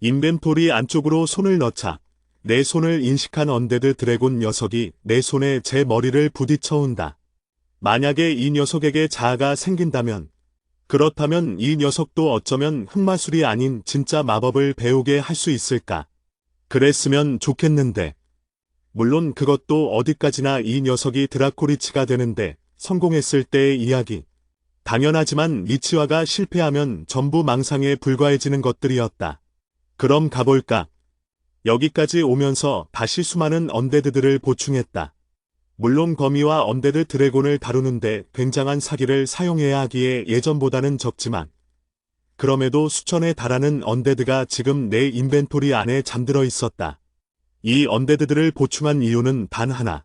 인벤토리 안쪽으로 손을 넣자 내 손을 인식한 언데드 드래곤 녀석이 내 손에 제 머리를 부딪혀 온다. 만약에 이 녀석에게 자아가 생긴다면, 그렇다면 이 녀석도 어쩌면 흑마술이 아닌 진짜 마법을 배우게 할 수 있을까? 그랬으면 좋겠는데. 물론 그것도 어디까지나 이 녀석이 드라코리치가 되는데 성공했을 때의 이야기. 당연하지만 리치화가 실패하면 전부 망상에 불과해지는 것들이었다. 그럼 가볼까? 여기까지 오면서 다시 수많은 언데드들을 보충했다. 물론 거미와 언데드 드래곤을 다루는데 굉장한 사기를 사용해야 하기에 예전보다는 적지만 그럼에도 수천에 달하는 언데드가 지금 내 인벤토리 안에 잠들어 있었다. 이 언데드들을 보충한 이유는 단 하나.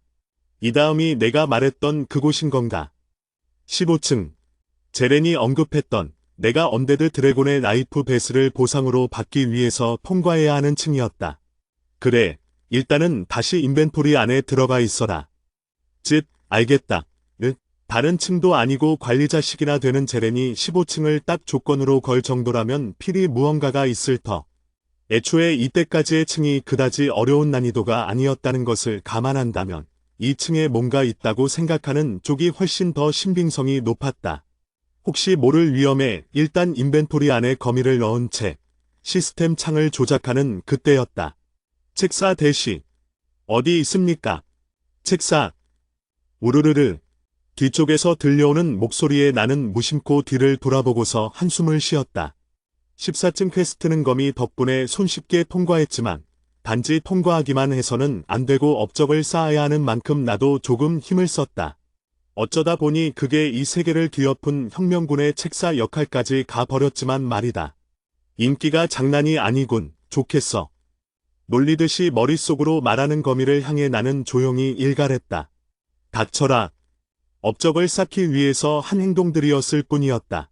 이 다음이 내가 말했던 그곳인 건가? 15층. 제렌이 언급했던 내가 언데드 드래곤의 나이프 베스를 보상으로 받기 위해서 통과해야 하는 층이었다. 그래, 일단은 다시 인벤토리 안에 들어가 있어라. 알겠다. 다른 층도 아니고 관리자식이나 되는 제렌이 15층을 딱 조건으로 걸 정도라면 필히 무언가가 있을 터. 애초에 이때까지의 층이 그다지 어려운 난이도가 아니었다는 것을 감안한다면 이 층에 뭔가 있다고 생각하는 쪽이 훨씬 더 신빙성이 높았다. 혹시 모를 위험에 일단 인벤토리 안에 거미를 넣은 채 시스템 창을 조작하는 그때였다. 책사 대시. 어디 있습니까? 책사. 우르르르. 뒤쪽에서 들려오는 목소리에 나는 무심코 뒤를 돌아보고서 한숨을 쉬었다. 14층 퀘스트는 거미 덕분에 손쉽게 통과했지만 단지 통과하기만 해서는 안 되고 업적을 쌓아야 하는 만큼 나도 조금 힘을 썼다. 어쩌다 보니 그게 이 세계를 뒤엎은 혁명군의 책사 역할까지 가버렸지만 말이다. 인기가 장난이 아니군. 좋겠어. 놀리듯이 머릿속으로 말하는 거미를 향해 나는 조용히 일갈했다. 닥쳐라. 업적을 쌓기 위해서 한 행동들이었을 뿐이었다.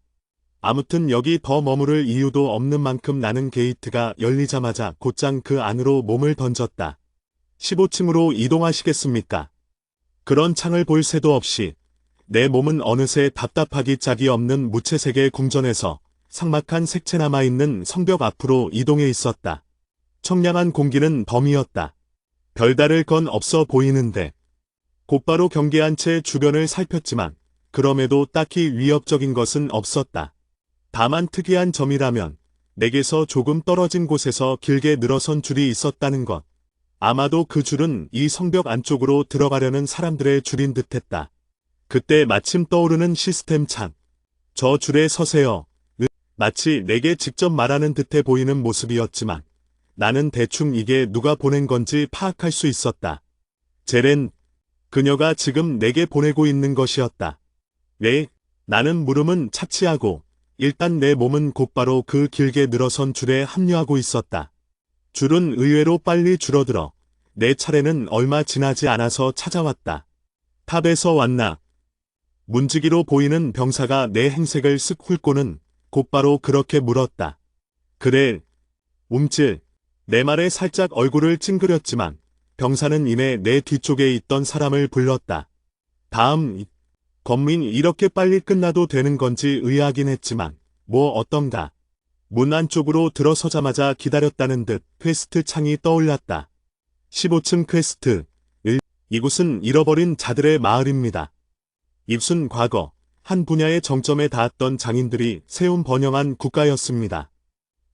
아무튼 여기 더 머무를 이유도 없는 만큼 나는 게이트가 열리자마자 곧장 그 안으로 몸을 던졌다. 15층으로 이동하시겠습니까? 그런 창을 볼 새도 없이 내 몸은 어느새 답답하기 짝이 없는 무채색의 궁전에서 삭막한 색채 남아있는 성벽 앞으로 이동해 있었다. 청량한 공기는 덤이었다. 별다를 건 없어 보이는데 곧바로 경계한 채 주변을 살폈지만 그럼에도 딱히 위협적인 것은 없었다. 다만 특이한 점이라면 내게서 조금 떨어진 곳에서 길게 늘어선 줄이 있었다는 것. 아마도 그 줄은 이 성벽 안쪽으로 들어가려는 사람들의 줄인 듯했다. 그때 마침 떠오르는 시스템 창. 저 줄에 서세요. 마치 내게 직접 말하는 듯해 보이는 모습이었지만 나는 대충 이게 누가 보낸 건지 파악할 수 있었다. 제렌. 그녀가 지금 내게 보내고 있는 것이었다. 왜? 나는 물음은 차치하고 일단 내 몸은 곧바로 그 길게 늘어선 줄에 합류하고 있었다. 줄은 의외로 빨리 줄어들어 내 차례는 얼마 지나지 않아서 찾아왔다. 탑에서 왔나? 문지기로 보이는 병사가 내 행색을 쓱 훑고는 곧바로 그렇게 물었다. 그래. 움찔. 내 말에 살짝 얼굴을 찡그렸지만 병사는 이내 내 뒤쪽에 있던 사람을 불렀다. 다음. 검민 이렇게 빨리 끝나도 되는 건지 의아하긴 했지만 뭐 어떤가. 문 안쪽으로 들어서자마자 기다렸다는 듯 퀘스트 창이 떠올랐다. 15층 퀘스트. 이곳은 잃어버린 자들의 마을입니다. 입순 과거 한 분야의 정점에 닿았던 장인들이 세운 번영한 국가였습니다.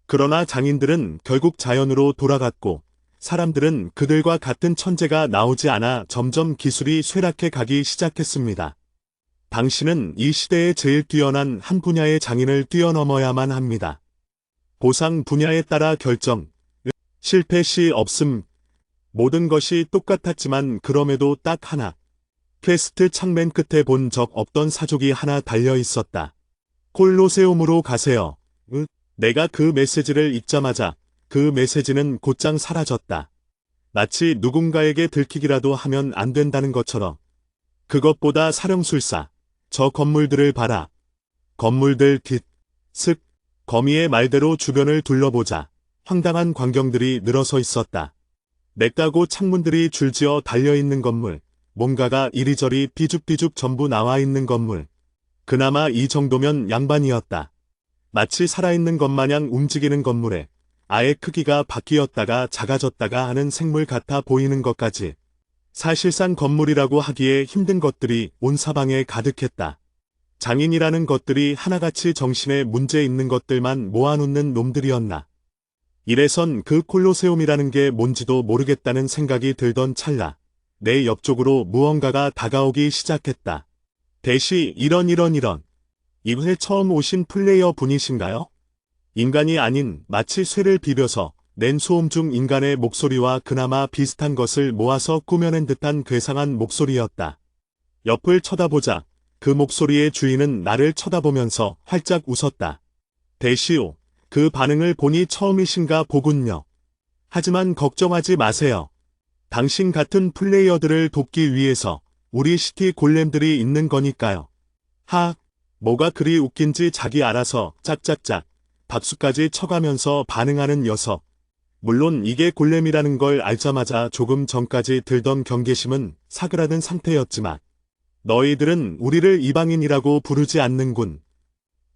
그러나 장인들은 결국 자연으로 돌아갔고 사람들은 그들과 같은 천재가 나오지 않아 점점 기술이 쇠락해 가기 시작했습니다. 당신은 이 시대에 제일 뛰어난 한 분야의 장인을 뛰어넘어야만 합니다. 보상 분야에 따라 결정. 실패 시 없음. 모든 것이 똑같았지만 그럼에도 딱 하나. 퀘스트 창 맨 끝에 본 적 없던 사족이 하나 달려 있었다. 콜로세움으로 가세요. 내가 그 메시지를 읽자마자 그 메시지는 곧장 사라졌다. 마치 누군가에게 들키기라도 하면 안 된다는 것처럼. 그것보다 사령술사. 저 건물들을 봐라. 건물들 뒤. 슥. 거미의 말대로 주변을 둘러보자. 황당한 광경들이 늘어서 있었다. 맥가고 창문들이 줄지어 달려있는 건물. 뭔가가 이리저리 삐죽삐죽 전부 나와있는 건물. 그나마 이 정도면 양반이었다. 마치 살아있는 것 마냥 움직이는 건물에 아예 크기가 바뀌었다가 작아졌다가 하는 생물 같아 보이는 것까지. 사실상 건물이라고 하기에 힘든 것들이 온 사방에 가득했다. 장인이라는 것들이 하나같이 정신에 문제 있는 것들만 모아놓는 놈들이었나. 이래선 그 콜로세움이라는 게 뭔지도 모르겠다는 생각이 들던 찰나 내 옆쪽으로 무언가가 다가오기 시작했다. 대시 이런. 이번에 처음 오신 플레이어 분이신가요? 인간이 아닌 마치 쇠를 비벼서 낸 소음 중 인간의 목소리와 그나마 비슷한 것을 모아서 꾸며낸 듯한 괴상한 목소리였다. 옆을 쳐다보자 그 목소리의 주인은 나를 쳐다보면서 활짝 웃었다. 대시오. 그 반응을 보니 처음이신가 보군요. 하지만 걱정하지 마세요. 당신 같은 플레이어들을 돕기 위해서 우리 시티 골렘들이 있는 거니까요. 뭐가 그리 웃긴지 자기 알아서 짝짝짝 박수까지 쳐가면서 반응하는 녀석. 물론 이게 골렘이라는 걸 알자마자 조금 전까지 들던 경계심은 사그라든 상태였지만 너희들은 우리를 이방인이라고 부르지 않는군.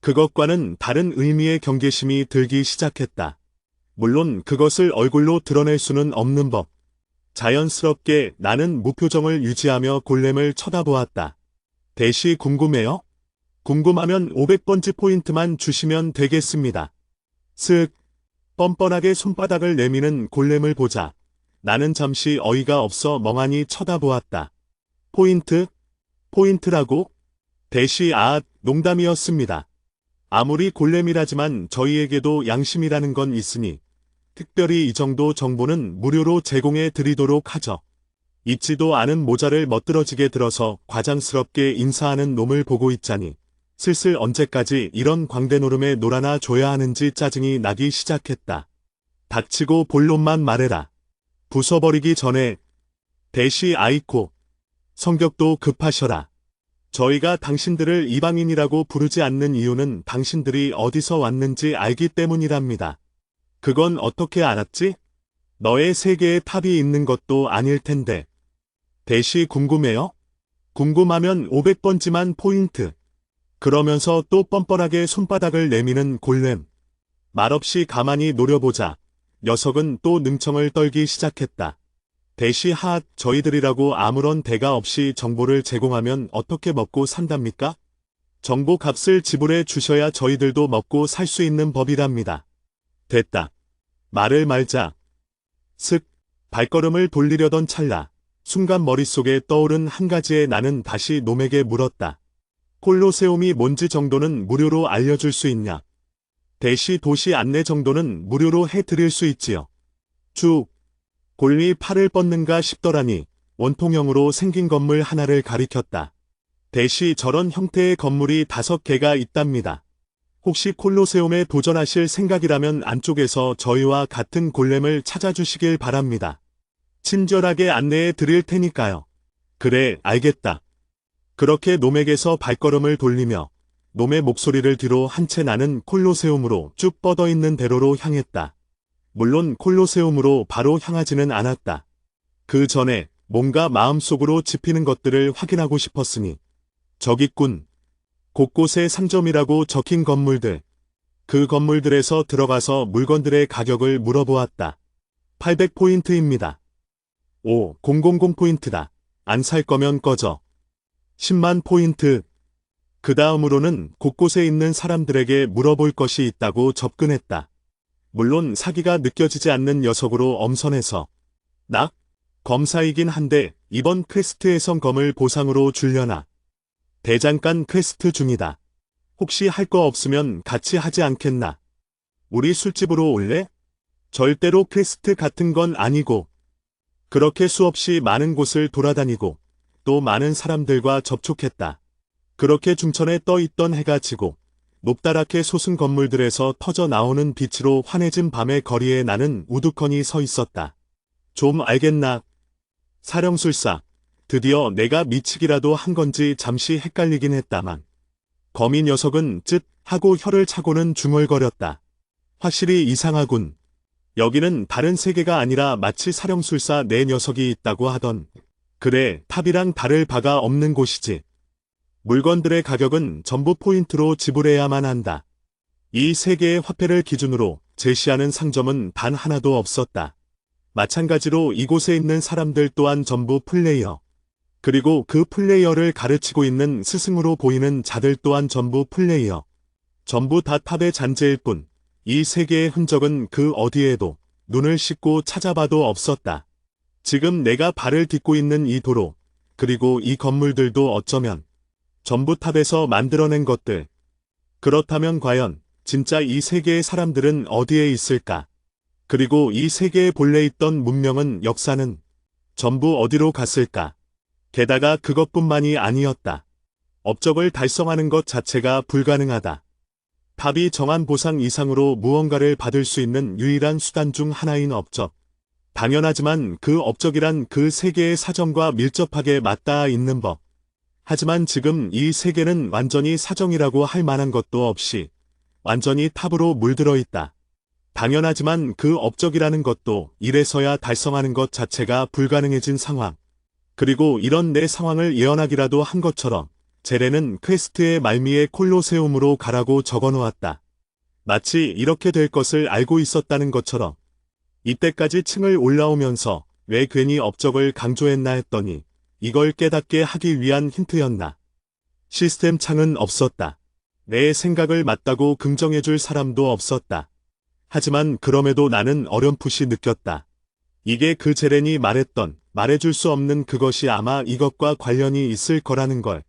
그것과는 다른 의미의 경계심이 들기 시작했다. 물론 그것을 얼굴로 드러낼 수는 없는 법. 자연스럽게 나는 무표정을 유지하며 골렘을 쳐다보았다. 대시 궁금해요? 궁금하면 500번지 포인트만 주시면 되겠습니다. 슥. 뻔뻔하게 손바닥을 내미는 골렘을 보자 나는 잠시 어이가 없어 멍하니 쳐다보았다. 포인트라고? 대시 농담이었습니다. 아무리 골렘이라지만 저희에게도 양심이라는 건 있으니 특별히 이 정도 정보는 무료로 제공해 드리도록 하죠. 잊지도 않은 모자를 멋들어지게 들어서 과장스럽게 인사하는 놈을 보고 있자니 슬슬 언제까지 이런 광대노름에 놀아나 줘야 하는지 짜증이 나기 시작했다. 닥치고 본론만 말해라. 부숴버리기 전에. 대시 아이코. 성격도 급하셔라. 저희가 당신들을 이방인이라고 부르지 않는 이유는 당신들이 어디서 왔는지 알기 때문이랍니다. 그건 어떻게 알았지? 너의 세계에 탑이 있는 것도 아닐 텐데. 대시 궁금해요? 궁금하면 500번지만 포인트. 그러면서 또 뻔뻔하게 손바닥을 내미는 골렘. 말없이 가만히 노려보자 녀석은 또 능청을 떨기 시작했다. 대시 저희들이라고 아무런 대가 없이 정보를 제공하면 어떻게 먹고 산답니까? 정보 값을 지불해 주셔야 저희들도 먹고 살 수 있는 법이랍니다. 됐다. 말을 말자. 슥. 발걸음을 돌리려던 찰나 순간 머릿속에 떠오른 한 가지의 나는 다시 놈에게 물었다. 콜로세움이 뭔지 정도는 무료로 알려줄 수 있냐? 대시 도시 안내 정도는 무료로 해드릴 수 있지요. 쭉. 골이 팔을 뻗는가 싶더라니 원통형으로 생긴 건물 하나를 가리켰다. 대시 저런 형태의 건물이 5개가 있답니다. 혹시 콜로세움에 도전하실 생각이라면 안쪽에서 저희와 같은 골렘을 찾아주시길 바랍니다. 친절하게 안내해 드릴 테니까요. 그래, 알겠다. 그렇게 놈에게서 발걸음을 돌리며 놈의 목소리를 뒤로 한 채 나는 콜로세움으로 쭉 뻗어있는 대로로 향했다. 물론 콜로세움으로 바로 향하지는 않았다. 그 전에 뭔가 마음속으로 짚히는 것들을 확인하고 싶었으니 저기꾼. 곳곳에 상점이라고 적힌 건물들. 그 건물들에서 들어가서 물건들의 가격을 물어보았다. 800포인트입니다. 000포인트다. 안 살 거면 꺼져. 10만 포인트. 그 다음으로는 곳곳에 있는 사람들에게 물어볼 것이 있다고 접근했다. 물론 사기가 느껴지지 않는 녀석으로 엄선해서 검사이긴 한데 이번 퀘스트에선 검을 보상으로 주려나. 대장간 퀘스트 중이다. 혹시 할 거 없으면 같이 하지 않겠나? 우리 술집으로 올래? 절대로 퀘스트 같은 건 아니고. 그렇게 수없이 많은 곳을 돌아다니고 또 많은 사람들과 접촉했다. 그렇게 중천에 떠있던 해가 지고 높다랗게 솟은 건물들에서 터져 나오는 빛으로 환해진 밤의 거리에 나는 우두커니 서 있었다. 좀 알겠나? 사령술사. 드디어 내가 미치기라도 한 건지 잠시 헷갈리긴 했다만 거미 녀석은 쯧 하고 혀를 차고는 중얼거렸다. 확실히 이상하군. 여기는 다른 세계가 아니라 마치 사령술사 내 녀석이 있다고 하던 그래 탑이랑 다를 바가 없는 곳이지. 물건들의 가격은 전부 포인트로 지불해야만 한다. 이 세계의 화폐를 기준으로 제시하는 상점은 단 하나도 없었다. 마찬가지로 이곳에 있는 사람들 또한 전부 플레이어. 그리고 그 플레이어를 가르치고 있는 스승으로 보이는 자들 또한 전부 플레이어. 전부 다 탑의 잔재일 뿐, 이 세계의 흔적은 그 어디에도 눈을 씻고 찾아봐도 없었다. 지금 내가 발을 딛고 있는 이 도로, 그리고 이 건물들도 어쩌면 전부 탑에서 만들어낸 것들. 그렇다면 과연 진짜 이 세계의 사람들은 어디에 있을까? 그리고 이 세계에 본래 있던 문명은 역사는 전부 어디로 갔을까? 게다가 그것뿐만이 아니었다. 업적을 달성하는 것 자체가 불가능하다. 탑이 정한 보상 이상으로 무언가를 받을 수 있는 유일한 수단 중 하나인 업적. 당연하지만 그 업적이란 그 세계의 사정과 밀접하게 맞닿아 있는 법. 하지만 지금 이 세계는 완전히 사정이라고 할 만한 것도 없이 완전히 탑으로 물들어 있다. 당연하지만 그 업적이라는 것도 이래서야 달성하는 것 자체가 불가능해진 상황. 그리고 이런 내 상황을 예언하기라도 한 것처럼 제레는 퀘스트의 말미에 콜로세움으로 가라고 적어놓았다. 마치 이렇게 될 것을 알고 있었다는 것처럼. 이때까지 층을 올라오면서 왜 괜히 업적을 강조했나 했더니 이걸 깨닫게 하기 위한 힌트였나. 시스템 창은 없었다. 내 생각을 맞다고 긍정해줄 사람도 없었다. 하지만 그럼에도 나는 어렴풋이 느꼈다. 이게 그 제렌이 말했던 말해줄 수 없는 그것이 아마 이것과 관련이 있을 거라는 걸.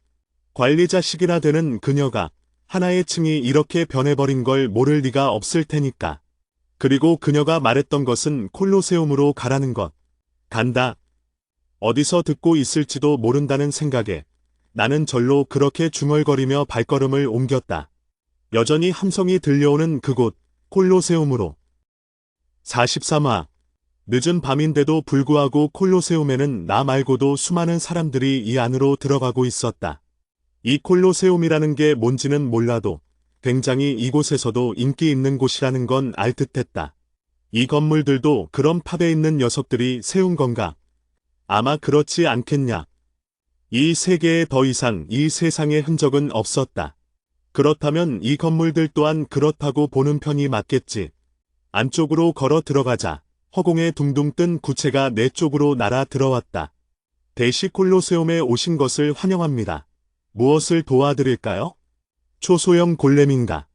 관리자식이나 되는 그녀가 하나의 층이 이렇게 변해버린 걸 모를 리가 없을 테니까. 그리고 그녀가 말했던 것은 콜로세움으로 가라는 것. 간다. 어디서 듣고 있을지도 모른다는 생각에 나는 절로 그렇게 중얼거리며 발걸음을 옮겼다. 여전히 함성이 들려오는 그곳, 콜로세움으로. 43화. 늦은 밤인데도 불구하고 콜로세움에는 나 말고도 수많은 사람들이 이 안으로 들어가고 있었다. 이 콜로세움이라는 게 뭔지는 몰라도 굉장히 이곳에서도 인기 있는 곳이라는 건 알 듯했다. 이 건물들도 그런 팝에 있는 녀석들이 세운 건가? 아마 그렇지 않겠냐. 이 세계에 더 이상 이 세상의 흔적은 없었다. 그렇다면 이 건물들 또한 그렇다고 보는 편이 맞겠지. 안쪽으로 걸어 들어가자 허공에 둥둥 뜬 구체가 내 쪽으로 날아 들어왔다. 대시 콜로세움에 오신 것을 환영합니다. 무엇을 도와드릴까요? 초소형 골렘인가?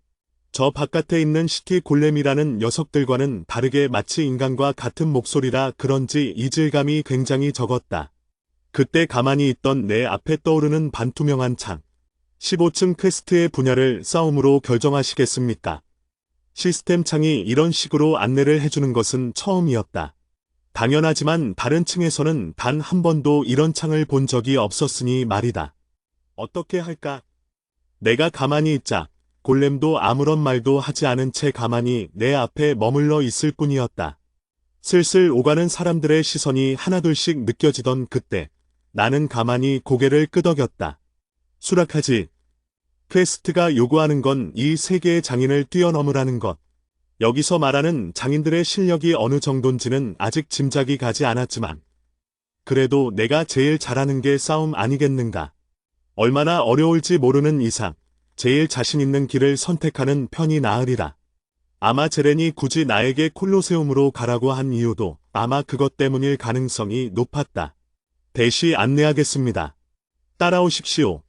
저 바깥에 있는 시티 골렘이라는 녀석들과는 다르게 마치 인간과 같은 목소리라 그런지 이질감이 굉장히 적었다. 그때 가만히 있던 내 앞에 떠오르는 반투명한 창. 15층 퀘스트의 분야를 싸움으로 결정하시겠습니까? 시스템 창이 이런 식으로 안내를 해주는 것은 처음이었다. 당연하지만 다른 층에서는 단 한 번도 이런 창을 본 적이 없었으니 말이다. 어떻게 할까? 내가 가만히 있자 골렘도 아무런 말도 하지 않은 채 가만히 내 앞에 머물러 있을 뿐이었다. 슬슬 오가는 사람들의 시선이 하나둘씩 느껴지던 그때 나는 가만히 고개를 끄덕였다. 수락하지. 퀘스트가 요구하는 건 이 세계의 장인을 뛰어넘으라는 것. 여기서 말하는 장인들의 실력이 어느 정도인지는 아직 짐작이 가지 않았지만 그래도 내가 제일 잘하는 게 싸움 아니겠는가. 얼마나 어려울지 모르는 이상 제일 자신 있는 길을 선택하는 편이 나으리라. 아마 제렌이 굳이 나에게 콜로세움으로 가라고 한 이유도 아마 그것 때문일 가능성이 높았다. 대시 안내하겠습니다. 따라오십시오.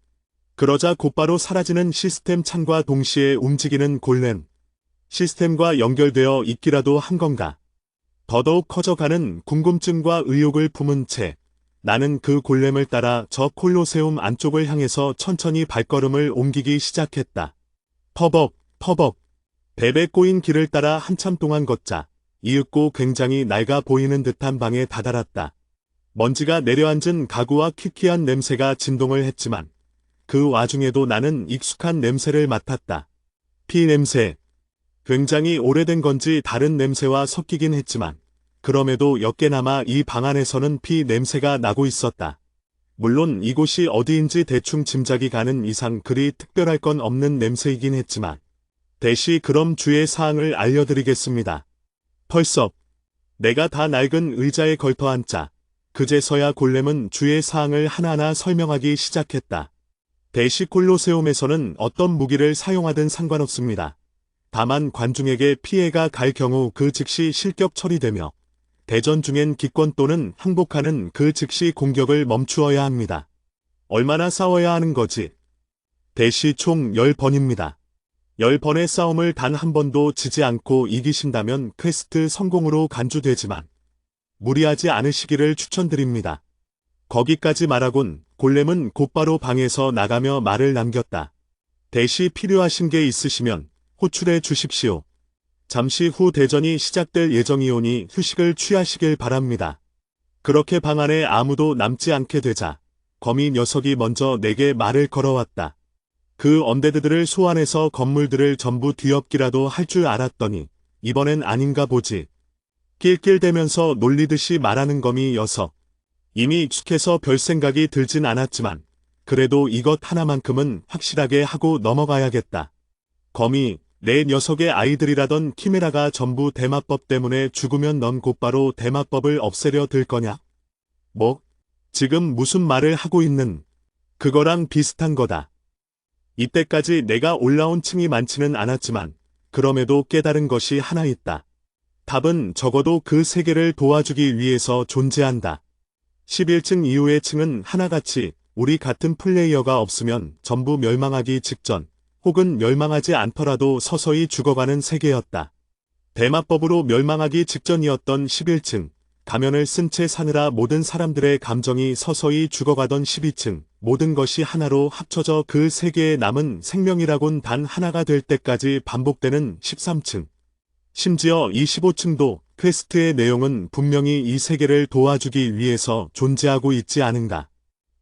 그러자 곧바로 사라지는 시스템 창과 동시에 움직이는 골렘. 시스템과 연결되어 있기라도 한 건가? 더더욱 커져가는 궁금증과 의욕을 품은 채 나는 그 골렘을 따라 저 콜로세움 안쪽을 향해서 천천히 발걸음을 옮기기 시작했다. 퍼벅, 퍼벅. 돛에 꼬인 길을 따라 한참 동안 걷자 이윽고 굉장히 낡아 보이는 듯한 방에 다다랐다. 먼지가 내려앉은 가구와 퀴퀴한 냄새가 진동을 했지만 그 와중에도 나는 익숙한 냄새를 맡았다. 피 냄새. 굉장히 오래된 건지 다른 냄새와 섞이긴 했지만 그럼에도 역게나마 이 방 안에서는 피 냄새가 나고 있었다. 물론 이곳이 어디인지 대충 짐작이 가는 이상 그리 특별할 건 없는 냄새이긴 했지만 대시 그럼 주의 사항을 알려드리겠습니다. 펄썩. 내가 다 낡은 의자에 걸터 앉자 그제서야 골렘은 주의 사항을 하나하나 설명하기 시작했다. 대시 콜로세움에서는 어떤 무기를 사용하든 상관없습니다. 다만 관중에게 피해가 갈 경우 그 즉시 실격 처리되며 대전 중엔 기권 또는 항복하는 그 즉시 공격을 멈추어야 합니다. 얼마나 싸워야 하는 거지? 대시 총 10번입니다. 10번의 싸움을 단 한 번도 지지 않고 이기신다면 퀘스트 성공으로 간주되지만 무리하지 않으시기를 추천드립니다. 거기까지 말하곤 골렘은 곧바로 방에서 나가며 말을 남겼다. 대시 필요하신 게 있으시면 호출해 주십시오. 잠시 후 대전이 시작될 예정이오니 휴식을 취하시길 바랍니다. 그렇게 방 안에 아무도 남지 않게 되자 거미 녀석이 먼저 내게 말을 걸어왔다. 그 언데드들을 소환해서 건물들을 전부 뒤엎기라도 할 줄 알았더니 이번엔 아닌가 보지. 낄낄대면서 놀리듯이 말하는 거미 녀석. 이미 익숙해서 별 생각이 들진 않았지만 그래도 이것 하나만큼은 확실하게 하고 넘어가야겠다. 거미, 내 녀석의 아이들이라던 키메라가 전부 대마법 때문에 죽으면 넌 곧바로 대마법을 없애려 들 거냐? 뭐? 지금 무슨 말을 하고 있는? 그거랑 비슷한 거다. 이때까지 내가 올라온 층이 많지는 않았지만 그럼에도 깨달은 것이 하나 있다. 답은 적어도 그 세계를 도와주기 위해서 존재한다. 11층 이후의 층은 하나같이 우리 같은 플레이어가 없으면 전부 멸망하기 직전 혹은 멸망하지 않더라도 서서히 죽어가는 세계였다. 대마법으로 멸망하기 직전이었던 11층, 가면을 쓴 채 사느라 모든 사람들의 감정이 서서히 죽어가던 12층, 모든 것이 하나로 합쳐져 그 세계에 남은 생명이라곤 단 하나가 될 때까지 반복되는 13층. 심지어 이 15층도 퀘스트의 내용은 분명히 이 세계를 도와주기 위해서 존재하고 있지 않은가.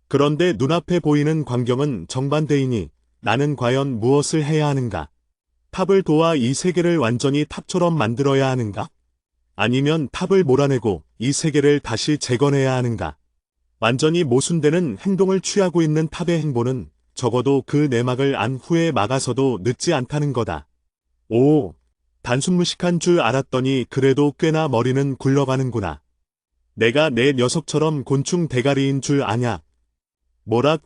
그런데 눈앞에 보이는 광경은 정반대이니 나는 과연 무엇을 해야 하는가? 탑을 도와 이 세계를 완전히 탑처럼 만들어야 하는가? 아니면 탑을 몰아내고 이 세계를 다시 재건해야 하는가? 완전히 모순되는 행동을 취하고 있는 탑의 행보는 적어도 그 내막을 안 후에 막아서도 늦지 않다는 거다. 오, 단순무식한 줄 알았더니 그래도 꽤나 머리는 굴러가는구나. 내가 내 녀석처럼 곤충 대가리인 줄 아냐? 뭐라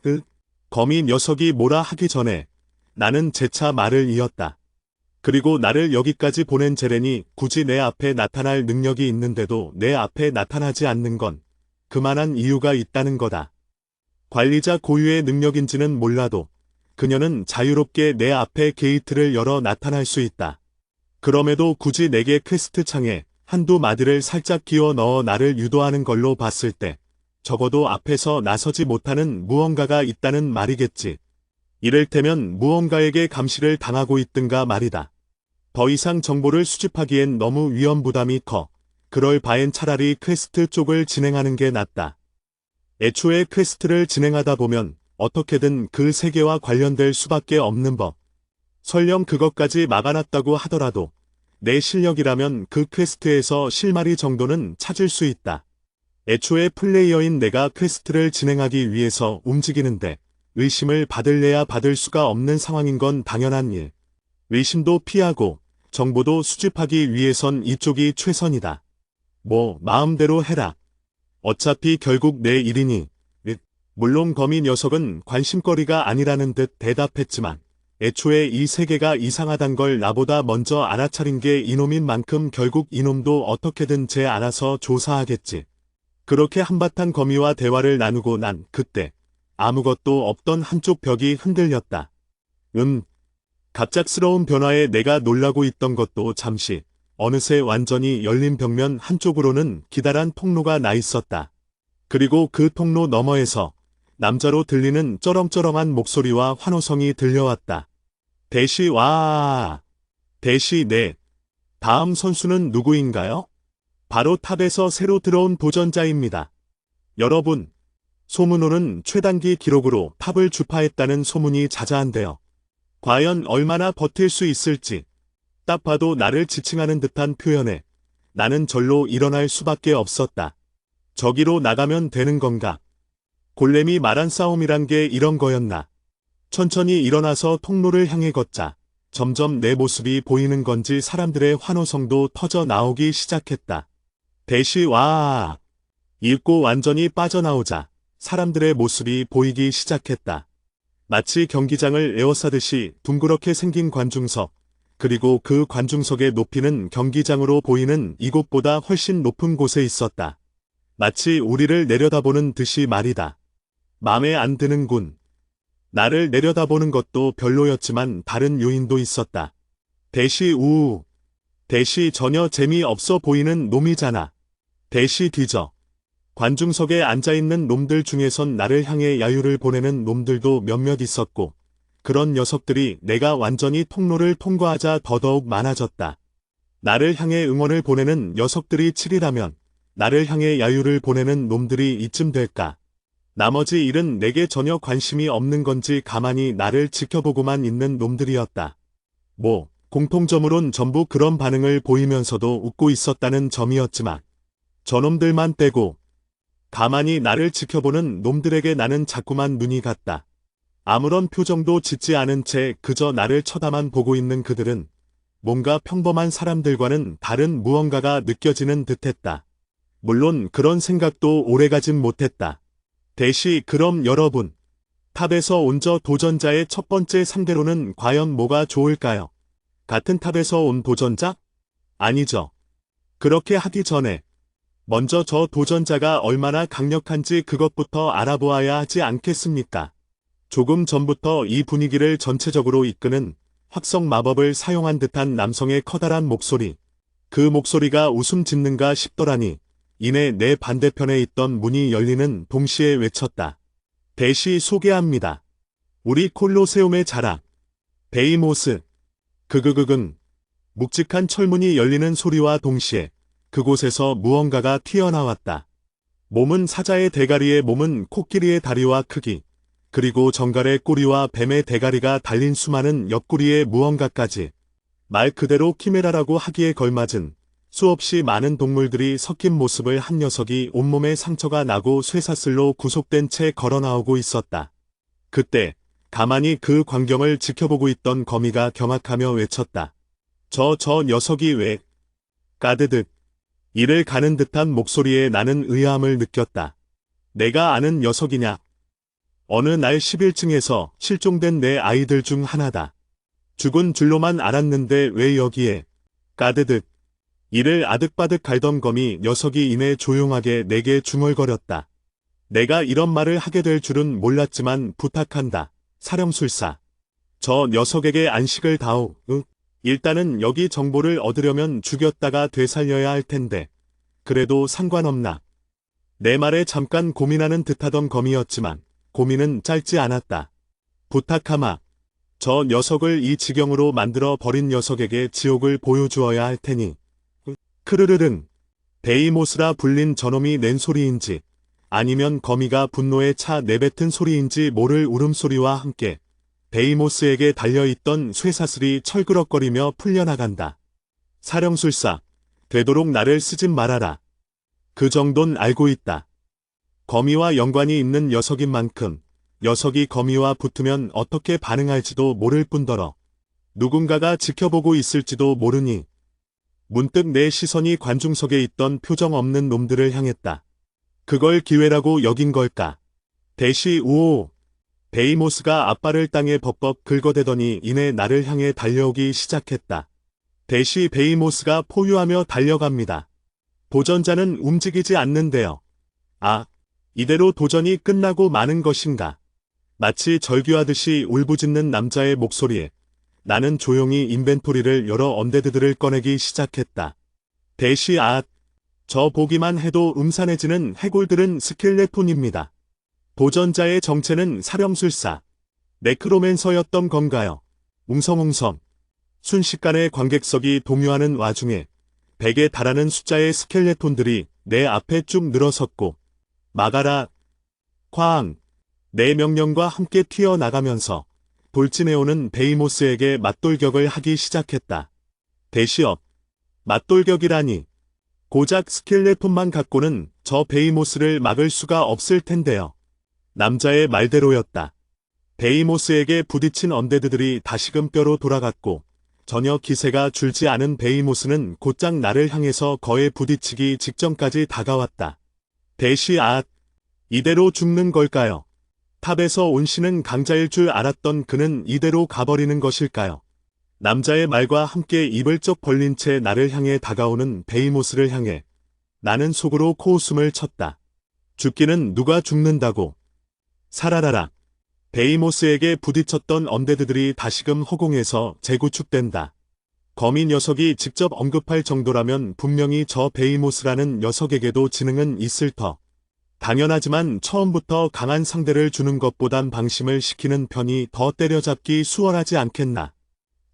거미 녀석이 뭐라 하기 전에 나는 재차 말을 이었다. 그리고 나를 여기까지 보낸 제렌이 굳이 내 앞에 나타날 능력이 있는데도 내 앞에 나타나지 않는 건 그만한 이유가 있다는 거다. 관리자 고유의 능력인지는 몰라도 그녀는 자유롭게 내 앞에 게이트를 열어 나타날 수 있다. 그럼에도 굳이 내게 퀘스트 창에 한두 마디를 살짝 끼워 넣어 나를 유도하는 걸로 봤을 때 적어도 앞에서 나서지 못하는 무언가가 있다는 말이겠지. 이를테면 무언가에게 감시를 당하고 있든가 말이다. 더 이상 정보를 수집하기엔 너무 위험 부담이 커. 그럴 바엔 차라리 퀘스트 쪽을 진행하는 게 낫다. 애초에 퀘스트를 진행하다 보면 어떻게든 그 세계와 관련될 수밖에 없는 법. 설령 그것까지 막아놨다고 하더라도 내 실력이라면 그 퀘스트에서 실마리 정도는 찾을 수 있다. 애초에 플레이어인 내가 퀘스트를 진행하기 위해서 움직이는데 의심을 받을래야 받을 수가 없는 상황인 건 당연한 일. 의심도 피하고 정보도 수집하기 위해선 이쪽이 최선이다. 뭐 마음대로 해라. 어차피 결국 내 일이니. 물론 거미 녀석은 관심거리가 아니라는 듯 대답했지만 애초에 이 세계가 이상하단 걸 나보다 먼저 알아차린 게 이놈인 만큼 결국 이놈도 어떻게든 제 알아서 조사하겠지. 그렇게 한바탕 거미와 대화를 나누고 난 그때 아무것도 없던 한쪽 벽이 흔들렸다. 갑작스러운 변화에 내가 놀라고 있던 것도 잠시, 어느새 완전히 열린 벽면 한쪽으로는 기다란 통로가 나 있었다. 그리고 그 통로 너머에서 남자로 들리는 쩌렁쩌렁한 목소리와 환호성이 들려왔다. 대시 와. 대시 네. 다음 선수는 누구인가요? 바로 탑에서 새로 들어온 도전자입니다. 여러분, 소문으로는 최단기 기록으로 탑을 주파했다는 소문이 자자한데요. 과연 얼마나 버틸 수 있을지. 딱 봐도 나를 지칭하는 듯한 표현에 나는 절로 일어날 수밖에 없었다. 저기로 나가면 되는 건가? 골렘이 말한 싸움이란 게 이런 거였나? 천천히 일어나서 통로를 향해 걷자 점점 내 모습이 보이는 건지 사람들의 환호성도 터져 나오기 시작했다. 대시 와. 읽고 완전히 빠져나오자 사람들의 모습이 보이기 시작했다. 마치 경기장을 에워싸듯이 둥그렇게 생긴 관중석, 그리고 그 관중석의 높이는 경기장으로 보이는 이곳보다 훨씬 높은 곳에 있었다. 마치 우리를 내려다보는 듯이 말이다. 맘에 안 드는군. 나를 내려다보는 것도 별로였지만 다른 요인도 있었다. 대시 우우. 대시 전혀 재미없어 보이는 놈이잖아. 대시 뒤져. 관중석에 앉아있는 놈들 중에선 나를 향해 야유를 보내는 놈들도 몇몇 있었고, 그런 녀석들이 내가 완전히 통로를 통과하자 더더욱 많아졌다. 나를 향해 응원을 보내는 녀석들이 7이라면 나를 향해 야유를 보내는 놈들이 이쯤 될까. 나머지 일은 내게 전혀 관심이 없는 건지 가만히 나를 지켜보고만 있는 놈들이었다. 공통점으론 전부 그런 반응을 보이면서도 웃고 있었다는 점이었지만 저놈들만 빼고 가만히 나를 지켜보는 놈들에게 나는 자꾸만 눈이 갔다. 아무런 표정도 짓지 않은 채 그저 나를 쳐다만 보고 있는 그들은 뭔가 평범한 사람들과는 다른 무언가가 느껴지는 듯했다. 물론 그런 생각도 오래가진 못했다. 대시 그럼 여러분, 탑에서 온 저 도전자의 첫 번째 상대로는 과연 뭐가 좋을까요? 같은 탑에서 온 도전자? 아니죠. 그렇게 하기 전에 먼저 저 도전자가 얼마나 강력한지 그것부터 알아보아야 하지 않겠습니까? 조금 전부터 이 분위기를 전체적으로 이끄는 확성 마법을 사용한 듯한 남성의 커다란 목소리. 그 목소리가 웃음 짓는가 싶더라니 이내 내 반대편에 있던 문이 열리는 동시에 외쳤다. 대시 소개합니다. 우리 콜로세움의 자랑. 데이모스. 그그그근. 묵직한 철문이 열리는 소리와 동시에 그곳에서 무언가가 튀어나왔다. 몸은 사자의 대가리에 몸은 코끼리의 다리와 크기, 그리고 정갈의 꼬리와 뱀의 대가리가 달린 수많은 옆구리의 무언가까지 말 그대로 키메라라고 하기에 걸맞은 수없이 많은 동물들이 섞인 모습을 한 녀석이 온몸에 상처가 나고 쇠사슬로 구속된 채 걸어 나오고 있었다. 그때 가만히 그 광경을 지켜보고 있던 거미가 경악하며 외쳤다. 저 녀석이 왜? 까드득. 이를 가는 듯한 목소리에 나는 의아함을 느꼈다. 내가 아는 녀석이냐? 어느 날 11층에서 실종된 내 아이들 중 하나다. 죽은 줄로만 알았는데 왜 여기에? 까드득. 이를 아득바득 갈던 거미 녀석이 이내 조용하게 내게 중얼거렸다. 내가 이런 말을 하게 될 줄은 몰랐지만 부탁한다. 사령술사. 저 녀석에게 안식을 다오. 일단은 여기 정보를 얻으려면 죽였다가 되살려야 할 텐데. 그래도 상관없나? 내 말에 잠깐 고민하는 듯하던 거미였지만 고민은 짧지 않았다. 부탁하마. 저 녀석을 이 지경으로 만들어 버린 녀석에게 지옥을 보여주어야 할 테니. 크르르릉. 데이모스라 불린 저놈이 낸 소리인지 아니면 거미가 분노에 차 내뱉은 소리인지 모를 울음소리와 함께 데이모스에게 달려있던 쇠사슬이 철그럭거리며 풀려나간다. 사령술사. 되도록 나를 쓰진 말아라. 그 정도는 알고 있다. 거미와 연관이 있는 녀석인 만큼 녀석이 거미와 붙으면 어떻게 반응할지도 모를 뿐더러 누군가가 지켜보고 있을지도 모르니 문득 내 시선이 관중석에 있던 표정 없는 놈들을 향했다. 그걸 기회라고 여긴 걸까? 대시 우오. 데이모스가 앞발을 땅에 벅벅 긁어대더니 이내 나를 향해 달려오기 시작했다. 대시 데이모스가 포효하며 달려갑니다. 도전자는 움직이지 않는데요. 아, 이대로 도전이 끝나고 마는 것인가? 마치 절규하듯이 울부짖는 남자의 목소리에 나는 조용히 인벤토리를 열어 언데드들을 꺼내기 시작했다. 대시 저 보기만 해도 음산해지는 해골들은 스켈레톤입니다. 도전자의 정체는 사령술사, 네크로맨서였던 건가요? 웅성웅성. 순식간에 관객석이 동요하는 와중에 100에 달하는 숫자의 스켈레톤들이 내 앞에 쭉 늘어섰고 막아라, 쾅, 내 명령과 함께 튀어나가면서 돌진해오는 데이모스에게 맞돌격을 하기 시작했다. 대시업. 맞돌격이라니. 고작 스켈레톤만 갖고는 저 데이모스를 막을 수가 없을 텐데요. 남자의 말대로였다. 데이모스에게 부딪힌 언데드들이 다시금 뼈로 돌아갔고 전혀 기세가 줄지 않은 데이모스는 곧장 나를 향해서 거에 부딪히기 직전까지 다가왔다. 대시 이대로 죽는 걸까요? 탑에서 온 신은 강자일 줄 알았던 그는 이대로 가버리는 것일까요? 남자의 말과 함께 입을 쩍 벌린 채 나를 향해 다가오는 베이모스를 향해 나는 속으로 코웃음을 쳤다. 죽기는 누가 죽는다고. 살아라라. 베이모스에게 부딪혔던 언데드들이 다시금 허공에서 재구축된다. 거미 녀석이 직접 언급할 정도라면 분명히 저 베이모스라는 녀석에게도 지능은 있을 터. 당연하지만 처음부터 강한 상대를 주는 것보단 방심을 시키는 편이 더 때려잡기 수월하지 않겠나.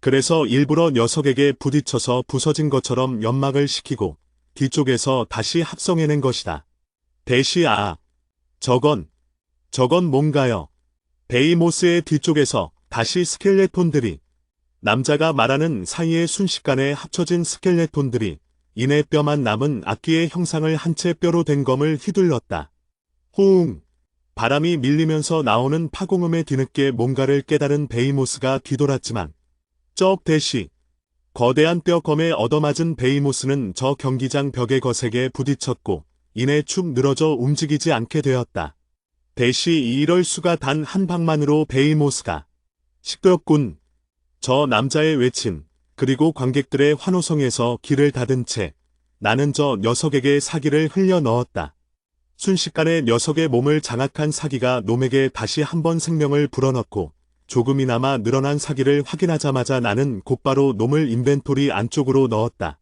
그래서 일부러 녀석에게 부딪혀서 부서진 것처럼 연막을 시키고 뒤쪽에서 다시 합성해낸 것이다. 저건 뭔가요? 베이모스의 뒤쪽에서 다시 스켈레톤들이, 남자가 말하는 사이에 순식간에 합쳐진 스켈레톤들이 이내 뼈만 남은 악기의 형상을 한 채 뼈로 된 검을 휘둘렀다. 호웅! 바람이 밀리면서 나오는 파공음에 뒤늦게 뭔가를 깨달은 베이모스가 뒤돌았지만 거대한 뼈검에 얻어맞은 베이모스는 저 경기장 벽에 거세게 부딪혔고 이내 축 늘어져 움직이지 않게 되었다. 이럴 수가 단 한 방만으로 베이모스가. 시끄럽군. 저 남자의 외침, 그리고 관객들의 환호성에서 귀를 닫은 채 나는 저 녀석에게 사기를 흘려 넣었다. 순식간에 녀석의 몸을 장악한 사기가 놈에게 다시 한번 생명을 불어넣고 조금이나마 늘어난 사기를 확인하자마자 나는 곧바로 놈을 인벤토리 안쪽으로 넣었다.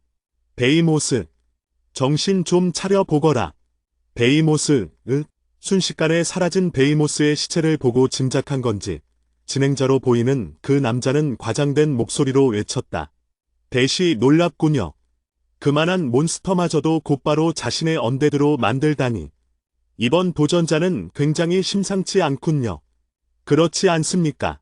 베이모스, 정신 좀 차려 보거라. 베이모스, 순식간에 사라진 베이모스의 시체를 보고 짐작한 건지 진행자로 보이는 그 남자는 과장된 목소리로 외쳤다. 놀랍군요. 그만한 몬스터마저도 곧바로 자신의 언데드로 만들다니. 이번 도전자는 굉장히 심상치 않군요. 그렇지 않습니까?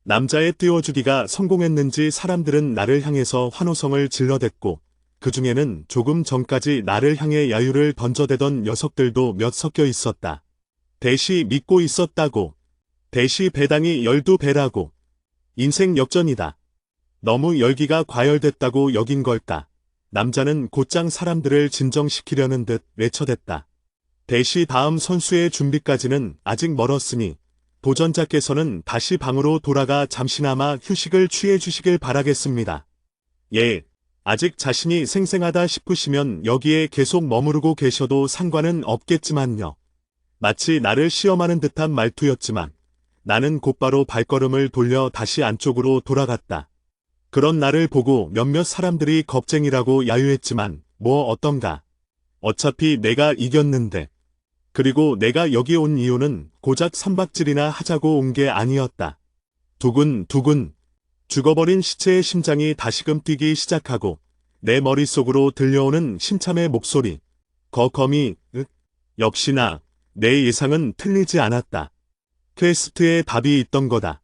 남자의 띄워주기가 성공했는지 사람들은 나를 향해서 환호성을 질러댔고 그 중에는 조금 전까지 나를 향해 야유를 던져대던 녀석들도 몇 섞여 있었다. 믿고 있었다고. 배당이 12배라고. 인생 역전이다. 너무 열기가 과열됐다고 여긴 걸까? 남자는 곧장 사람들을 진정시키려는 듯 외쳐댔다. 다음 선수의 준비까지는 아직 멀었으니 도전자께서는 다시 방으로 돌아가 잠시나마 휴식을 취해 주시길 바라겠습니다. 예, 아직 자신이 생생하다 싶으시면 여기에 계속 머무르고 계셔도 상관은 없겠지만요. 마치 나를 시험하는 듯한 말투였지만 나는 곧바로 발걸음을 돌려 다시 안쪽으로 돌아갔다. 그런 나를 보고 몇몇 사람들이 겁쟁이라고 야유했지만 뭐 어떤가. 어차피 내가 이겼는데. 그리고 내가 여기 온 이유는 고작 선박질이나 하자고 온 게 아니었다. 두근두근. 죽어버린 시체의 심장이 다시금 뛰기 시작하고 내 머릿속으로 들려오는 심참의 목소리. 거미, 역시나 내 예상은 틀리지 않았다. 퀘스트에 답이 있던 거다.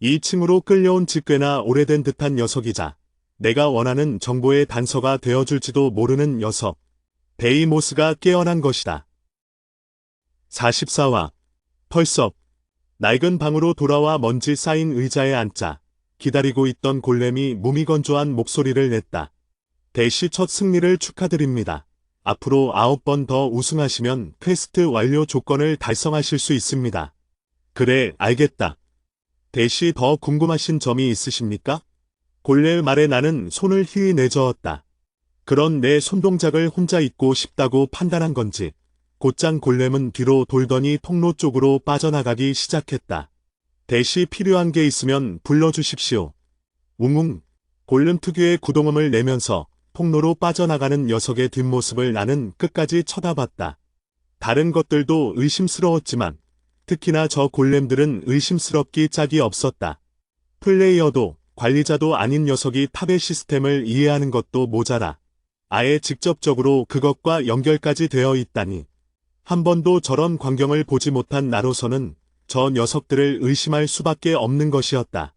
이 층으로 끌려온 지 꽤나 오래된 듯한 녀석이자 내가 원하는 정보의 단서가 되어줄지도 모르는 녀석. 베이모스가 깨어난 것이다. 44화. 펄썩. 낡은 방으로 돌아와 먼지 쌓인 의자에 앉자 기다리고 있던 골렘이 무미건조한 목소리를 냈다. 첫 승리를 축하드립니다. 앞으로 9번 더 우승하시면 퀘스트 완료 조건을 달성하실 수 있습니다. 그래, 알겠다. 더 궁금하신 점이 있으십니까? 골렘 말에 나는 손을 휘 내저었다. 그런 내 손동작을 혼자 잊고 싶다고 판단한 건지 곧장 골렘은 뒤로 돌더니 통로 쪽으로 빠져나가기 시작했다. 필요한 게 있으면 불러주십시오. 웅웅. 골렘 특유의 구동음을 내면서 통로로 빠져나가는 녀석의 뒷모습을 나는 끝까지 쳐다봤다. 다른 것들도 의심스러웠지만 특히나 저 골렘들은 의심스럽기 짝이 없었다. 플레이어도 관리자도 아닌 녀석이 탑의 시스템을 이해하는 것도 모자라 아예 직접적으로 그것과 연결까지 되어 있다니. 한 번도 저런 광경을 보지 못한 나로서는 저 녀석들을 의심할 수밖에 없는 것이었다.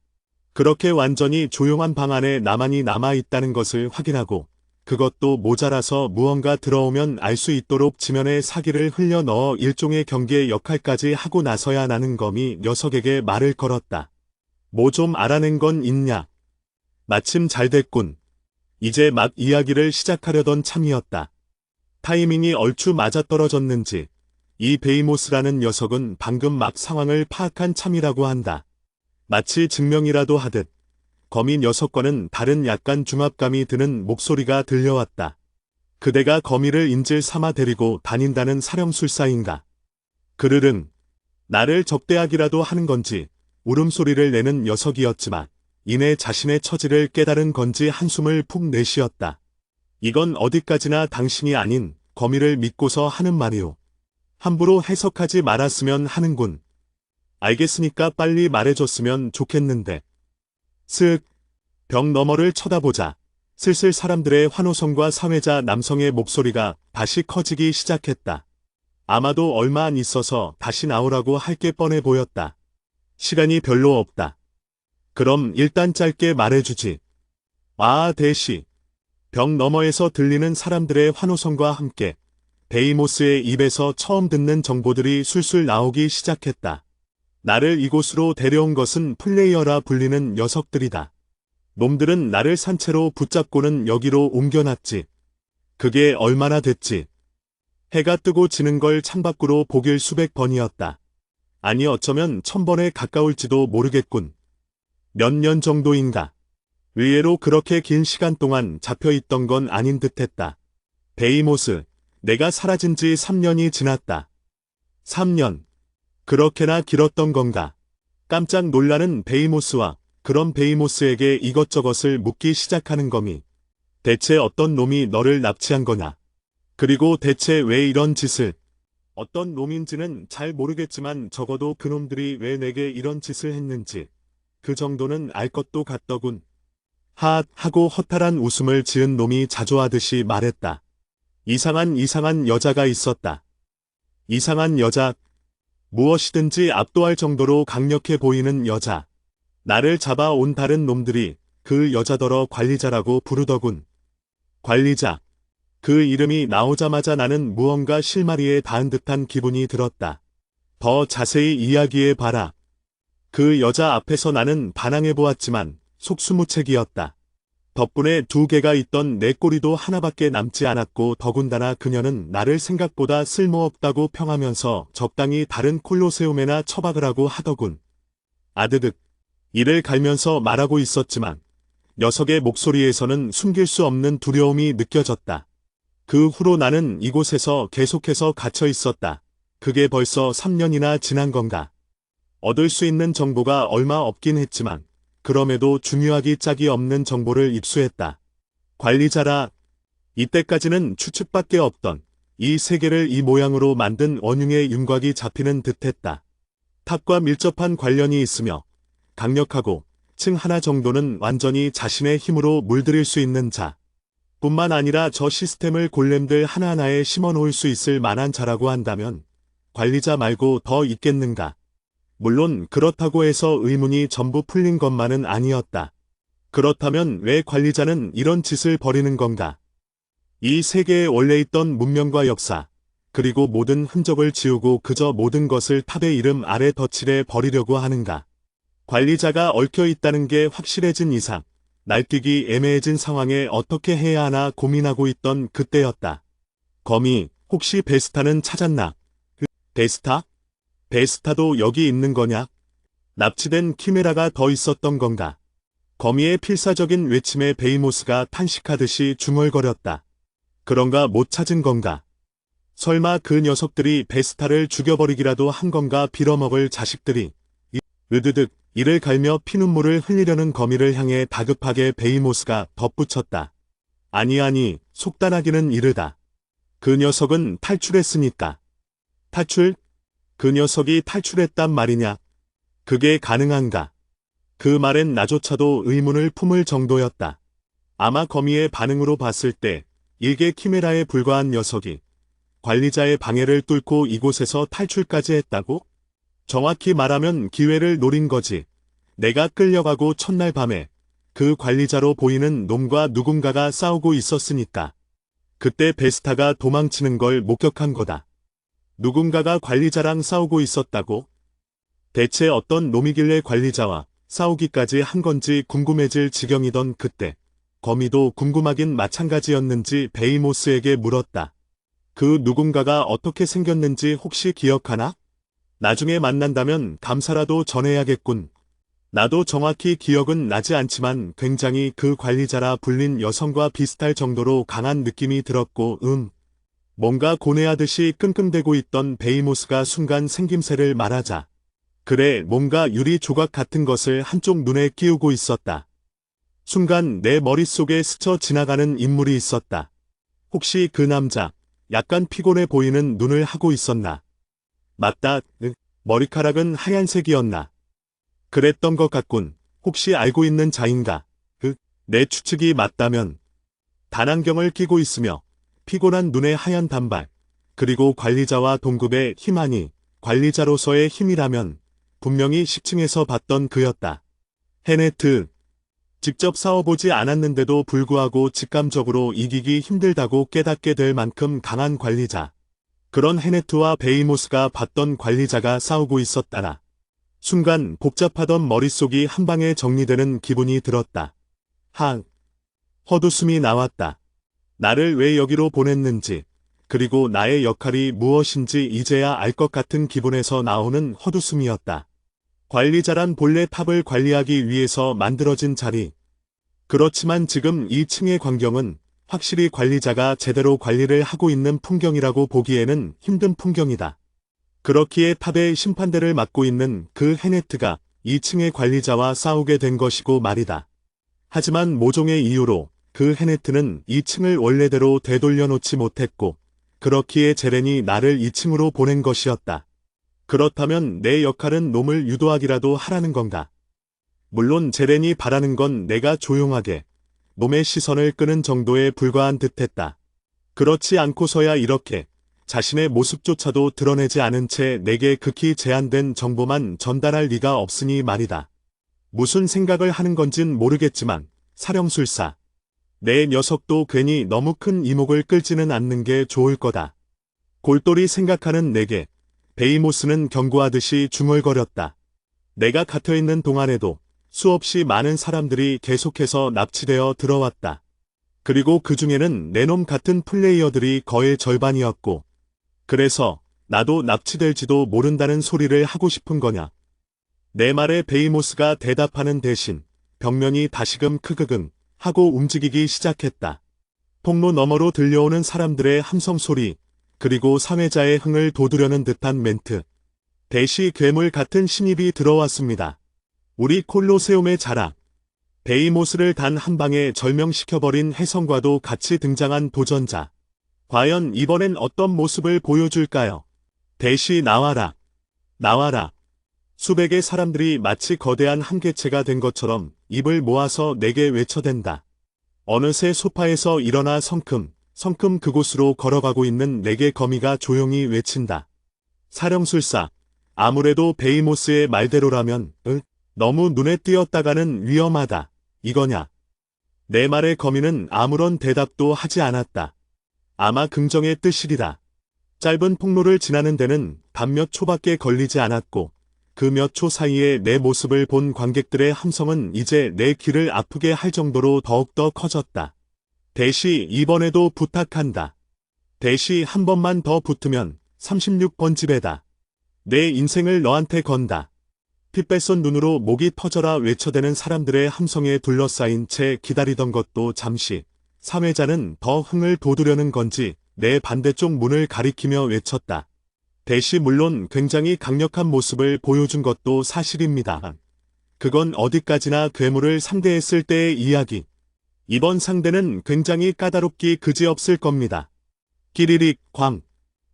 그렇게 완전히 조용한 방 안에 나만이 남아있다는 것을 확인하고 그것도 모자라서 무언가 들어오면 알 수 있도록 지면에 사기를 흘려 넣어 일종의 경계의 역할까지 하고 나서야 나는 거미 녀석에게 말을 걸었다. 뭐 좀 알아낸 건 있냐? 마침 잘 됐군. 이제 막 이야기를 시작하려던 참이었다. 타이밍이 얼추 맞아떨어졌는지 이 베이모스라는 녀석은 방금 막 상황을 파악한 참이라고 한다. 마치 증명이라도 하듯 거미 녀석과는 다른 약간 중압감이 드는 목소리가 들려왔다. 그대가 거미를 인질 삼아 데리고 다닌다는 사령술사인가? 그르릉. 나를 적대하기라도 하는 건지 울음소리를 내는 녀석이었지만 이내 자신의 처지를 깨달은 건지 한숨을 푹 내쉬었다. 이건 어디까지나 당신이 아닌 거미를 믿고서 하는 말이오. 함부로 해석하지 말았으면 하는군. 알겠으니까 빨리 말해줬으면 좋겠는데. 슥. 벽 너머를 쳐다보자 슬슬 사람들의 환호성과 사회자 남성의 목소리가 다시 커지기 시작했다. 아마도 얼마 안 있어서 다시 나오라고 할 게 뻔해 보였다. 시간이 별로 없다. 그럼 일단 짧게 말해주지. 아, 대시. 벽 너머에서 들리는 사람들의 환호성과 함께 데이모스의 입에서 처음 듣는 정보들이 술술 나오기 시작했다. 나를 이곳으로 데려온 것은 플레이어라 불리는 녀석들이다. 놈들은 나를 산채로 붙잡고는 여기로 옮겨놨지. 그게 얼마나 됐지. 해가 뜨고 지는 걸 창밖으로 보길 수백 번이었다. 아니 어쩌면 1000번에 가까울지도 모르겠군. 몇 년 정도인가. 의외로 그렇게 긴 시간 동안 잡혀있던 건 아닌 듯했다. 데이모스, 내가 사라진 지 3년이 지났다. 3년. 그렇게나 길었던 건가. 깜짝 놀라는 베이모스와 그런 베이모스에게 이것저것을 묻기 시작하는 거미. 대체 어떤 놈이 너를 납치한 거냐. 그리고 대체 왜 이런 짓을. 어떤 놈인지는 잘 모르겠지만 적어도 그놈들이 왜 내게 이런 짓을 했는지 그 정도는 알 것도 같더군. 하고 허탈한 웃음을 지은 놈이 자조하듯이 말했다. 이상한 여자가 있었다. 이상한 여자. 무엇이든지 압도할 정도로 강력해 보이는 여자. 나를 잡아온 다른 놈들이 그 여자더러 관리자라고 부르더군. 관리자. 그 이름이 나오자마자 나는 무언가 실마리에 닿은 듯한 기분이 들었다. 더 자세히 이야기해봐라. 그 여자 앞에서 나는 반항해보았지만 속수무책이었다. 덕분에 2개가 있던 내 꼬리도 하나밖에 남지 않았고 더군다나 그녀는 나를 생각보다 쓸모없다고 평하면서 적당히 다른 콜로세움에나 처박으라고 하더군. 아드득. 이를 갈면서 말하고 있었지만 녀석의 목소리에서는 숨길 수 없는 두려움이 느껴졌다. 그 후로 나는 이곳에서 계속해서 갇혀 있었다. 그게 벌써 3년이나 지난 건가. 얻을 수 있는 정보가 얼마 없긴 했지만 그럼에도 중요하기 짝이 없는 정보를 입수했다. 관리자라. 이때까지는 추측밖에 없던 이 세계를 이 모양으로 만든 원흉의 윤곽이 잡히는 듯했다. 탑과 밀접한 관련이 있으며 강력하고 층 하나 정도는 완전히 자신의 힘으로 물들일 수 있는 자. 뿐만 아니라 저 시스템을 골렘들 하나하나에 심어놓을 수 있을 만한 자라고 한다면 관리자 말고 더 있겠는가. 물론 그렇다고 해서 의문이 전부 풀린 것만은 아니었다. 그렇다면 왜 관리자는 이런 짓을 벌이는 건가? 이 세계에 원래 있던 문명과 역사, 그리고 모든 흔적을 지우고 그저 모든 것을 탑의 이름 아래 덧칠해 버리려고 하는가? 관리자가 얽혀 있다는 게 확실해진 이상 날뛰기 애매해진 상황에 어떻게 해야 하나 고민하고 있던 그때였다. 거미, 혹시 베스타는 찾았나? 베스타? 베스타도 여기 있는 거냐? 납치된 키메라가 더 있었던 건가? 거미의 필사적인 외침에 베이모스가 탄식하듯이 중얼거렸다. 그런가 못 찾은 건가? 설마 그 녀석들이 베스타를 죽여버리기라도 한 건가 빌어먹을 자식들이. 으드득 이를 갈며 피눈물을 흘리려는 거미를 향해 다급하게 베이모스가 덧붙였다. 아니 속단하기는 이르다. 그 녀석은 탈출했으니까. 탈출? 그 녀석이 탈출했단 말이냐? 그게 가능한가? 그 말엔 나조차도 의문을 품을 정도였다. 아마 거미의 반응으로 봤을 때 일개 키메라에 불과한 녀석이 관리자의 방해를 뚫고 이곳에서 탈출까지 했다고? 정확히 말하면 기회를 노린 거지. 내가 끌려가고 첫날 밤에 그 관리자로 보이는 놈과 누군가가 싸우고 있었으니까. 그때 베스타가 도망치는 걸 목격한 거다. 누군가가 관리자랑 싸우고 있었다고? 대체 어떤 놈이길래 관리자와 싸우기까지 한 건지 궁금해질 지경이던 그때 거미도 궁금하긴 마찬가지였는지 베이모스에게 물었다. 그 누군가가 어떻게 생겼는지 혹시 기억하나? 나중에 만난다면 감사라도 전해야겠군. 나도 정확히 기억은 나지 않지만 굉장히 그 관리자라 불린 여성과 비슷할 정도로 강한 느낌이 들었고 뭔가 고뇌하듯이 끙끙대고 있던 베이모스가 순간 생김새를 말하자. 그래, 뭔가 유리 조각 같은 것을 한쪽 눈에 끼우고 있었다. 순간 내 머릿속에 스쳐 지나가는 인물이 있었다. 혹시 그 남자, 약간 피곤해 보이는 눈을 하고 있었나? 맞다, 머리카락은 하얀색이었나? 그랬던 것 같군. 혹시 알고 있는 자인가? 내 추측이 맞다면 단안경을 끼고 있으며 피곤한 눈에 하얀 단발, 그리고 관리자와 동급의 힘하니 관리자로서의 힘이라면 분명히 10층에서 봤던 그였다. 헤네트. 직접 싸워보지 않았는데도 불구하고 직감적으로 이기기 힘들다고 깨닫게 될 만큼 강한 관리자. 그런 헤네트와 베이모스가 봤던 관리자가 싸우고 있었다나. 순간 복잡하던 머릿속이 한방에 정리되는 기분이 들었다. 헛웃음이 나왔다. 나를 왜 여기로 보냈는지, 그리고 나의 역할이 무엇인지 이제야 알 것 같은 기분에서 나오는 헛웃음이었다. 관리자란 본래 탑을 관리하기 위해서 만들어진 자리. 그렇지만 지금 2층의 광경은 확실히 관리자가 제대로 관리를 하고 있는 풍경이라고 보기에는 힘든 풍경이다. 그렇기에 탑의 심판대를 맡고 있는 그 헤네트가 2층의 관리자와 싸우게 된 것이고 말이다. 하지만 모종의 이유로 그 헤네트는 2층을 원래대로 되돌려놓지 못했고, 그렇기에 제렌이 나를 2층으로 보낸 것이었다. 그렇다면 내 역할은 놈을 유도하기라도 하라는 건가? 물론 제렌이 바라는 건 내가 조용하게 놈의 시선을 끄는 정도에 불과한 듯했다. 그렇지 않고서야 이렇게 자신의 모습조차도 드러내지 않은 채 내게 극히 제한된 정보만 전달할 리가 없으니 말이다. 무슨 생각을 하는 건진 모르겠지만 사령술사. 내 녀석도 괜히 너무 큰 이목을 끌지는 않는 게 좋을 거다. 골똘히 생각하는 내게 베이모스는 경고하듯이 중얼거렸다. 내가 갇혀있는 동안에도 수없이 많은 사람들이 계속해서 납치되어 들어왔다. 그리고 그 중에는 내 놈 같은 플레이어들이 거의 절반이었고, 그래서 나도 납치될지도 모른다는 소리를 하고 싶은 거냐. 내 말에 베이모스가 대답하는 대신 벽면이 다시금 크크금 하고 움직이기 시작했다. 통로 너머로 들려오는 사람들의 함성 소리, 그리고 사회자의 흥을 돋우려는 듯한 멘트. 대시 괴물 같은 신입이 들어왔습니다. 우리 콜로세움의 자랑. 베이모스를 단 한 방에 절명시켜버린 혜성과도 같이 등장한 도전자. 과연 이번엔 어떤 모습을 보여줄까요? 대시 나와라. 나와라. 수백의 사람들이 마치 거대한 한계체가 된 것처럼 입을 모아서 내게 외쳐댄다. 어느새 소파에서 일어나 성큼 그곳으로 걸어가고 있는 내게 거미가 조용히 외친다. 사령술사, 아무래도 베이모스의 말대로라면 너무 눈에 띄었다가는 위험하다. 이거냐? 내 말에 거미는 아무런 대답도 하지 않았다. 아마 긍정의 뜻이리라. 짧은 폭로를 지나는 데는 밤 몇 초밖에 걸리지 않았고, 그 몇 초 사이에 내 모습을 본 관객들의 함성은 이제 내 귀를 아프게 할 정도로 더욱더 커졌다. 대시 이번에도 부탁한다. 대시 한 번만 더 붙으면 36번 집에다. 내 인생을 너한테 건다. 핏뱃선 눈으로 목이 터져라 외쳐대는 사람들의 함성에 둘러싸인 채 기다리던 것도 잠시. 사회자는 더 흥을 돋우려는 건지 내 반대쪽 문을 가리키며 외쳤다. 대시 물론 굉장히 강력한 모습을 보여준 것도 사실입니다. 그건 어디까지나 괴물을 상대했을 때의 이야기. 이번 상대는 굉장히 까다롭기 그지없을 겁니다. 끼리릭 광.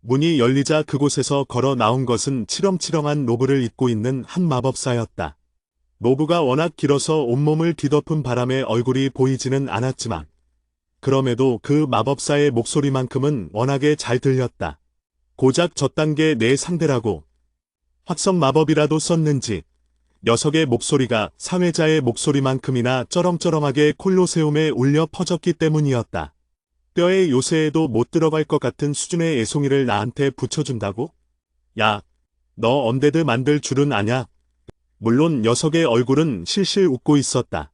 문이 열리자 그곳에서 걸어 나온 것은 치렁치렁한 로브를 입고 있는 한 마법사였다. 로브가 워낙 길어서 온몸을 뒤덮은 바람에 얼굴이 보이지는 않았지만 그럼에도 그 마법사의 목소리만큼은 워낙에 잘 들렸다. 고작 저딴 게 내 상대라고. 확성 마법이라도 썼는지 녀석의 목소리가 사회자의 목소리만큼이나 쩌렁쩌렁하게 콜로세움에 울려 퍼졌기 때문이었다. 뼈의 요새에도 못 들어갈 것 같은 수준의 애송이를 나한테 붙여준다고? 야, 너 언데드 만들 줄은 아냐? 물론 녀석의 얼굴은 실실 웃고 있었다.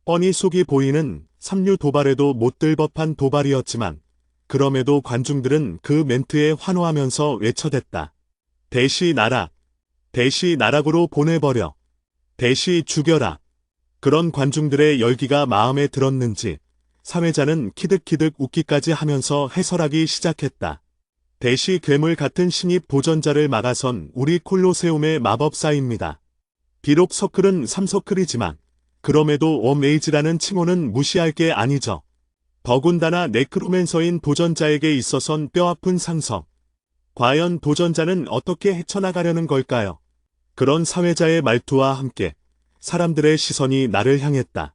뻔히 속이 보이는 삼류 도발에도 못 들 법한 도발이었지만 그럼에도 관중들은 그 멘트에 환호하면서 외쳐댔다. 대시 나락. 대시 나락으로 보내버려. 대시 죽여라. 그런 관중들의 열기가 마음에 들었는지 사회자는 키득키득 웃기까지 하면서 해설하기 시작했다. 대시 괴물 같은 신입 도전자를 막아선 우리 콜로세움의 마법사입니다. 비록 서클은 3서클이지만 그럼에도 어메이즈라는 칭호는 무시할 게 아니죠. 더군다나 네크로맨서인 도전자에게 있어선 뼈아픈 상성. 과연 도전자는 어떻게 헤쳐나가려는 걸까요? 그런 사회자의 말투와 함께 사람들의 시선이 나를 향했다.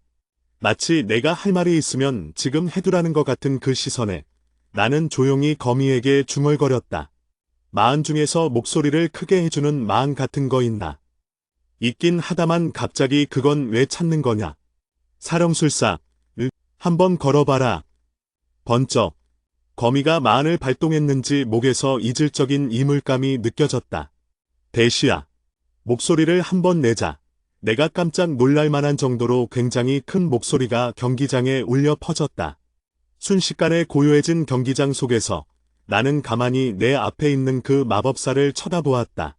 마치 내가 할 말이 있으면 지금 해두라는 것 같은 그 시선에 나는 조용히 거미에게 중얼거렸다. 마흔 중에서 목소리를 크게 해주는 마흔 같은 거 있나? 있긴 하다만 갑자기 그건 왜 찾는 거냐? 사령술사, 한번 걸어봐라. 번쩍. 거미가 마흔을 발동했는지 목에서 이질적인 이물감이 느껴졌다. 대시야. 목소리를 한번 내자. 내가 깜짝 놀랄 만한 정도로 굉장히 큰 목소리가 경기장에 울려 퍼졌다. 순식간에 고요해진 경기장 속에서 나는 가만히 내 앞에 있는 그 마법사를 쳐다보았다.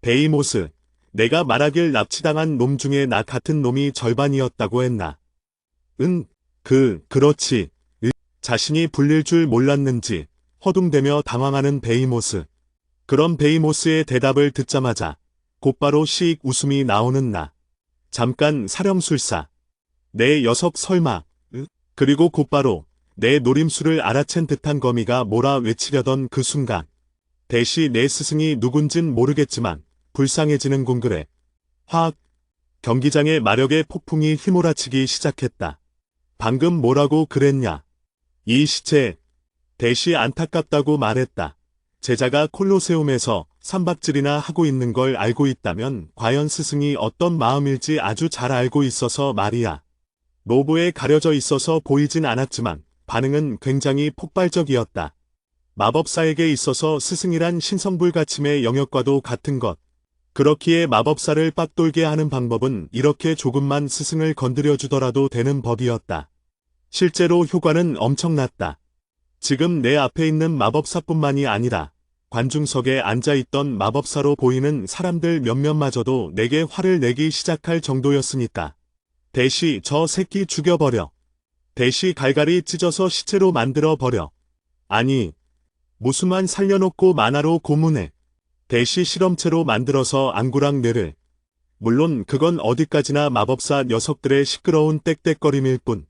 베이모스, 내가 말하길 납치당한 놈 중에 나 같은 놈이 절반이었다고 했나? 그렇지. 자신이 불릴 줄 몰랐는지 허둥대며 당황하는 베이모스. 그런 베이모스의 대답을 듣자마자 곧바로 시익 웃음이 나오는 나. 잠깐 사령술사. 내 녀석 설마. 그리고 곧바로 내 노림수를 알아챈 듯한 거미가 몰아 외치려던 그 순간. 대시 내 스승이 누군진 모르겠지만 불쌍해지는군 그래. 확. 경기장의 마력의 폭풍이 휘몰아치기 시작했다. 방금 뭐라고 그랬냐? 이 시체. 대시 안타깝다고 말했다. 제자가 콜로세움에서 삼박질이나 하고 있는 걸 알고 있다면 과연 스승이 어떤 마음일지 아주 잘 알고 있어서 말이야. 노브에 가려져 있어서 보이진 않았지만 반응은 굉장히 폭발적이었다. 마법사에게 있어서 스승이란 신성불가침의 영역과도 같은 것. 그렇기에 마법사를 빡돌게 하는 방법은 이렇게 조금만 스승을 건드려주더라도 되는 법이었다. 실제로 효과는 엄청났다. 지금 내 앞에 있는 마법사뿐만이 아니라 관중석에 앉아있던 마법사로 보이는 사람들 몇몇마저도 내게 화를 내기 시작할 정도였으니까. 대시 저 새끼 죽여버려. 대시 갈갈이 찢어서 시체로 만들어버려. 아니, 무수만 살려놓고 만화로 고문해. 대시 실험체로 만들어서 앙구랑내를. 물론 그건 어디까지나 마법사 녀석들의 시끄러운 떽떽거림일 뿐.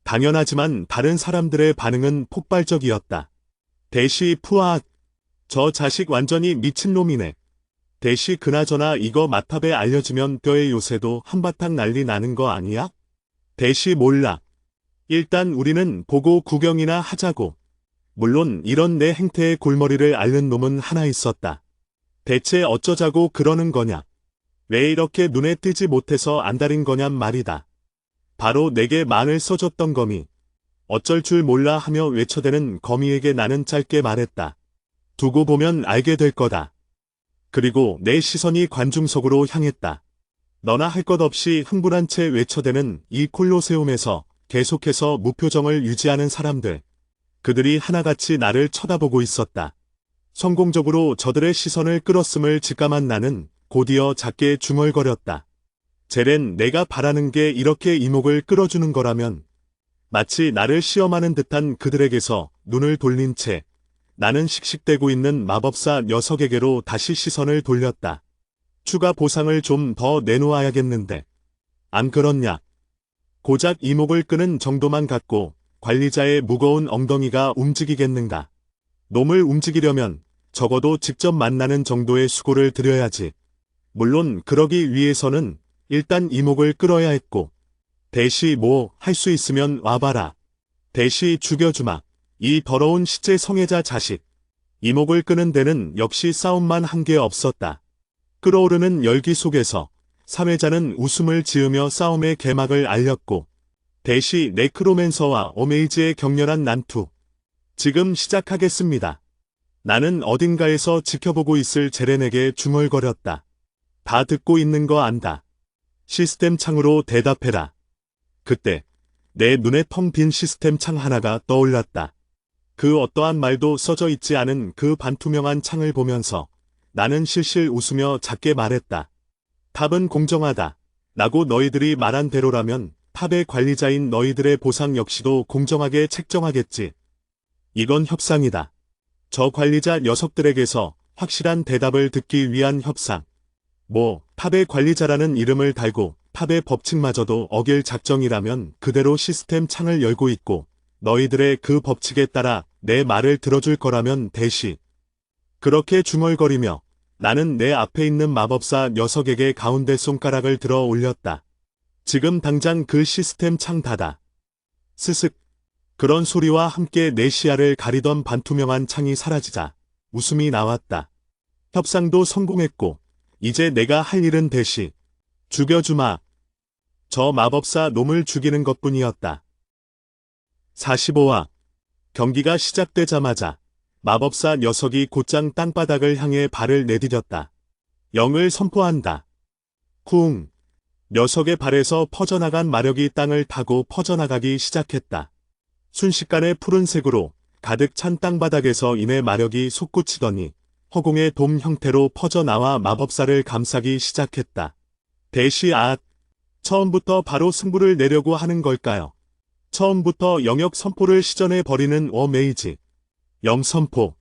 당연하지만 다른 사람들의 반응은 폭발적이었다. 대시 푸앗. 저 자식 완전히 미친놈이네. 대시 그나저나 이거 마탑에 알려지면 뼈의 요새도 한바탕 난리 나는 거 아니야? 대시 몰라. 일단 우리는 보고 구경이나 하자고. 물론 이런 내 행태의 골머리를 앓는 놈은 하나 있었다. 대체 어쩌자고 그러는 거냐? 왜 이렇게 눈에 띄지 못해서 안달인 거냔 말이다. 바로 내게 망을 써줬던 거미. 어쩔 줄 몰라 하며 외쳐대는 거미에게 나는 짧게 말했다. 두고 보면 알게 될 거다. 그리고 내 시선이 관중석으로 향했다. 너나 할 것 없이 흥분한 채 외쳐대는 이 콜로세움에서 계속해서 무표정을 유지하는 사람들. 그들이 하나같이 나를 쳐다보고 있었다. 성공적으로 저들의 시선을 끌었음을 직감한 나는 곧이어 작게 중얼거렸다. 쟤넨 내가 바라는 게 이렇게 이목을 끌어주는 거라면 마치 나를 시험하는 듯한 그들에게서 눈을 돌린 채 나는 씩씩대고 있는 마법사 녀석에게로 다시 시선을 돌렸다. 추가 보상을 좀 더 내놓아야겠는데. 안 그렇냐? 고작 이목을 끄는 정도만 갖고 관리자의 무거운 엉덩이가 움직이겠는가? 놈을 움직이려면 적어도 직접 만나는 정도의 수고를 들여야지. 물론 그러기 위해서는 일단 이목을 끌어야 했고. 대시 뭐 할 수 있으면 와봐라. 대시 죽여주마. 이 더러운 시체 성애자 자식. 이목을 끄는 데는 역시 싸움만 한 게 없었다. 끓어오르는 열기 속에서 사회자는 웃음을 지으며 싸움의 개막을 알렸고 대시 네크로맨서와 어메이즈의 격렬한 난투. 지금 시작하겠습니다. 나는 어딘가에서 지켜보고 있을 제렌에게 중얼거렸다. 다 듣고 있는 거 안다. 시스템 창으로 대답해라. 그때 내 눈에 텅 빈 시스템 창 하나가 떠올랐다. 그 어떠한 말도 써져 있지 않은 그 반투명한 창을 보면서 나는 실실 웃으며 작게 말했다. 답은 공정하다. 라고 너희들이 말한 대로라면 탑의 관리자인 너희들의 보상 역시도 공정하게 책정하겠지. 이건 협상이다. 저 관리자 녀석들에게서 확실한 대답을 듣기 위한 협상. 탑의 관리자라는 이름을 달고 탑의 법칙마저도 어길 작정이라면 그대로 시스템 창을 열고 있고 너희들의 그 법칙에 따라 내 말을 들어줄 거라면 대시. 그렇게 중얼거리며 나는 내 앞에 있는 마법사 녀석에게 가운데 손가락을 들어 올렸다. 지금 당장 그 시스템 창 닫아. 스슥. 그런 소리와 함께 내 시야를 가리던 반투명한 창이 사라지자 웃음이 나왔다. 협상도 성공했고 이제 내가 할 일은 대시. 죽여주마. 저 마법사 놈을 죽이는 것뿐이었다. 45화. 경기가 시작되자마자 마법사 녀석이 곧장 땅바닥을 향해 발을 내디뎠다. 영을 선포한다. 쿵. 녀석의 발에서 퍼져나간 마력이 땅을 타고 퍼져나가기 시작했다. 순식간에 푸른색으로 가득 찬 땅바닥에서 이내 마력이 솟구치더니 허공의 돔 형태로 퍼져나와 마법사를 감싸기 시작했다. 대시. 처음부터 바로 승부를 내려고 하는 걸까요? 처음부터 영역 선포를 시전해 버리는 어메이지. 영선포.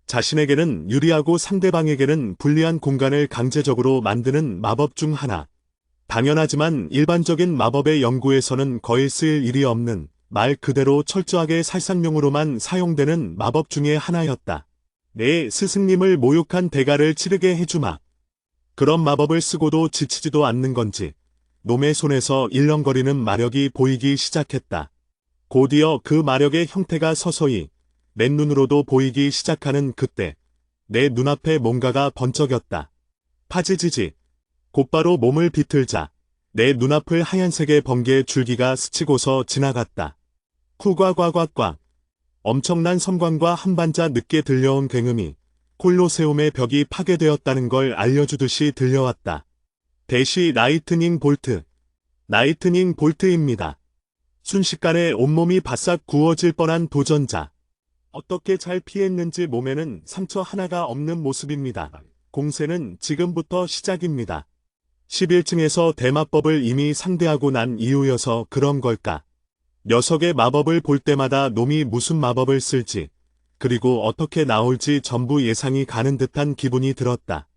자신에게는 유리하고 상대방에게는 불리한 공간을 강제적으로 만드는 마법 중 하나. 당연하지만 일반적인 마법의 연구에서는 거의 쓰일 일이 없는 말 그대로 철저하게 살상용으로만 사용되는 마법 중의 하나였다. 내 스승님을 모욕한 대가를 치르게 해주마. 그런 마법을 쓰고도 지치지도 않는 건지 놈의 손에서 일렁거리는 마력이 보이기 시작했다. 곧이어 그 마력의 형태가 서서히 맨눈으로도 보이기 시작하는 그때 내 눈앞에 뭔가가 번쩍였다. 파지지지. 곧바로 몸을 비틀자 내 눈앞을 하얀색의 번개 줄기가 스치고서 지나갔다. 쿠과과과과. 엄청난 섬광과 한반자 늦게 들려온 굉음이 콜로세움의 벽이 파괴되었다는 걸 알려주듯이 들려왔다. 대시. 라이트닝 볼트. 라이트닝 볼트입니다. 순식간에 온몸이 바싹 구워질 뻔한 도전자. 어떻게 잘 피했는지 몸에는 상처 하나가 없는 모습입니다. 공세는 지금부터 시작입니다. 11층에서 대마법을 이미 상대하고 난 이후여서 그런 걸까? 녀석의 마법을 볼 때마다 놈이 무슨 마법을 쓸지, 그리고 어떻게 나올지 전부 예상이 가는 듯한 기분이 들었다.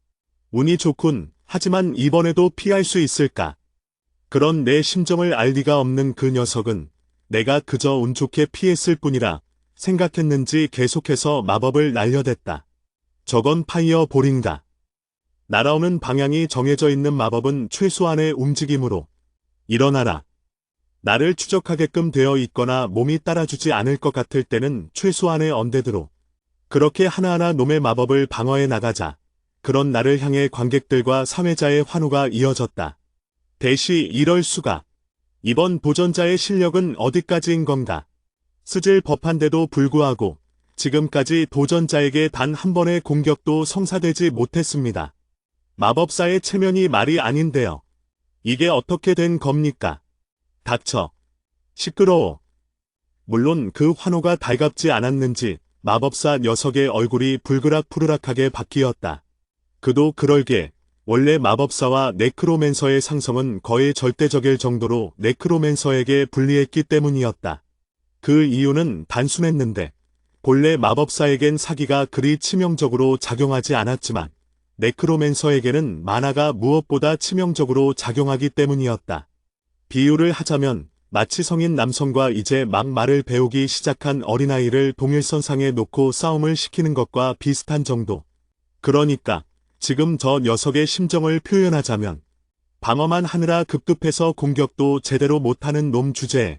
운이 좋군. 하지만 이번에도 피할 수 있을까? 그런 내 심정을 알 리가 없는 그 녀석은 내가 그저 운 좋게 피했을 뿐이라 생각했는지 계속해서 마법을 날려댔다. 저건 파이어볼인가? 날아오는 방향이 정해져 있는 마법은 최소한의 움직임으로 일어나라. 나를 추적하게끔 되어 있거나 몸이 따라주지 않을 것 같을 때는 최소한의 언데드로 그렇게 하나하나 놈의 마법을 방어해 나가자 그런 나를 향해 관객들과 사회자의 환호가 이어졌다. 대시. 이럴 수가. 이번 도전자의 실력은 어디까지인 건가? 쓰질 법한데도 불구하고 지금까지 도전자에게 단 한 번의 공격도 성사되지 못했습니다. 마법사의 체면이 말이 아닌데요. 이게 어떻게 된 겁니까? 닥쳐. 시끄러워. 물론 그 환호가 달갑지 않았는지 마법사 녀석의 얼굴이 불그락푸르락하게 바뀌었다. 그도 그럴게. 원래 마법사와 네크로맨서의 상성은 거의 절대적일 정도로 네크로맨서에게 불리했기 때문이었다. 그 이유는 단순했는데 본래 마법사에겐 사기가 그리 치명적으로 작용하지 않았지만 네크로맨서에게는 만화가 무엇보다 치명적으로 작용하기 때문이었다. 비유를 하자면 마치 성인 남성과 이제 막 말을 배우기 시작한 어린아이를 동일선상에 놓고 싸움을 시키는 것과 비슷한 정도. 그러니까 지금 저 녀석의 심정을 표현하자면 방어만 하느라 급급해서 공격도 제대로 못하는 놈 주제에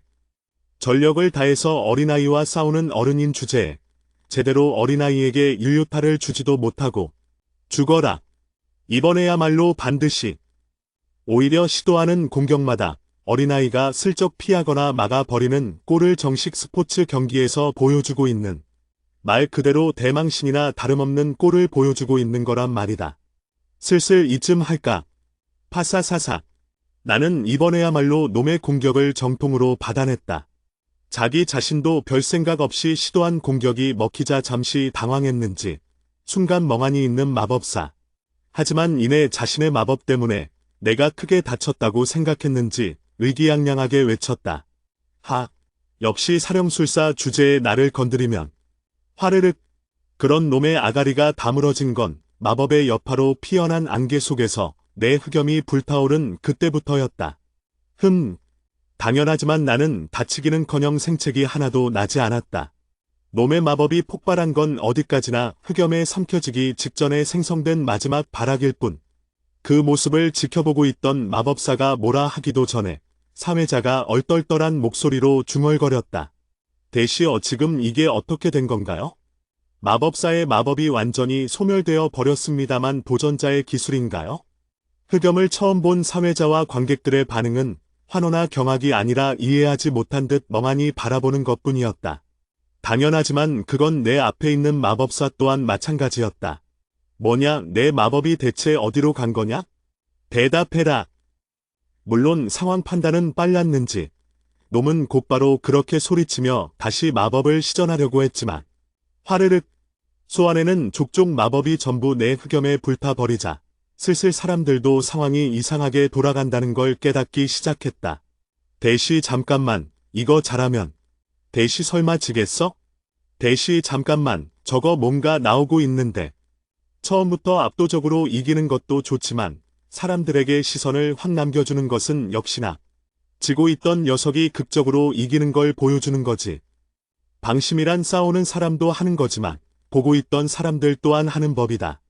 전력을 다해서 어린아이와 싸우는 어른인 주제에 제대로 어린아이에게 유효타를 주지도 못하고 죽어라. 이번에야말로 반드시. 오히려 시도하는 공격마다 어린아이가 슬쩍 피하거나 막아버리는 꼴을 정식 스포츠 경기에서 보여주고 있는 말 그대로 대망신이나 다름없는 꼴을 보여주고 있는 거란 말이다. 슬슬 이쯤 할까? 파사사사. 나는 이번에야말로 놈의 공격을 정통으로 받아냈다. 자기 자신도 별 생각 없이 시도한 공격이 먹히자 잠시 당황했는지 순간 멍하니 있는 마법사. 하지만 이내 자신의 마법 때문에 내가 크게 다쳤다고 생각했는지 의기양양하게 외쳤다. 역시 사령술사 주제에 나를 건드리면. 화르륵. 그런 놈의 아가리가 다물어진 건 마법의 여파로 피어난 안개 속에서 내 흑염이 불타오른 그때부터였다. 당연하지만 나는 다치기는커녕 생책이 하나도 나지 않았다. 놈의 마법이 폭발한 건 어디까지나 흑염에 삼켜지기 직전에 생성된 마지막 발악일 뿐. 그 모습을 지켜보고 있던 마법사가 뭐라 하기도 전에 사회자가 얼떨떨한 목소리로 중얼거렸다. 대시어, 지금 이게 어떻게 된 건가요? 마법사의 마법이 완전히 소멸되어 버렸습니다만 도전자의 기술인가요? 흑염을 처음 본 사회자와 관객들의 반응은 환호나 경악이 아니라 이해하지 못한 듯 멍하니 바라보는 것뿐이었다. 당연하지만 그건 내 앞에 있는 마법사 또한 마찬가지였다. 뭐냐, 내 마법이 대체 어디로 간 거냐? 대답해라. 물론 상황 판단은 빨랐는지 놈은 곧바로 그렇게 소리치며 다시 마법을 시전하려고 했지만 화르륵. 소환에는 족족 마법이 전부 내 흑염에 불타버리자 슬슬 사람들도 상황이 이상하게 돌아간다는 걸 깨닫기 시작했다. 대시, 잠깐만, 이거 잘하면. 대시, 설마 지겠어? 대시, 잠깐만, 저거 뭔가 나오고 있는데. 처음부터 압도적으로 이기는 것도 좋지만 사람들에게 시선을 확 남겨주는 것은 역시나 지고 있던 녀석이 극적으로 이기는 걸 보여주는 거지. 방심이란 싸우는 사람도 하는 거지만 보고 있던 사람들 또한 하는 법이다.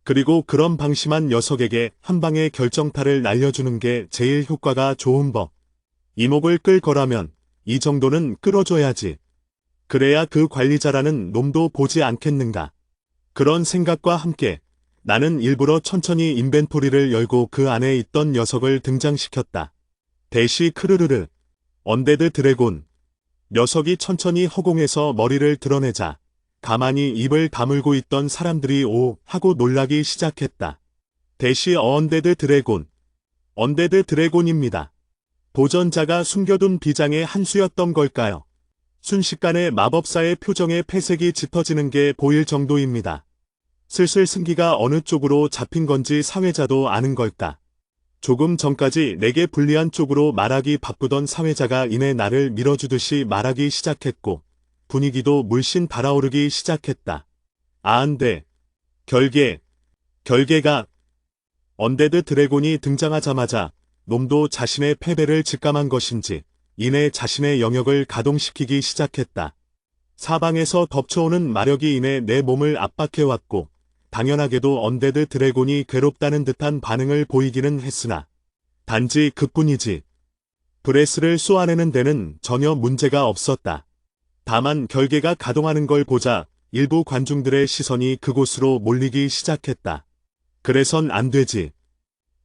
그리고 그런 방심한 녀석에게 한 방에 결정타를 날려주는 게 제일 효과가 좋은 법. 이목을 끌 거라면 이 정도는 끌어줘야지. 그래야 그 관리자라는 놈도 보지 않겠는가. 그런 생각과 함께 나는 일부러 천천히 인벤토리를 열고 그 안에 있던 녀석을 등장시켰다. 대시, 크르르르. 언데드 드래곤. 녀석이 천천히 허공에서 머리를 드러내자 가만히 입을 다물고 있던 사람들이 오 하고 놀라기 시작했다. 대시, 언데드 드래곤. 언데드 드래곤입니다. 도전자가 숨겨둔 비장의 한 수였던 걸까요? 순식간에 마법사의 표정에 폐색이 짙어지는 게 보일 정도입니다. 슬슬 승기가 어느 쪽으로 잡힌 건지 사회자도 아는 걸까? 조금 전까지 내게 불리한 쪽으로 말하기 바쁘던 사회자가 이내 나를 밀어주듯이 말하기 시작했고 분위기도 물씬 달아오르기 시작했다. 안돼. 결계가. 언데드 드래곤이 등장하자마자 놈도 자신의 패배를 직감한 것인지 이내 자신의 영역을 가동시키기 시작했다. 사방에서 덮쳐오는 마력이 이내 내 몸을 압박해왔고 당연하게도 언데드 드래곤이 괴롭다는 듯한 반응을 보이기는 했으나 단지 그뿐이지. 브레스를 쏘아내는 데는 전혀 문제가 없었다. 다만 결계가 가동하는 걸 보자 일부 관중들의 시선이 그곳으로 몰리기 시작했다. 그래선 안 되지.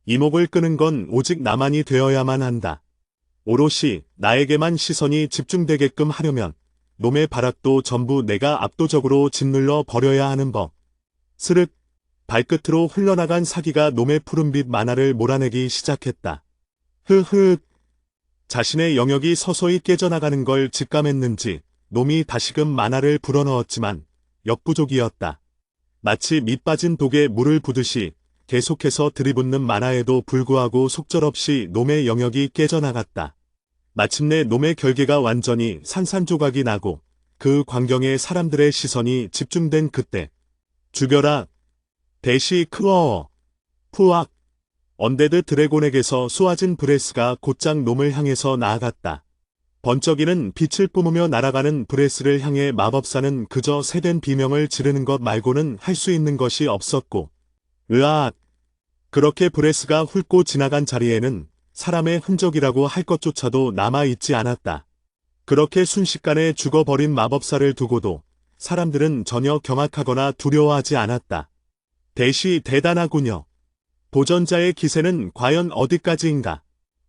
이목을 끄는 건 오직 나만이 되어야만 한다. 오롯이 나에게만 시선이 집중되게끔 하려면 놈의 발악도 전부 내가 압도적으로 짓눌러 버려야 하는 법. 스륵. 발끝으로 흘러나간 사기가 놈의 푸른빛 만화를 몰아내기 시작했다. 자신의 영역이 서서히 깨져나가는 걸 직감했는지 놈이 다시금 만화를 불어넣었지만 역부족이었다. 마치 밑빠진 독에 물을 부듯이 계속해서 들이붓는 만화에도 불구하고 속절없이 놈의 영역이 깨져나갔다. 마침내 놈의 결계가 완전히 산산조각이 나고 그 광경에 사람들의 시선이 집중된 그때 죽여라. 대시, 크어어. 푸악. 언데드 드래곤에게서 쏘아진 브레스가 곧장 놈을 향해서 나아갔다. 번쩍이는 빛을 뿜으며 날아가는 브레스를 향해 마법사는 그저 새된 비명을 지르는 것 말고는 할 수 있는 것이 없었고 으악. 그렇게 브레스가 훑고 지나간 자리에는 사람의 흔적이라고 할 것조차도 남아있지 않았다. 그렇게 순식간에 죽어버린 마법사를 두고도 사람들은 전혀 경악하거나 두려워하지 않았다. 대시, 대단하군요. 도전자의 기세는 과연 어디까지인가?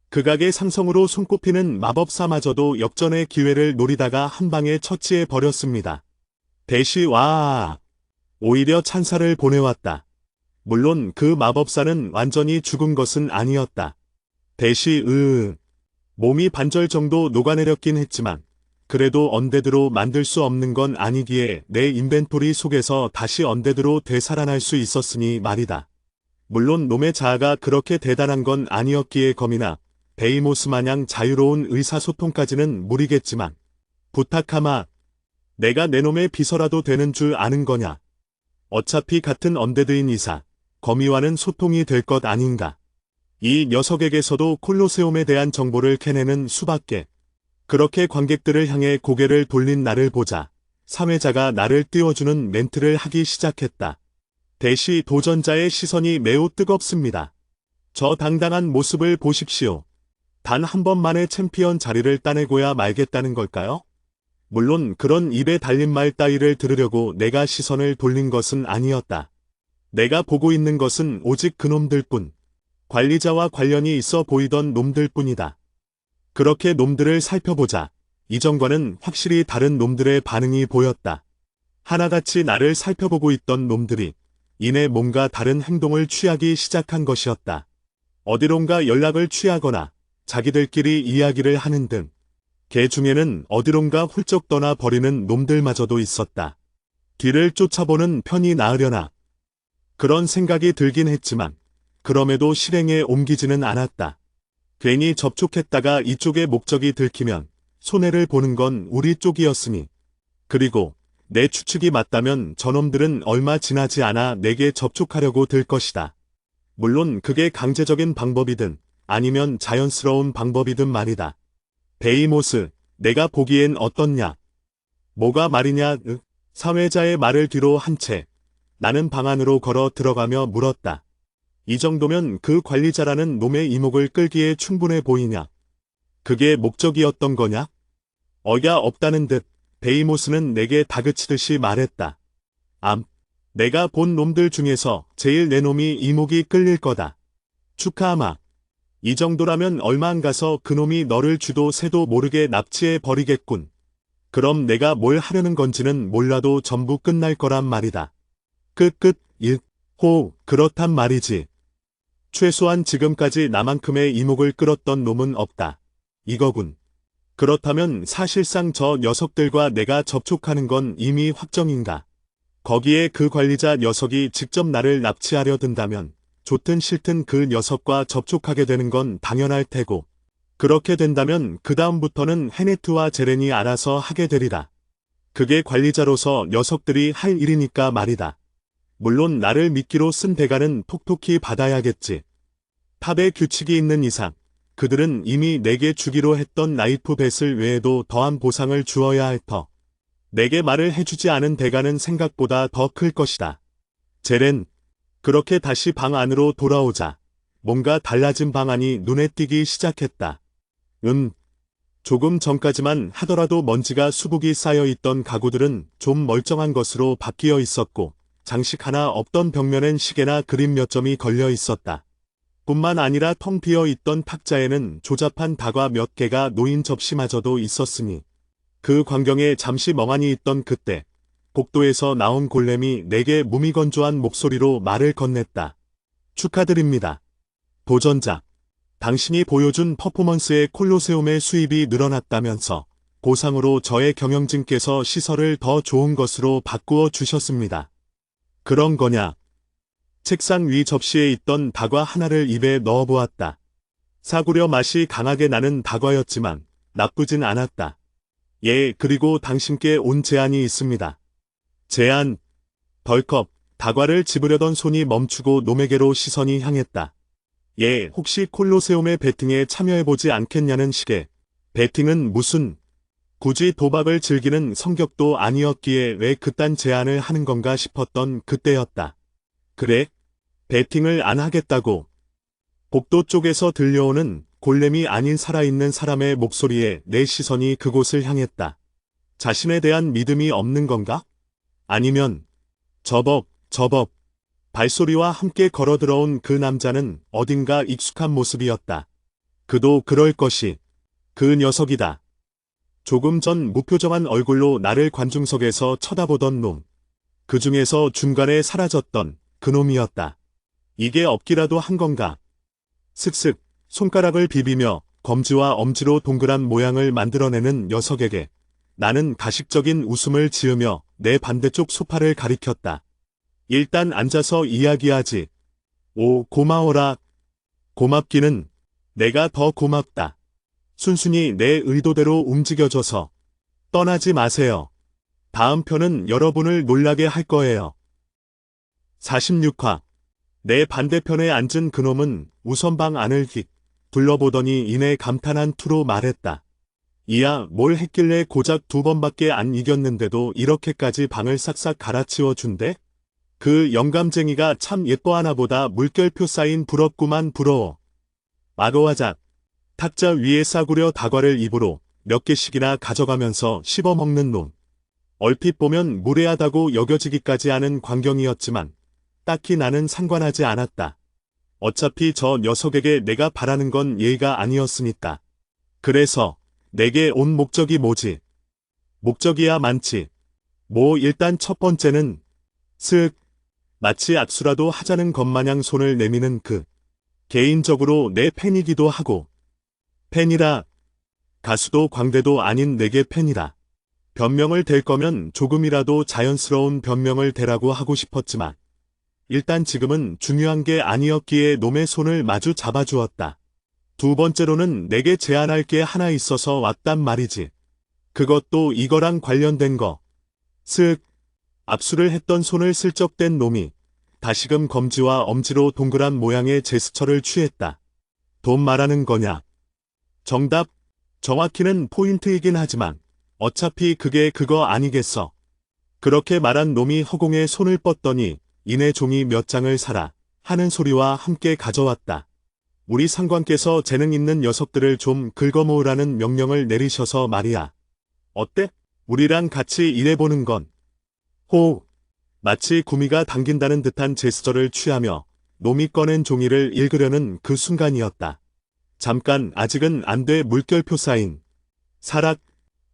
극악의 상성으로 손꼽히는 마법사마저도 역전의 기회를 노리다가 한 방에 처치해 버렸습니다. 대시, 와. 오히려 찬사를 보내왔다. 물론 그 마법사는 완전히 죽은 것은 아니었다. 대시, 몸이 반절 정도 녹아내렸긴 했지만 그래도 언데드로 만들 수 없는 건 아니기에 내 인벤토리 속에서 다시 언데드로 되살아날 수 있었으니 말이다. 물론 놈의 자아가 그렇게 대단한 건 아니었기에 검이나 베이모스 마냥 자유로운 의사소통까지는 무리겠지만 부탁하마. 내가 내 놈의 비서라도 되는 줄 아는 거냐. 어차피 같은 언데드인 이사 거미와는 소통이 될 것 아닌가. 이 녀석에게서도 콜로세움에 대한 정보를 캐내는 수밖에. 그렇게 관객들을 향해 고개를 돌린 나를 보자 사회자가 나를 띄워주는 멘트를 하기 시작했다. 대시 도전자의 시선이 매우 뜨겁습니다. 저 당당한 모습을 보십시오. 단 한 번만의 챔피언 자리를 따내고야 말겠다는 걸까요? 물론 그런 입에 달린 말 따위를 들으려고 내가 시선을 돌린 것은 아니었다. 내가 보고 있는 것은 오직 그놈들뿐. 관리자와 관련이 있어 보이던 놈들뿐이다. 그렇게 놈들을 살펴보자 이전과는 확실히 다른 놈들의 반응이 보였다. 하나같이 나를 살펴보고 있던 놈들이 이내 뭔가 다른 행동을 취하기 시작한 것이었다. 어디론가 연락을 취하거나 자기들끼리 이야기를 하는 등 개 중에는 어디론가 훌쩍 떠나 버리는 놈들마저도 있었다. 뒤를 쫓아보는 편이 나으려나. 그런 생각이 들긴 했지만 그럼에도 실행에 옮기지는 않았다. 괜히 접촉했다가 이쪽의 목적이 들키면 손해를 보는 건 우리 쪽이었으니. 그리고 내 추측이 맞다면 저놈들은 얼마 지나지 않아 내게 접촉하려고 들 것이다. 물론 그게 강제적인 방법이든 아니면 자연스러운 방법이든 말이다. 베이모스, 내가 보기엔 어떻냐? 뭐가 말이냐? 사회자의 말을 뒤로 한 채 나는 방 안으로 걸어 들어가며 물었다. 이 정도면 그 관리자라는 놈의 이목을 끌기에 충분해 보이냐? 그게 목적이었던 거냐? 어이가 없다는 듯 베이모스는 내게 다그치듯이 말했다. 내가 본 놈들 중에서 제일 내 놈이 이목이 끌릴 거다. 축하하마. 이 정도라면 얼마 안 가서 그놈이 너를 쥐도 새도 모르게 납치해 버리겠군. 그럼 내가 뭘 하려는 건지는 몰라도 전부 끝날 거란 말이다. 그렇단 말이지. 최소한 지금까지 나만큼의 이목을 끌었던 놈은 없다. 이거군. 그렇다면 사실상 저 녀석들과 내가 접촉하는 건 이미 확정인가? 거기에 그 관리자 녀석이 직접 나를 납치하려 든다면 좋든 싫든 그 녀석과 접촉하게 되는 건 당연할 테고 그렇게 된다면 그 다음부터는 헤네트와 제렌이 알아서 하게 되리라. 그게 관리자로서 녀석들이 할 일이니까 말이다. 물론 나를 미끼로 쓴 대가는 톡톡히 받아야겠지. 탑에 규칙이 있는 이상 그들은 이미 내게 주기로 했던 나이프 뱃을 외에도 더한 보상을 주어야 할 터. 내게 말을 해주지 않은 대가는 생각보다 더 클 것이다. 제렌, 그렇게 다시 방 안으로 돌아오자 뭔가 달라진 방안이 눈에 띄기 시작했다. 조금 전까지만 하더라도 먼지가 수북이 쌓여있던 가구들은 좀 멀쩡한 것으로 바뀌어 있었고 장식 하나 없던 벽면엔 시계나 그림 몇 점이 걸려 있었다. 뿐만 아니라 텅 비어 있던 탁자에는 조잡한 다과 몇 개가 놓인 접시마저도 있었으니 그 광경에 잠시 멍하니 있던 그때 복도에서 나온 골렘이 내게 무미건조한 목소리로 말을 건넸다. 축하드립니다. 도전자. 당신이 보여준 퍼포먼스에 콜로세움의 수입이 늘어났다면서 보상으로 저의 경영진께서 시설을 더 좋은 것으로 바꾸어 주셨습니다. 그런 거냐? 책상 위 접시에 있던 다과 하나를 입에 넣어보았다. 사구려 맛이 강하게 나는 다과였지만 나쁘진 않았다. 예, 그리고 당신께 온 제안이 있습니다. 제안. 덜컥 다과를 집으려던 손이 멈추고 놈에게로 시선이 향했다. 예, 혹시 콜로세움의 배팅에 참여해보지 않겠냐는 식의. 배팅은 무슨? 굳이 도박을 즐기는 성격도 아니었기에 왜 그딴 제안을 하는 건가 싶었던 그때였다. 그래? 배팅을 안 하겠다고. 복도 쪽에서 들려오는 골렘이 아닌 살아있는 사람의 목소리에 내 시선이 그곳을 향했다. 자신에 대한 믿음이 없는 건가? 아니면 저벅 발소리와 함께 걸어 들어온 그 남자는 어딘가 익숙한 모습이었다. 그도 그럴 것이. 그 녀석이다. 조금 전 무표정한 얼굴로 나를 관중석에서 쳐다보던 놈. 그 중에서 중간에 사라졌던 그 놈이었다. 이게 없기라도 한 건가? 슥슥 손가락을 비비며 검지와 엄지로 동그란 모양을 만들어내는 녀석에게 나는 가식적인 웃음을 지으며 내 반대쪽 소파를 가리켰다. 일단 앉아서 이야기하지. 오, 고마워라. 고맙기는 내가 더 고맙다. 순순히 내 의도대로 움직여줘서 떠나지 마세요. 다음 편은 여러분을 놀라게 할 거예요. 46화. 내 반대편에 앉은 그놈은 우선 방 안을 휙 둘러보더니 이내 감탄한 투로 말했다. 이야, 뭘 했길래 고작 2번밖에 안 이겼는데도 이렇게까지 방을 싹싹 갈아치워 준대? 그 영감쟁이가 참 예뻐하나 보다. 물결표 쌓인 부럽구만. 부러워. 마거와작. 탁자 위에 싸구려 다과를 입으로 몇 개씩이나 가져가면서 씹어먹는 놈. 얼핏 보면 무례하다고 여겨지기까지 하는 광경이었지만 딱히 나는 상관하지 않았다. 어차피 저 녀석에게 내가 바라는 건 예의가 아니었으니까. 그래서 내게 온 목적이 뭐지? 목적이야 많지. 뭐 일단 첫 번째는 슥 마치 악수라도 하자는 것마냥 손을 내미는 그. 개인적으로 내 팬이기도 하고. 팬이라. 가수도 광대도 아닌 내게 팬이라. 변명을 댈 거면 조금이라도 자연스러운 변명을 대라고 하고 싶었지만 일단 지금은 중요한 게 아니었기에 놈의 손을 마주 잡아주었다. 두 번째로는 내게 제안할 게 하나 있어서 왔단 말이지. 그것도 이거랑 관련된 거. 슥. 압수를 했던 손을 슬쩍 댄 놈이 다시금 검지와 엄지로 동그란 모양의 제스처를 취했다. 돈 말하는 거냐? 정답. 정확히는 포인트이긴 하지만 어차피 그게 그거 아니겠어. 그렇게 말한 놈이 허공에 손을 뻗더니 이내 종이 몇 장을 사라 하는 소리와 함께 가져왔다. 우리 상관께서 재능 있는 녀석들을 좀 긁어모으라는 명령을 내리셔서 말이야. 어때? 우리랑 같이 일해보는 건. 호. 마치 구미가 당긴다는 듯한 제스처를 취하며 놈이 꺼낸 종이를 읽으려는 그 순간이었다. 잠깐, 아직은 안 돼. 물결표 쌓인 사락.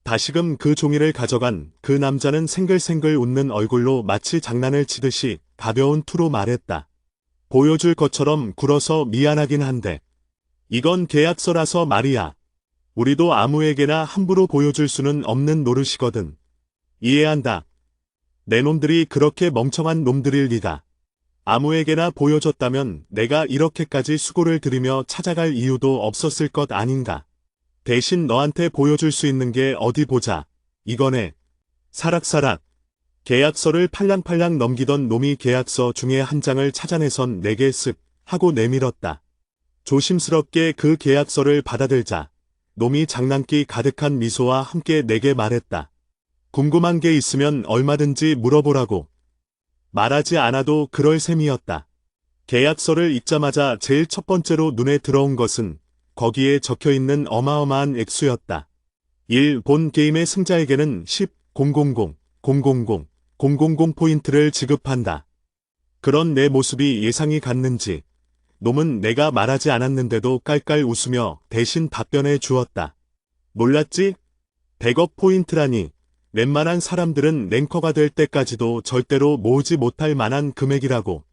다시금 그 종이를 가져간 그 남자는 생글생글 웃는 얼굴로 마치 장난을 치듯이 가벼운 투로 말했다. 보여줄 것처럼 굴어서 미안하긴 한데 이건 계약서라서 말이야. 우리도 아무에게나 함부로 보여줄 수는 없는 노릇이거든. 이해한다. 내 놈들이 그렇게 멍청한 놈들일 리가. 아무에게나 보여줬다면 내가 이렇게까지 수고를 들이며 찾아갈 이유도 없었을 것 아닌가. 대신 너한테 보여줄 수 있는 게 어디 보자. 이거네. 사락사락. 계약서를 팔랑팔랑 넘기던 놈이 계약서 중에 한 장을 찾아내선 내게 쓱 하고 내밀었다. 조심스럽게 그 계약서를 받아들자 놈이 장난기 가득한 미소와 함께 내게 말했다. 궁금한 게 있으면 얼마든지 물어보라고. 말하지 않아도 그럴 셈이었다. 계약서를 읽자마자 제일 첫 번째로 눈에 들어온 것은 거기에 적혀있는 어마어마한 액수였다. 1. 본 게임의 승자에게는 10, 000, 000 포인트를 지급한다. 그런 내 모습이 예상이 갔는지 놈은 내가 말하지 않았는데도 깔깔 웃으며 대신 답변해 주었다. 몰랐지? 100억 포인트라니. 웬만한 사람들은 랭커가 될 때까지도 절대로 모으지 못할 만한 금액이라고.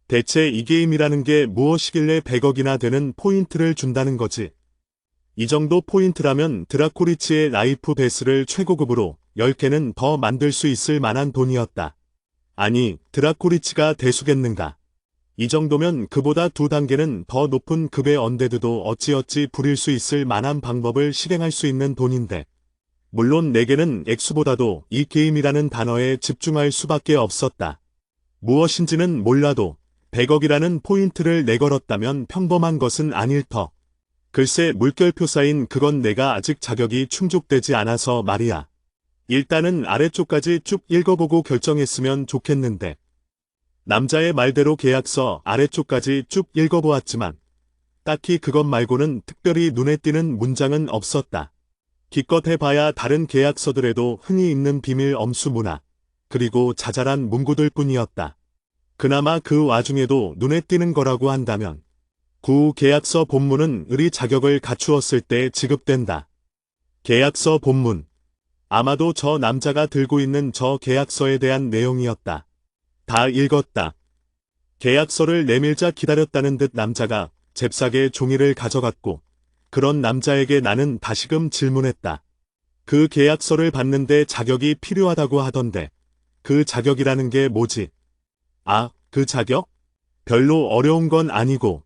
대체 이 게임이라는 게 무엇이길래 100억이나 되는 포인트를 준다는 거지. 이 정도 포인트라면 드라코리치의 라이프 베스를 최고급으로 10개는 더 만들 수 있을 만한 돈이었다. 아니, 드라코리치가 대수겠는가. 이 정도면 그보다 2단계는 더 높은 급의 언데드도 어찌어찌 부릴 수 있을 만한 방법을 실행할 수 있는 돈인데. 물론 내게는 액수보다도 이 게임이라는 단어에 집중할 수밖에 없었다. 무엇인지는 몰라도 100억이라는 포인트를 내걸었다면 평범한 것은 아닐 터. 글쎄 물결표 쌓인 그건 내가 아직 자격이 충족되지 않아서 말이야. 일단은 아래쪽까지 쭉 읽어보고 결정했으면 좋겠는데. 남자의 말대로 계약서 아래쪽까지 쭉 읽어보았지만 딱히 그것 말고는 특별히 눈에 띄는 문장은 없었다. 기껏 해봐야 다른 계약서들에도 흔히 있는 비밀 엄수 문화, 그리고 자잘한 문구들 뿐이었다. 그나마 그 와중에도 눈에 띄는 거라고 한다면 구 계약서 본문은 을이 자격을 갖추었을 때 지급된다. 계약서 본문. 아마도 저 남자가 들고 있는 저 계약서에 대한 내용이었다. 다 읽었다. 계약서를 내밀자 기다렸다는 듯 남자가 잽싸게 종이를 가져갔고 그런 남자에게 나는 다시금 질문했다. 그 계약서를 받는데 자격이 필요하다고 하던데 그 자격이라는 게 뭐지? 아, 그 자격? 별로 어려운 건 아니고.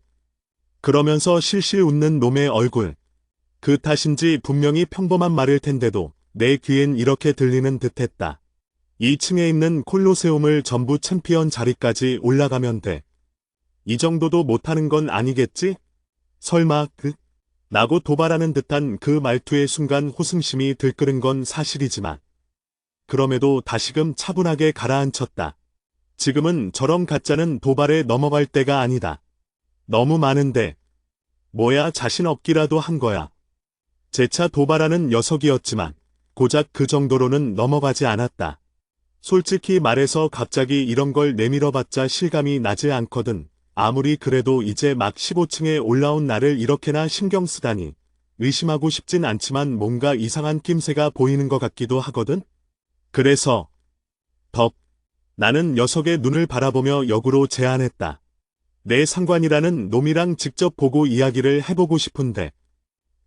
그러면서 실실 웃는 놈의 얼굴. 그 탓인지 분명히 평범한 말일 텐데도 내 귀엔 이렇게 들리는 듯했다. 2층에 있는 콜로세움을 전부 챔피언 자리까지 올라가면 돼. 이 정도도 못하는 건 아니겠지? 설마 라고 도발하는 듯한 그 말투의 순간 호승심이 들끓은 건 사실이지만 그럼에도 다시금 차분하게 가라앉혔다. 지금은 저런 가짜는 도발에 넘어갈 때가 아니다. 너무 많은데 뭐야 자신 없기라도 한 거야. 재차 도발하는 녀석이었지만 고작 그 정도로는 넘어가지 않았다. 솔직히 말해서 갑자기 이런 걸 내밀어봤자 실감이 나지 않거든. 아무리 그래도 이제 막 15층에 올라온 나를 이렇게나 신경 쓰다니. 의심하고 싶진 않지만 뭔가 이상한 낌새가 보이는 것 같기도 하거든. 그래서 나는 녀석의 눈을 바라보며 역으로 제안했다. 내 상관이라는 놈이랑 직접 보고 이야기를 해보고 싶은데.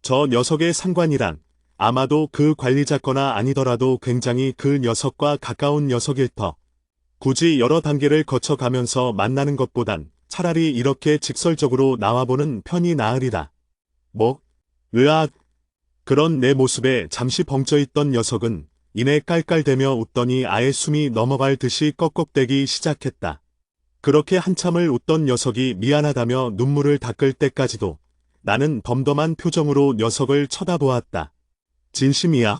저 녀석의 상관이란 아마도 그 관리자거나 아니더라도 굉장히 그 녀석과 가까운 녀석일 터. 굳이 여러 단계를 거쳐가면서 만나는 것보단 차라리 이렇게 직설적으로 나와보는 편이 나으리다. 으악. 그런 내 모습에 잠시 벙쪄있던 녀석은 이내 깔깔대며 웃더니 아예 숨이 넘어갈 듯이 꺽꺽대기 시작했다. 그렇게 한참을 웃던 녀석이 미안하다며 눈물을 닦을 때까지도 나는 덤덤한 표정으로 녀석을 쳐다보았다. 진심이야?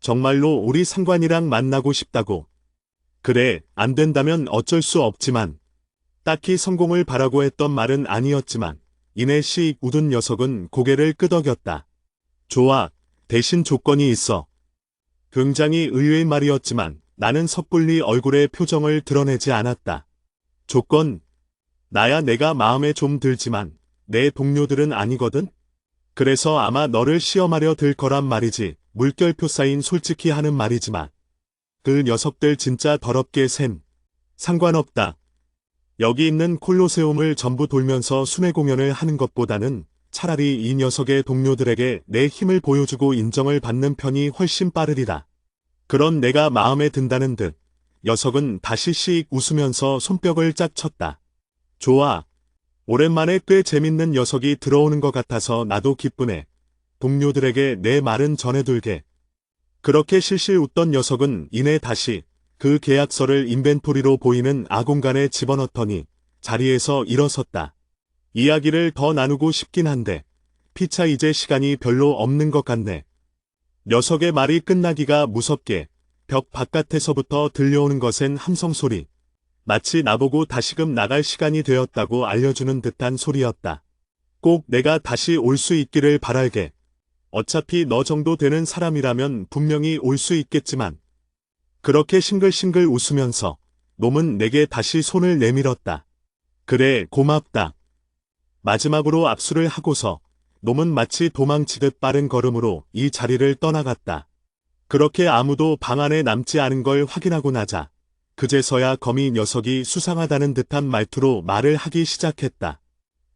정말로 우리 상관이랑 만나고 싶다고? 그래, 안 된다면 어쩔 수 없지만. 딱히 성공을 바라고 했던 말은 아니었지만 이내 씩 웃은 녀석은 고개를 끄덕였다. 좋아, 대신 조건이 있어. 굉장히 의외의 말이었지만 나는 섣불리 얼굴에 표정을 드러내지 않았다. 조건? 나야 내가 마음에 좀 들지만 내 동료들은 아니거든? 그래서 아마 너를 시험하려 들 거란 말이지. 물결표 사인 솔직히 하는 말이지만 그 녀석들 진짜 더럽게 상관없다. 여기 있는 콜로세움을 전부 돌면서 순회 공연을 하는 것보다는 차라리 이 녀석의 동료들에게 내 힘을 보여주고 인정을 받는 편이 훨씬 빠르리라. 그런 내가 마음에 든다는 듯 녀석은 다시 씩 웃으면서 손뼉을 짝 쳤다. 좋아. 오랜만에 꽤 재밌는 녀석이 들어오는 것 같아서 나도 기쁘네. 동료들에게 내 말은 전해둘게. 그렇게 실실 웃던 녀석은 이내 다시 그 계약서를 인벤토리로 보이는 아공간에 집어넣더니 자리에서 일어섰다. 이야기를 더 나누고 싶긴 한데 피차 이제 시간이 별로 없는 것 같네. 녀석의 말이 끝나기가 무섭게 벽 바깥에서부터 들려오는 것은 함성소리. 마치 나보고 다시금 나갈 시간이 되었다고 알려주는 듯한 소리였다. 꼭 내가 다시 올 수 있기를 바랄게. 어차피 너 정도 되는 사람이라면 분명히 올 수 있겠지만. 그렇게 싱글싱글 웃으면서 놈은 내게 다시 손을 내밀었다. 그래, 고맙다. 마지막으로 압수를 하고서 놈은 마치 도망치듯 빠른 걸음으로 이 자리를 떠나갔다. 그렇게 아무도 방 안에 남지 않은 걸 확인하고 나자 그제서야 거미 녀석이 수상하다는 듯한 말투로 말을 하기 시작했다.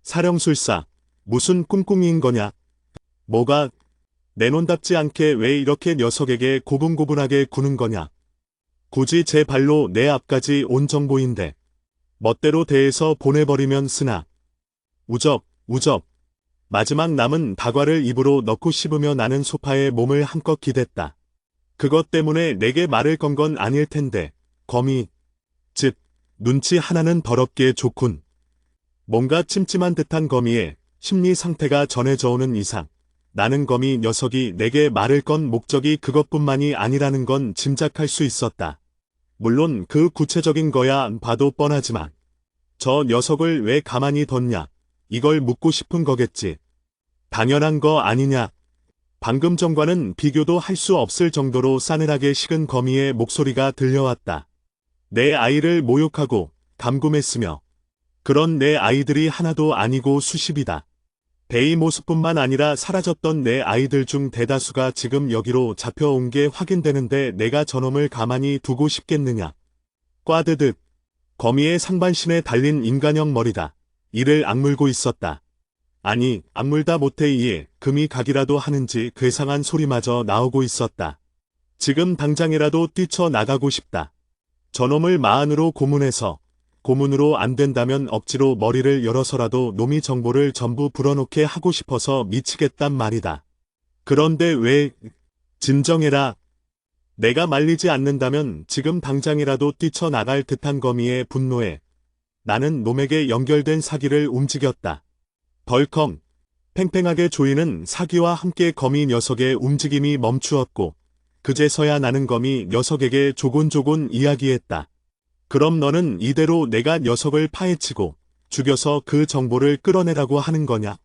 사령술사, 무슨 꿍꿍이인 거냐? 뭐가? 내논답지 않게 왜 이렇게 녀석에게 고분고분하게 구는 거냐? 굳이 제 발로 내 앞까지 온 정보인데 멋대로 대해서 보내버리면 쓰나. 우적. 마지막 남은 다과를 입으로 넣고 씹으며 나는 소파에 몸을 한껏 기댔다. 그것 때문에 내게 말을 건 건 아닐 텐데. 거미. 눈치 하나는 더럽게 좋군. 뭔가 찜찜한 듯한 거미의 심리 상태가 전해져 오는 이상 나는 거미 녀석이 내게 말을 건 목적이 그것뿐만이 아니라는 건 짐작할 수 있었다. 물론 그 구체적인 거야 봐도 뻔하지만 저 녀석을 왜 가만히 뒀냐 이걸 묻고 싶은 거겠지. 당연한 거 아니냐. 방금 전과는 비교도 할 수 없을 정도로 싸늘하게 식은 거미의 목소리가 들려왔다. 내 아이를 모욕하고 감금했으며 그런 내 아이들이 하나도 아니고 수십이다. 베이 모습뿐만 아니라 사라졌던 내 아이들 중 대다수가 지금 여기로 잡혀온 게 확인되는데 내가 저놈을 가만히 두고 싶겠느냐. 꽈드득. 거미의 상반신에 달린 인간형 머리다. 이를 악물고 있었다. 아니, 악물다 못해 이에 금이 각이라도 하는지 괴상한 소리마저 나오고 있었다. 지금 당장이라도 뛰쳐나가고 싶다. 저놈을 마흔으로 고문해서 고문으로 안 된다면 억지로 머리를 열어서라도 놈이 정보를 전부 불어넣게 하고 싶어서 미치겠단 말이다. 그런데 왜, 진정해라. 내가 말리지 않는다면 지금 당장이라도 뛰쳐나갈 듯한 거미의 분노에 나는 놈에게 연결된 사기를 움직였다. 덜컹. 팽팽하게 조이는 사기와 함께 거미 녀석의 움직임이 멈추었고 그제서야 나는 거미 녀석에게 조곤조곤 이야기했다. 그럼 너는 이대로 내가 녀석을 파헤치고 죽여서 그 정보를 끌어내라고 하는 거냐?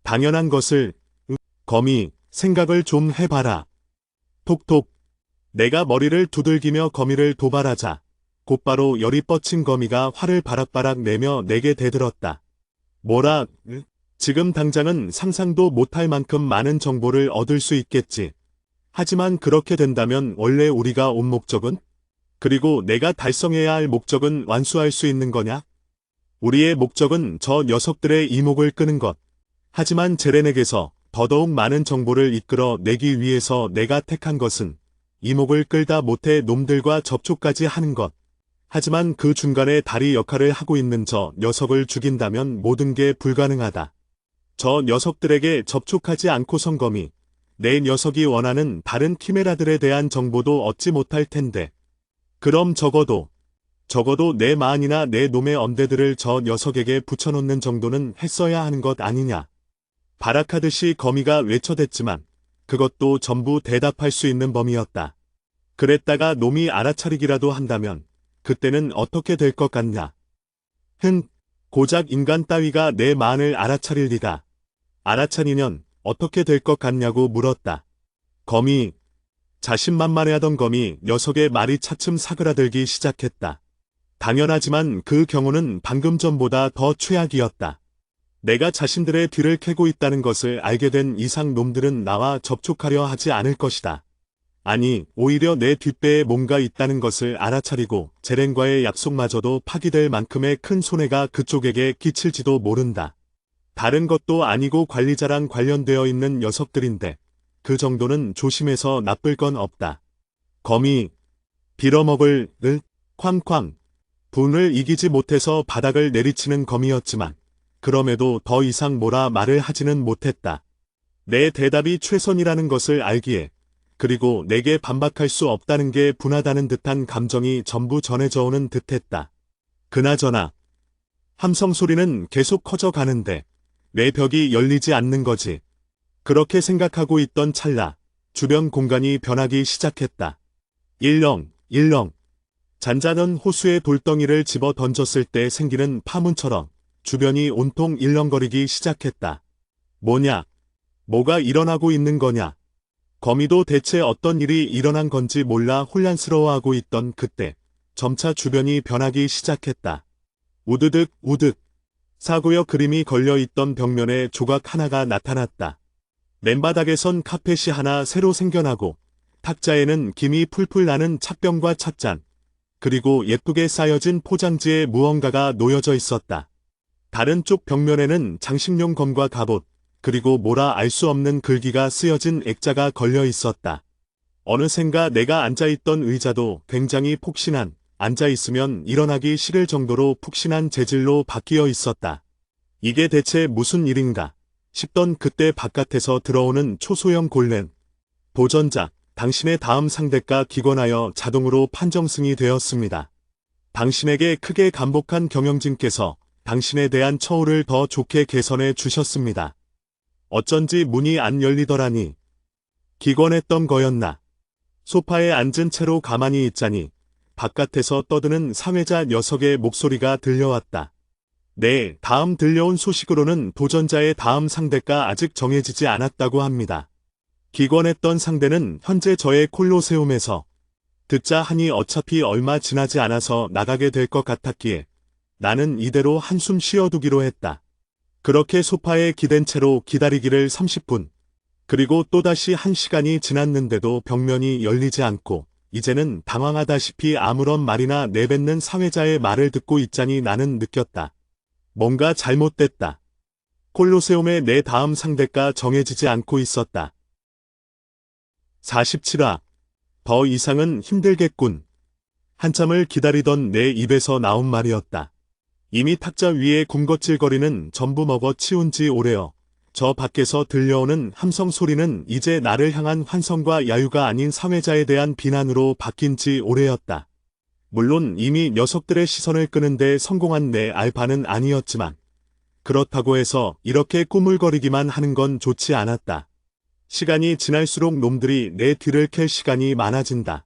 당연한 것을, 거미, 생각을 좀 해봐라. 톡톡. 내가 머리를 두들기며 거미를 도발하자 곧바로 열이 뻗친 거미가 화를 바락바락 내며 내게 대들었다. 뭐라, 지금 당장은 상상도 못할 만큼 많은 정보를 얻을 수 있겠지. 하지만 그렇게 된다면 원래 우리가 온 목적은? 그리고 내가 달성해야 할 목적은 완수할 수 있는 거냐? 우리의 목적은 저 녀석들의 이목을 끄는 것. 하지만 제렌에게서 더더욱 많은 정보를 이끌어 내기 위해서 내가 택한 것은 이목을 끌다 못해 놈들과 접촉까지 하는 것. 하지만 그 중간에 다리 역할을 하고 있는 저 녀석을 죽인다면 모든 게 불가능하다. 저 녀석들에게 접촉하지 않고선 거미, 내 녀석이 원하는 다른 키메라들에 대한 정보도 얻지 못할 텐데. 그럼 적어도 내 마흔이나 내 놈의 언데드를 저 녀석에게 붙여놓는 정도는 했어야 하는 것 아니냐. 발악하듯이 거미가 외쳐댔지만 그것도 전부 대답할 수 있는 범위였다. 그랬다가 놈이 알아차리기라도 한다면 그때는 어떻게 될 것 같냐. 고작 인간 따위가 내 마흔을 알아차릴 리가. 알아차리면 어떻게 될 것 같냐고 물었다. 거미, 자신만만해하던 거미 녀석의 말이 차츰 사그라들기 시작했다. 당연하지만 그 경우는 방금 전보다 더 최악이었다. 내가 자신들의 뒤를 캐고 있다는 것을 알게 된 이상 놈들은 나와 접촉하려 하지 않을 것이다. 아니, 오히려 내 뒷배에 뭔가 있다는 것을 알아차리고 제렌과의 약속마저도 파기될 만큼의 큰 손해가 그쪽에게 끼칠지도 모른다. 다른 것도 아니고 관리자랑 관련되어 있는 녀석들인데 그 정도는 조심해서 나쁠 건 없다. 거미, 빌어먹을, 쾅쾅. 분을 이기지 못해서 바닥을 내리치는 거미였지만 그럼에도 더 이상 뭐라 말을 하지는 못했다. 내 대답이 최선이라는 것을 알기에 그리고 내게 반박할 수 없다는 게 분하다는 듯한 감정이 전부 전해져 오는 듯했다. 그나저나 함성 소리는 계속 커져 가는데 내 벽이 열리지 않는 거지. 그렇게 생각하고 있던 찰나 주변 공간이 변하기 시작했다. 일렁. 잔잔한 호수의 돌덩이를 집어 던졌을 때 생기는 파문처럼 주변이 온통 일렁거리기 시작했다. 뭐가 일어나고 있는 거냐. 거미도 대체 어떤 일이 일어난 건지 몰라 혼란스러워하고 있던 그때 점차 주변이 변하기 시작했다. 우드득. 사구역 그림이 걸려있던 벽면에 조각 하나가 나타났다. 맨바닥에선 카펫이 하나 새로 생겨나고 탁자에는 김이 풀풀 나는 찻병과 찻잔, 그리고 예쁘게 쌓여진 포장지에 무언가가 놓여져 있었다. 다른 쪽 벽면에는 장식용 검과 갑옷, 그리고 뭐라 알 수 없는 글귀가 쓰여진 액자가 걸려 있었다. 어느샌가 내가 앉아있던 의자도 굉장히 폭신한, 앉아있으면 일어나기 싫을 정도로 푹신한 재질로 바뀌어 있었다. 이게 대체 무슨 일인가 싶던 그때 바깥에서 들어오는 초소형 골렘. 도전자, 당신의 다음 상대가 기권하여 자동으로 판정승이 되었습니다. 당신에게 크게 감복한 경영진께서 당신에 대한 처우를 더 좋게 개선해 주셨습니다. 어쩐지 문이 안 열리더라니. 기권했던 거였나. 소파에 앉은 채로 가만히 있자니 바깥에서 떠드는 사회자 녀석의 목소리가 들려왔다. 네, 다음 들려온 소식으로는 도전자의 다음 상대가 아직 정해지지 않았다고 합니다. 기권했던 상대는 현재 저의 콜로세움에서 듣자 하니 어차피 얼마 지나지 않아서 나가게 될 것 같았기에 나는 이대로 한숨 쉬어두기로 했다. 그렇게 소파에 기댄 채로 기다리기를 30분, 그리고 또다시 1시간이 지났는데도 벽면이 열리지 않고 이제는 당황하다시피 아무런 말이나 내뱉는 사회자의 말을 듣고 있자니 나는 느꼈다. 뭔가 잘못됐다. 콜로세움의 내 다음 상대가 정해지지 않고 있었다. 47화. 더 이상은 힘들겠군. 한참을 기다리던 내 입에서 나온 말이었다. 이미 탁자 위에 군것질거리는 전부 먹어 치운 지 오래여. 저 밖에서 들려오는 함성 소리는 이제 나를 향한 환성과 야유가 아닌 사회자에 대한 비난으로 바뀐 지 오래였다. 물론 이미 녀석들의 시선을 끄는데 성공한 내 알바는 아니었지만 그렇다고 해서 이렇게 꾸물거리기만 하는 건 좋지 않았다. 시간이 지날수록 놈들이 내 뒤를 캘 시간이 많아진다.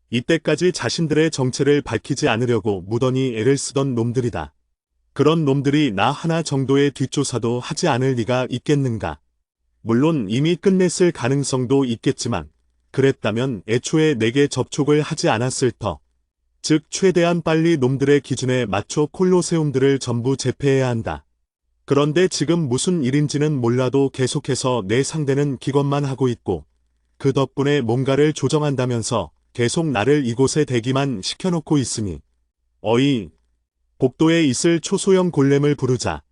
이때까지 자신들의 정체를 밝히지 않으려고 무던히 애를 쓰던 놈들이다. 그런 놈들이 나 하나 정도의 뒷조사도 하지 않을 리가 있겠는가. 물론 이미 끝냈을 가능성도 있겠지만 그랬다면 애초에 내게 접촉을 하지 않았을 터. 즉 최대한 빨리 놈들의 기준에 맞춰 콜로세움들을 전부 제패해야 한다. 그런데 지금 무슨 일인지는 몰라도 계속해서 내 상대는 기겁만 하고 있고 그 덕분에 뭔가를 조정한다면서 계속 나를 이곳에 대기만 시켜놓고 있으니 어이 복도에 있을 초소형 골렘을 부르자.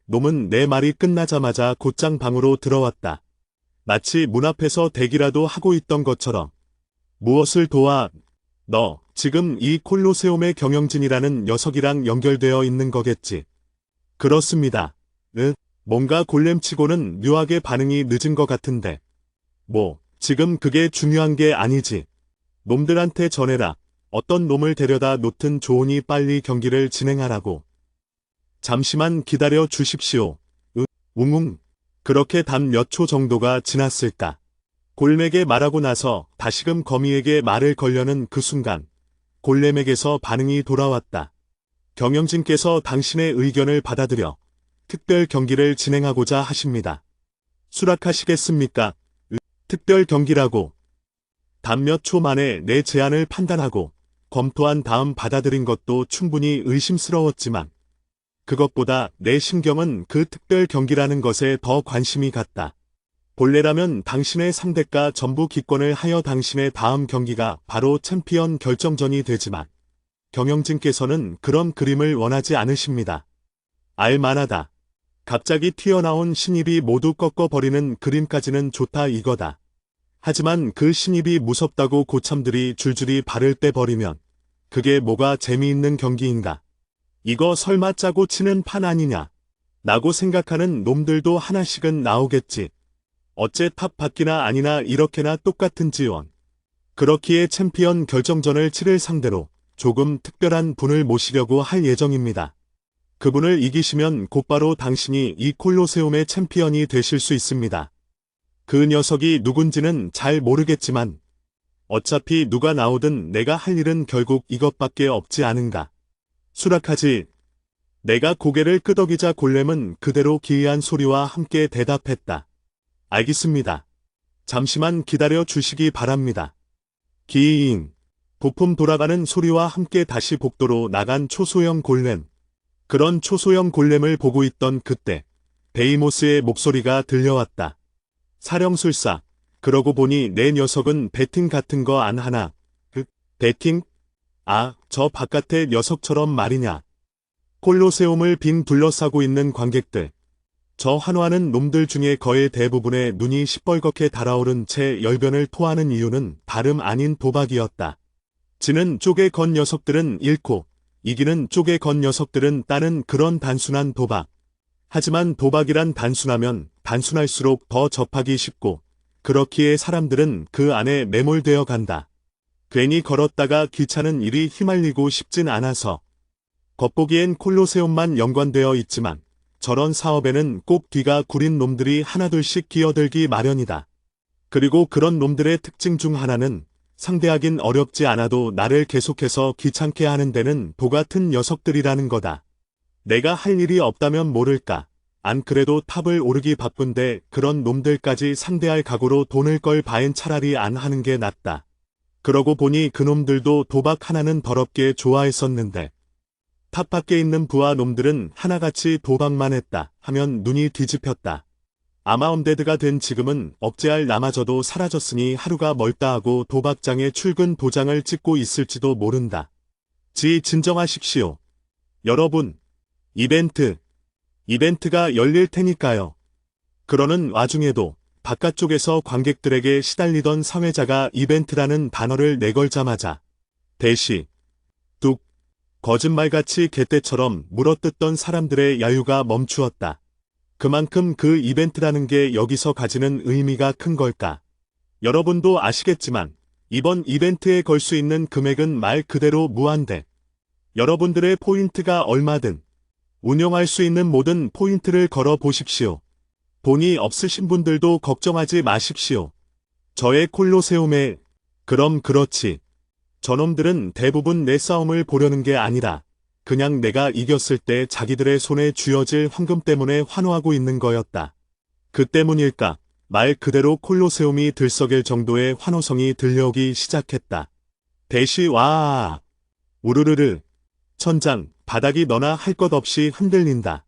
놈은 내 말이 끝나자마자 곧장 방으로 들어왔다. 마치 문 앞에서 대기라도 하고 있던 것처럼. 무엇을 도와? 너 지금 이 콜로세움의 경영진이라는 녀석이랑 연결되어 있는 거겠지? 그렇습니다. 뭔가 골렘치고는 묘하게 반응이 늦은 것 같은데. 뭐 지금 그게 중요한 게 아니지. 놈들한테 전해라. 어떤 놈을 데려다 놓든 좋으니 빨리 경기를 진행하라고. 잠시만 기다려 주십시오. 웅웅. 그렇게 단 몇 초 정도가 지났을까. 골렘에게 말하고 나서 다시금 거미에게 말을 걸려는 그 순간 골렘에게서 반응이 돌아왔다. 경영진께서 당신의 의견을 받아들여 특별 경기를 진행하고자 하십니다. 수락하시겠습니까? 특별 경기라고. 단 몇 초 만에 내 제안을 판단하고 검토한 다음 받아들인 것도 충분히 의심스러웠지만 그것보다 내 심경은 그 특별 경기라는 것에 더 관심이 갔다. 본래라면 당신의 상대가 전부 기권을 하여 당신의 다음 경기가 바로 챔피언 결정전이 되지만 경영진께서는 그런 그림을 원하지 않으십니다. 알만하다. 갑자기 튀어나온 신입이 모두 꺾어버리는 그림까지는 좋다 이거다. 하지만 그 신입이 무섭다고 고참들이 줄줄이 발을 빼버리면 그게 뭐가 재미있는 경기인가. 이거 설마 짜고 치는 판 아니냐. 라고 생각하는 놈들도 하나씩은 나오겠지. 어째 탑 받기나 아니나 이렇게나 똑같은 지원. 그렇기에 챔피언 결정전을 치를 상대로 조금 특별한 분을 모시려고 할 예정입니다. 그분을 이기시면 곧바로 당신이 이 콜로세움의 챔피언이 되실 수 있습니다. 그 녀석이 누군지는 잘 모르겠지만 어차피 누가 나오든 내가 할 일은 결국 이것밖에 없지 않은가. 수락하지. 내가 고개를 끄덕이자 골렘은 그대로 기이한 소리와 함께 대답했다. 알겠습니다. 잠시만 기다려 주시기 바랍니다. 기잉. 부품 돌아가는 소리와 함께 다시 복도로 나간 초소형 골렘. 그런 초소형 골렘을 보고 있던 그때 데이모스의 목소리가 들려왔다. 사령술사, 그러고 보니 내 녀석은 배팅 같은 거 안 하나? 배팅? 아, 저 바깥의 녀석처럼 말이냐. 콜로세움을 빙 둘러싸고 있는 관객들. 저 환호하는 놈들 중에 거의 대부분의 눈이 시뻘겋게 달아오른 채 열변을 토하는 이유는 다름 아닌 도박이었다. 지는 쪽에 건 녀석들은 잃고 이기는 쪽에 건 녀석들은 따는 그런 단순한 도박. 하지만 도박이란 단순하면 단순할수록 더 접하기 쉽고 그렇기에 사람들은 그 안에 매몰되어 간다. 괜히 걸었다가 귀찮은 일이 휘말리고 싶진 않아서. 겉보기엔 콜로세움만 연관되어 있지만 저런 사업에는 꼭 뒤가 구린 놈들이 하나둘씩 끼어들기 마련이다. 그리고 그런 놈들의 특징 중 하나는 상대하긴 어렵지 않아도 나를 계속해서 귀찮게 하는 데는 도같은 녀석들이라는 거다. 내가 할 일이 없다면 모를까. 안 그래도 탑을 오르기 바쁜데 그런 놈들까지 상대할 각오로 돈을 걸 바엔 차라리 안 하는 게 낫다. 그러고 보니 그놈들도 도박 하나는 더럽게 좋아했었는데 탑 밖에 있는 부하 놈들은 하나같이 도박만 했다 하면 눈이 뒤집혔다. 아마 언데드가 된 지금은 억제할 나마저도 사라졌으니 하루가 멀다 하고 도박장에 출근 도장을 찍고 있을지도 모른다. 진정하십시오. 여러분, 이벤트가 열릴 테니까요. 그러는 와중에도 바깥쪽에서 관객들에게 시달리던 사회자가 이벤트라는 단어를 내걸자마자 대시, 뚝. 거짓말같이 개떼처럼 물어뜯던 사람들의 야유가 멈추었다. 그만큼 그 이벤트라는 게 여기서 가지는 의미가 큰 걸까? 여러분도 아시겠지만 이번 이벤트에 걸 수 있는 금액은 말 그대로 무한대. 여러분들의 포인트가 얼마든 운용할 수 있는 모든 포인트를 걸어 보십시오. 돈이 없으신 분들도 걱정하지 마십시오. 저의 콜로세움에 그럼 그렇지. 저놈들은 대부분 내 싸움을 보려는 게 아니라 그냥 내가 이겼을 때 자기들의 손에 쥐어질 황금 때문에 환호하고 있는 거였다. 그 때문일까? 말 그대로 콜로세움이 들썩일 정도의 환호성이 들려오기 시작했다. 대시 와 우르르르. 천장, 바닥이 너나 할 것 없이 흔들린다.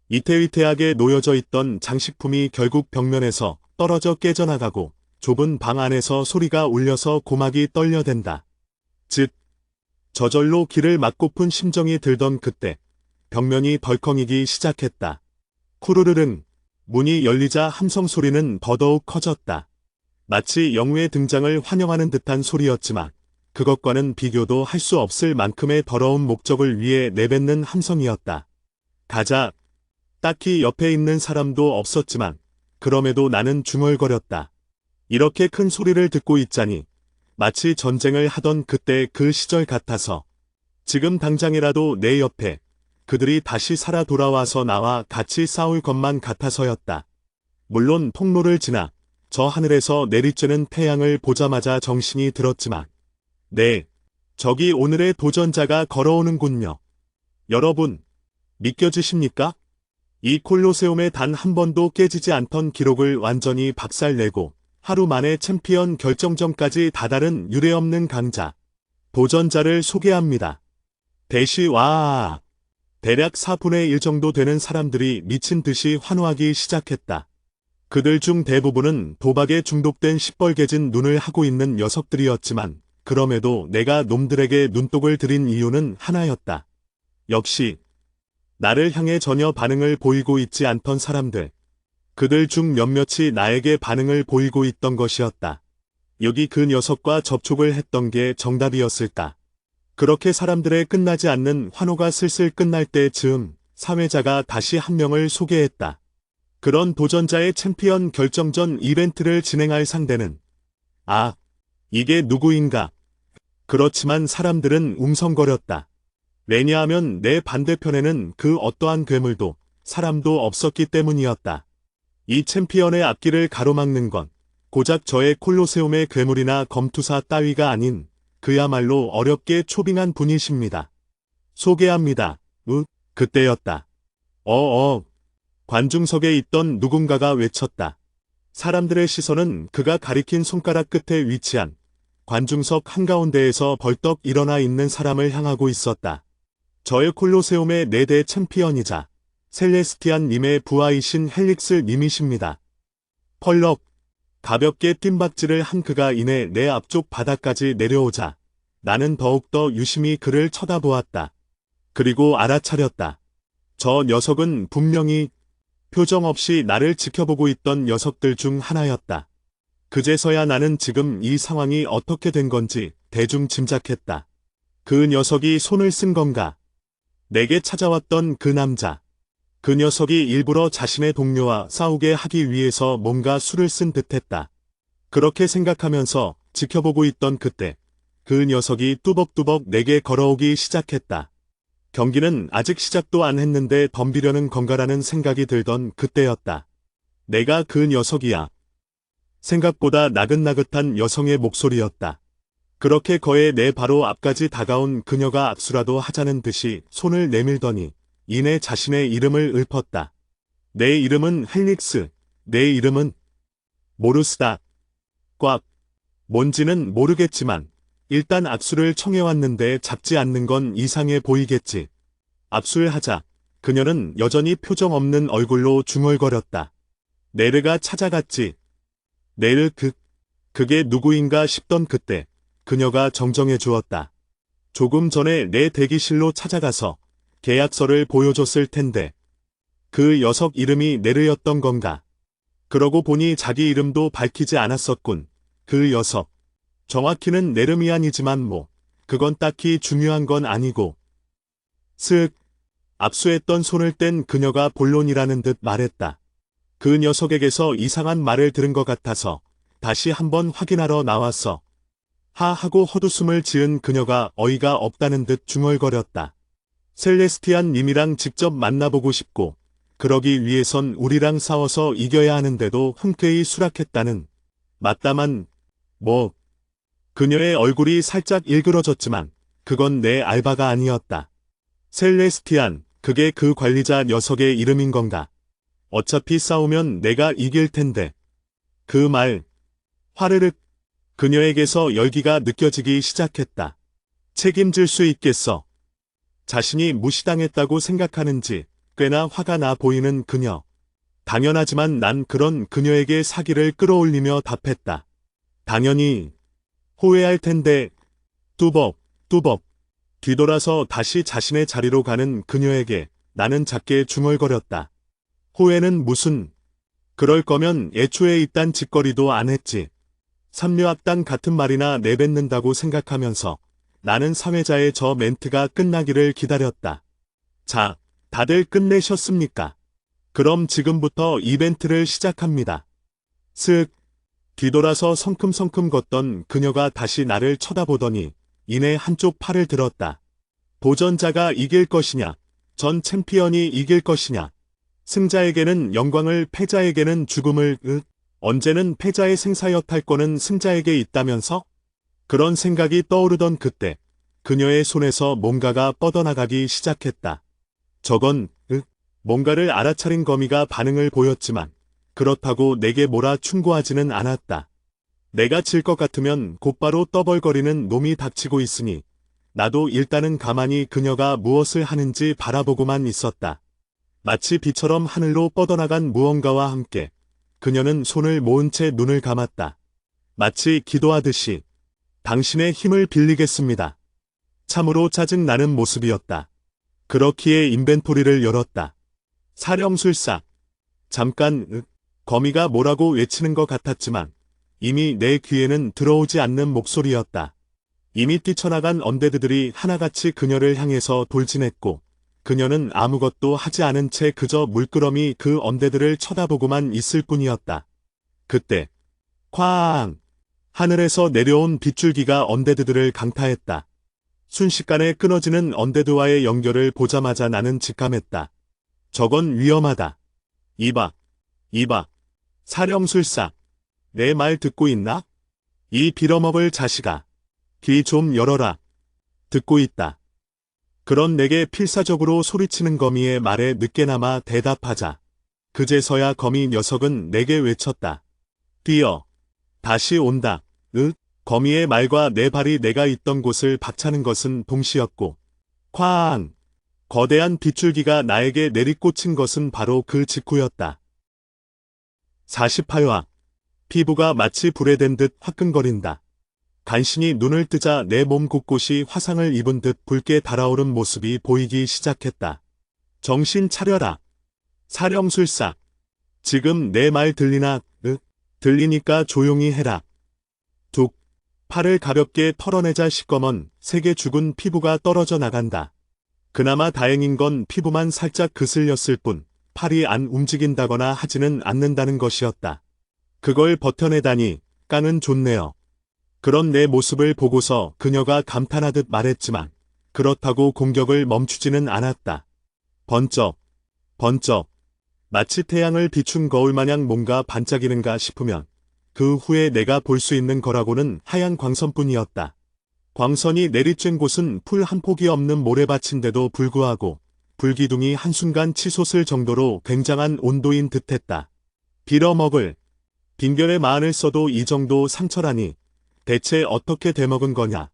이태위태하게 놓여져 있던 장식품이 결국 벽면에서 떨어져 깨져나가고 좁은 방 안에서 소리가 울려서 고막이 떨려댄다. 즉, 저절로 길을 막고픈 심정이 들던 그때 벽면이 덜컹이기 시작했다. 쿠르르릉. 문이 열리자 함성 소리는 더더욱 커졌다. 마치 영웅의 등장을 환영하는 듯한 소리였지만 그것과는 비교도 할 수 없을 만큼의 더러운 목적을 위해 내뱉는 함성이었다. 가자. 딱히 옆에 있는 사람도 없었지만 그럼에도 나는 중얼거렸다. 이렇게 큰 소리를 듣고 있자니 마치 전쟁을 하던 그때 그 시절 같아서 지금 당장이라도 내 옆에 그들이 다시 살아 돌아와서 나와 같이 싸울 것만 같아서였다. 물론 통로를 지나 저 하늘에서 내리쬐는 태양을 보자마자 정신이 들었지만 네, 저기 오늘의 도전자가 걸어오는군요. 여러분, 믿겨지십니까? 이 콜로세움에 단 한 번도 깨지지 않던 기록을 완전히 박살내고 하루 만에 챔피언 결정전까지 다다른 유례없는 강자, 도전자를 소개합니다. 대시 와. 대략 4분의 1 정도 되는 사람들이 미친 듯이 환호하기 시작했다. 그들 중 대부분은 도박에 중독된 시뻘개진 눈을 하고 있는 녀석들이었지만 그럼에도 내가 놈들에게 눈독을 들인 이유는 하나였다. 역시 나를 향해 전혀 반응을 보이고 있지 않던 사람들. 그들 중 몇몇이 나에게 반응을 보이고 있던 것이었다. 여기 그 녀석과 접촉을 했던 게 정답이었을까? 그렇게 사람들의 끝나지 않는 환호가 슬슬 끝날 때쯤 사회자가 다시 한 명을 소개했다. 그런 도전자의 챔피언 결정전 이벤트를 진행할 상대는 이게 누구인가? 그렇지만 사람들은 웅성거렸다. 왜냐하면 내 반대편에는 그 어떠한 괴물도 사람도 없었기 때문이었다. 이 챔피언의 앞길을 가로막는 건 고작 저의 콜로세움의 괴물이나 검투사 따위가 아닌 그야말로 어렵게 초빙한 분이십니다. 소개합니다. 그때였다. 관중석에 있던 누군가가 외쳤다. 사람들의 시선은 그가 가리킨 손가락 끝에 위치한 관중석 한가운데에서 벌떡 일어나 있는 사람을 향하고 있었다. 저의 콜로세움의 4대 챔피언이자 셀레스티안 님의 부하이신 헬릭스 님이십니다. 펄럭. 가볍게 뜀박질을 한 그가 이내 내 앞쪽 바닥까지 내려오자 나는 더욱더 유심히 그를 쳐다보았다. 그리고 알아차렸다. 저 녀석은 분명히 표정 없이 나를 지켜보고 있던 녀석들 중 하나였다. 그제서야 나는 지금 이 상황이 어떻게 된 건지 대충 짐작했다. 그 녀석이 손을 쓴 건가? 내게 찾아왔던 그 남자. 그 녀석이 일부러 자신의 동료와 싸우게 하기 위해서 뭔가 수를 쓴 듯했다. 그렇게 생각하면서 지켜보고 있던 그때 그 녀석이 뚜벅뚜벅 내게 걸어오기 시작했다. 경기는 아직 시작도 안 했는데 덤비려는 건가라는 생각이 들던 그때였다. 내가 그 녀석이야. 생각보다 나긋나긋한 여성의 목소리였다. 그렇게 거의 내 바로 앞까지 다가온 그녀가 악수라도 하자는 듯이 손을 내밀더니 이내 자신의 이름을 읊었다. 내 이름은 헬릭스. 내 이름은 모르스다. 꽉. 뭔지는 모르겠지만 일단 악수를 청해왔는데 잡지 않는 건 이상해 보이겠지. 압술하자 그녀는 여전히 표정 없는 얼굴로 중얼거렸다. 네르가 찾아갔지. 네르 그게 누구인가 싶던 그때 그녀가 정정해 주었다. 조금 전에 내 대기실로 찾아가서 계약서를 보여줬을 텐데 그 녀석 이름이 네르였던 건가. 그러고 보니 자기 이름도 밝히지 않았었군. 그 녀석. 정확히는 네르미안이지만 그건 딱히 중요한 건 아니고. 슥. 압수했던 손을 뗀 그녀가 본론이라는 듯 말했다. 그 녀석에게서 이상한 말을 들은 것 같아서 다시 한번 확인하러 나왔어. 하 하고 헛웃음을 지은 그녀가 어이가 없다는 듯 중얼거렸다. 셀레스티안 님이랑 직접 만나보고 싶고 그러기 위해선 우리랑 싸워서 이겨야 하는데도 흔쾌히 수락했다는. 맞다만 뭐. 그녀의 얼굴이 살짝 일그러졌지만 그건 내 알바가 아니었다. 셀레스티안, 그게 그 관리자 녀석의 이름인 건가? 어차피 싸우면 내가 이길 텐데. 그 말. 화르륵. 그녀에게서 열기가 느껴지기 시작했다. 책임질 수 있겠어. 자신이 무시당했다고 생각하는지 꽤나 화가 나 보이는 그녀. 당연하지만 난 그런 그녀에게 사기를 끌어올리며 답했다. 당연히 후회할 텐데. 뚜벅, 뚜벅. 뒤돌아서 다시 자신의 자리로 가는 그녀에게 나는 작게 중얼거렸다. 후회는 무슨. 그럴 거면 애초에 이딴 짓거리도 안 했지. 삼류악단 같은 말이나 내뱉는다고 생각하면서 나는 사회자의 저 멘트가 끝나기를 기다렸다. 자, 다들 끝내셨습니까? 그럼 지금부터 이벤트를 시작합니다. 슥. 뒤돌아서 성큼성큼 걷던 그녀가 다시 나를 쳐다보더니 이내 한쪽 팔을 들었다. 도전자가 이길 것이냐, 전 챔피언이 이길 것이냐. 승자에게는 영광을, 패자에게는 죽음을. 언제는 패자의 생사여탈 거는 승자에게 있다면서? 그런 생각이 떠오르던 그때 그녀의 손에서 뭔가가 뻗어나가기 시작했다. 저건 뭔가를 알아차린 거미가 반응을 보였지만 그렇다고 내게 뭐라 충고하지는 않았다. 내가 질 것 같으면 곧바로 떠벌거리는 놈이 닥치고 있으니 나도 일단은 가만히 그녀가 무엇을 하는지 바라보고만 있었다. 마치 비처럼 하늘로 뻗어나간 무언가와 함께 그녀는 손을 모은 채 눈을 감았다. 마치 기도하듯이. 당신의 힘을 빌리겠습니다. 참으로 짜증나는 모습이었다. 그렇기에 인벤토리를 열었다. 사령술사. 잠깐. 거미가 뭐라고 외치는 것 같았지만 이미 내 귀에는 들어오지 않는 목소리였다. 이미 뛰쳐나간 언데드들이 하나같이 그녀를 향해서 돌진했고 그녀는 아무것도 하지 않은 채 그저 물끄러미 그 언데드를 쳐다보고만 있을 뿐이었다. 그때 쾅! 하늘에서 내려온 빗줄기가 언데드들을 강타했다. 순식간에 끊어지는 언데드와의 연결을 보자마자 나는 직감했다. 저건 위험하다. 이봐. 사령술사. 내 말 듣고 있나? 이 빌어먹을 자식아. 귀 좀 열어라. 듣고 있다. 그런 내게 필사적으로 소리치는 거미의 말에 늦게나마 대답하자. 그제서야 거미 녀석은 내게 외쳤다. 뛰어. 다시 온다. 거미의 말과 내 발이 내가 있던 곳을 박차는 것은 동시였고 쾅! 거대한 빗줄기가 나에게 내리꽂힌 것은 바로 그 직후였다. 48화. 피부가 마치 불에 댄 듯 화끈거린다. 간신히 눈을 뜨자 내 몸 곳곳이 화상을 입은 듯 붉게 달아오른 모습이 보이기 시작했다. 정신 차려라. 사령술사. 지금 내 말 들리나? 들리니까 조용히 해라. 툭. 팔을 가볍게 털어내자 시꺼먼 색의 죽은 피부가 떨어져 나간다. 그나마 다행인 건 피부만 살짝 그슬렸을 뿐 팔이 안 움직인다거나 하지는 않는다는 것이었다. 그걸 버텨내다니 깡은 좋네요. 그런 내 모습을 보고서 그녀가 감탄하듯 말했지만 그렇다고 공격을 멈추지는 않았다. 번쩍. 마치 태양을 비춘 거울마냥 뭔가 반짝이는가 싶으면 그 후에 내가 볼 수 있는 거라고는 하얀 광선뿐이었다. 광선이 내리쬐 곳은 풀 한 폭이 없는 모래밭인데도 불구하고 불기둥이 한순간 치솟을 정도로 굉장한 온도인 듯했다. 빌어먹을. 빙결의 마흔을 써도 이 정도 상처라니 대체 어떻게 되먹은 거냐.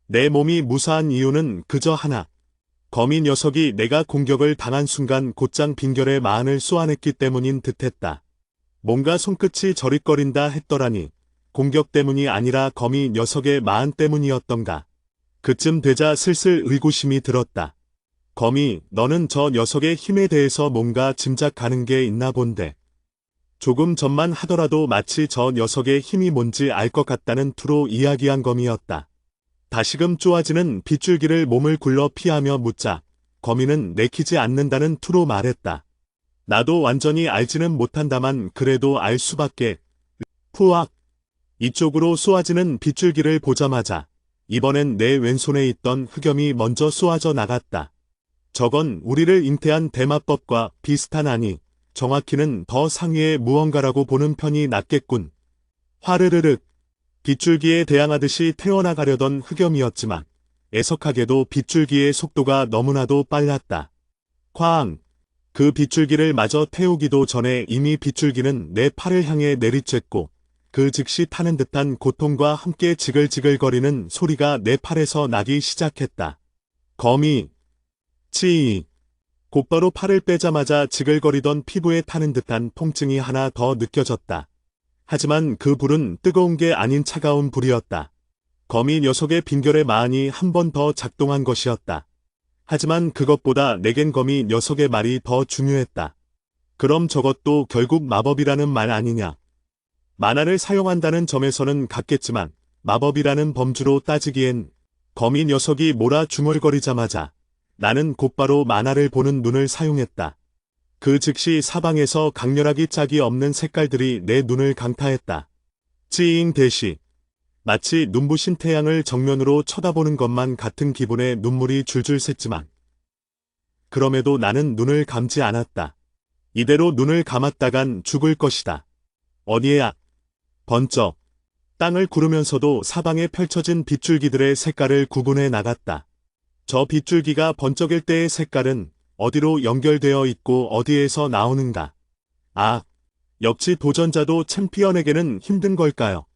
내 몸이 무사한 이유는 그저 하나. 거미 녀석이 내가 공격을 당한 순간 곧장 빙결의 마흔을 쏘아냈기 때문인 듯했다. 뭔가 손끝이 저릿거린다 했더라니 공격 때문이 아니라 거미 녀석의 마흔 때문이었던가. 그쯤 되자 슬슬 의구심이 들었다. 거미, 너는 저 녀석의 힘에 대해서 뭔가 짐작가는 게 있나 본데. 조금 전만 하더라도 마치 저 녀석의 힘이 뭔지 알 것 같다는 투로 이야기한 거미였다. 다시금 쪼아지는 빗줄기를 몸을 굴러 피하며 묻자 거미는 내키지 않는다는 투로 말했다. 나도 완전히 알지는 못한다만 그래도 알 수밖에. 푸악! 이쪽으로 쏘아지는 빗줄기를 보자마자 이번엔 내 왼손에 있던 흑염이 먼저 쏘아져 나갔다. 저건 우리를 잉태한 대마법과 비슷한 아니, 정확히는 더 상위의 무언가라고 보는 편이 낫겠군. 화르르륵. 빗줄기에 대항하듯이 태어나가려던 흑염이었지만 애석하게도 빗줄기의 속도가 너무나도 빨랐다. 쾅! 그 빗줄기를 마저 태우기도 전에 이미 빗줄기는 내 팔을 향해 내리쬐고 그 즉시 타는 듯한 고통과 함께 지글지글거리는 소리가 내 팔에서 나기 시작했다. 거미. 치. 곧바로 팔을 빼자마자 지글거리던 피부에 타는 듯한 통증이 하나 더 느껴졌다. 하지만 그 불은 뜨거운 게 아닌 차가운 불이었다. 거미 녀석의 빈결의 마안이 한 번 더 작동한 것이었다. 하지만 그것보다 내겐 거미 녀석의 말이 더 중요했다. 그럼 저것도 결국 마법이라는 말 아니냐. 만화를 사용한다는 점에서는 같겠지만 마법이라는 범주로 따지기엔 거미 녀석이 몰아 중얼거리자마자 나는 곧바로 만화를 보는 눈을 사용했다. 그 즉시 사방에서 강렬하기 짝이 없는 색깔들이 내 눈을 강타했다. 찌잉 대시. 마치 눈부신 태양을 정면으로 쳐다보는 것만 같은 기분에 눈물이 줄줄 샜지만 그럼에도 나는 눈을 감지 않았다. 이대로 눈을 감았다간 죽을 것이다. 어디에야? 번쩍. 땅을 구르면서도 사방에 펼쳐진 빗줄기들의 색깔을 구분해 나갔다. 저 빗줄기가 번쩍일 때의 색깔은 어디로 연결되어 있고 어디에서 나오는가? 아, 역시 도전자도 챔피언에게는 힘든 걸까요?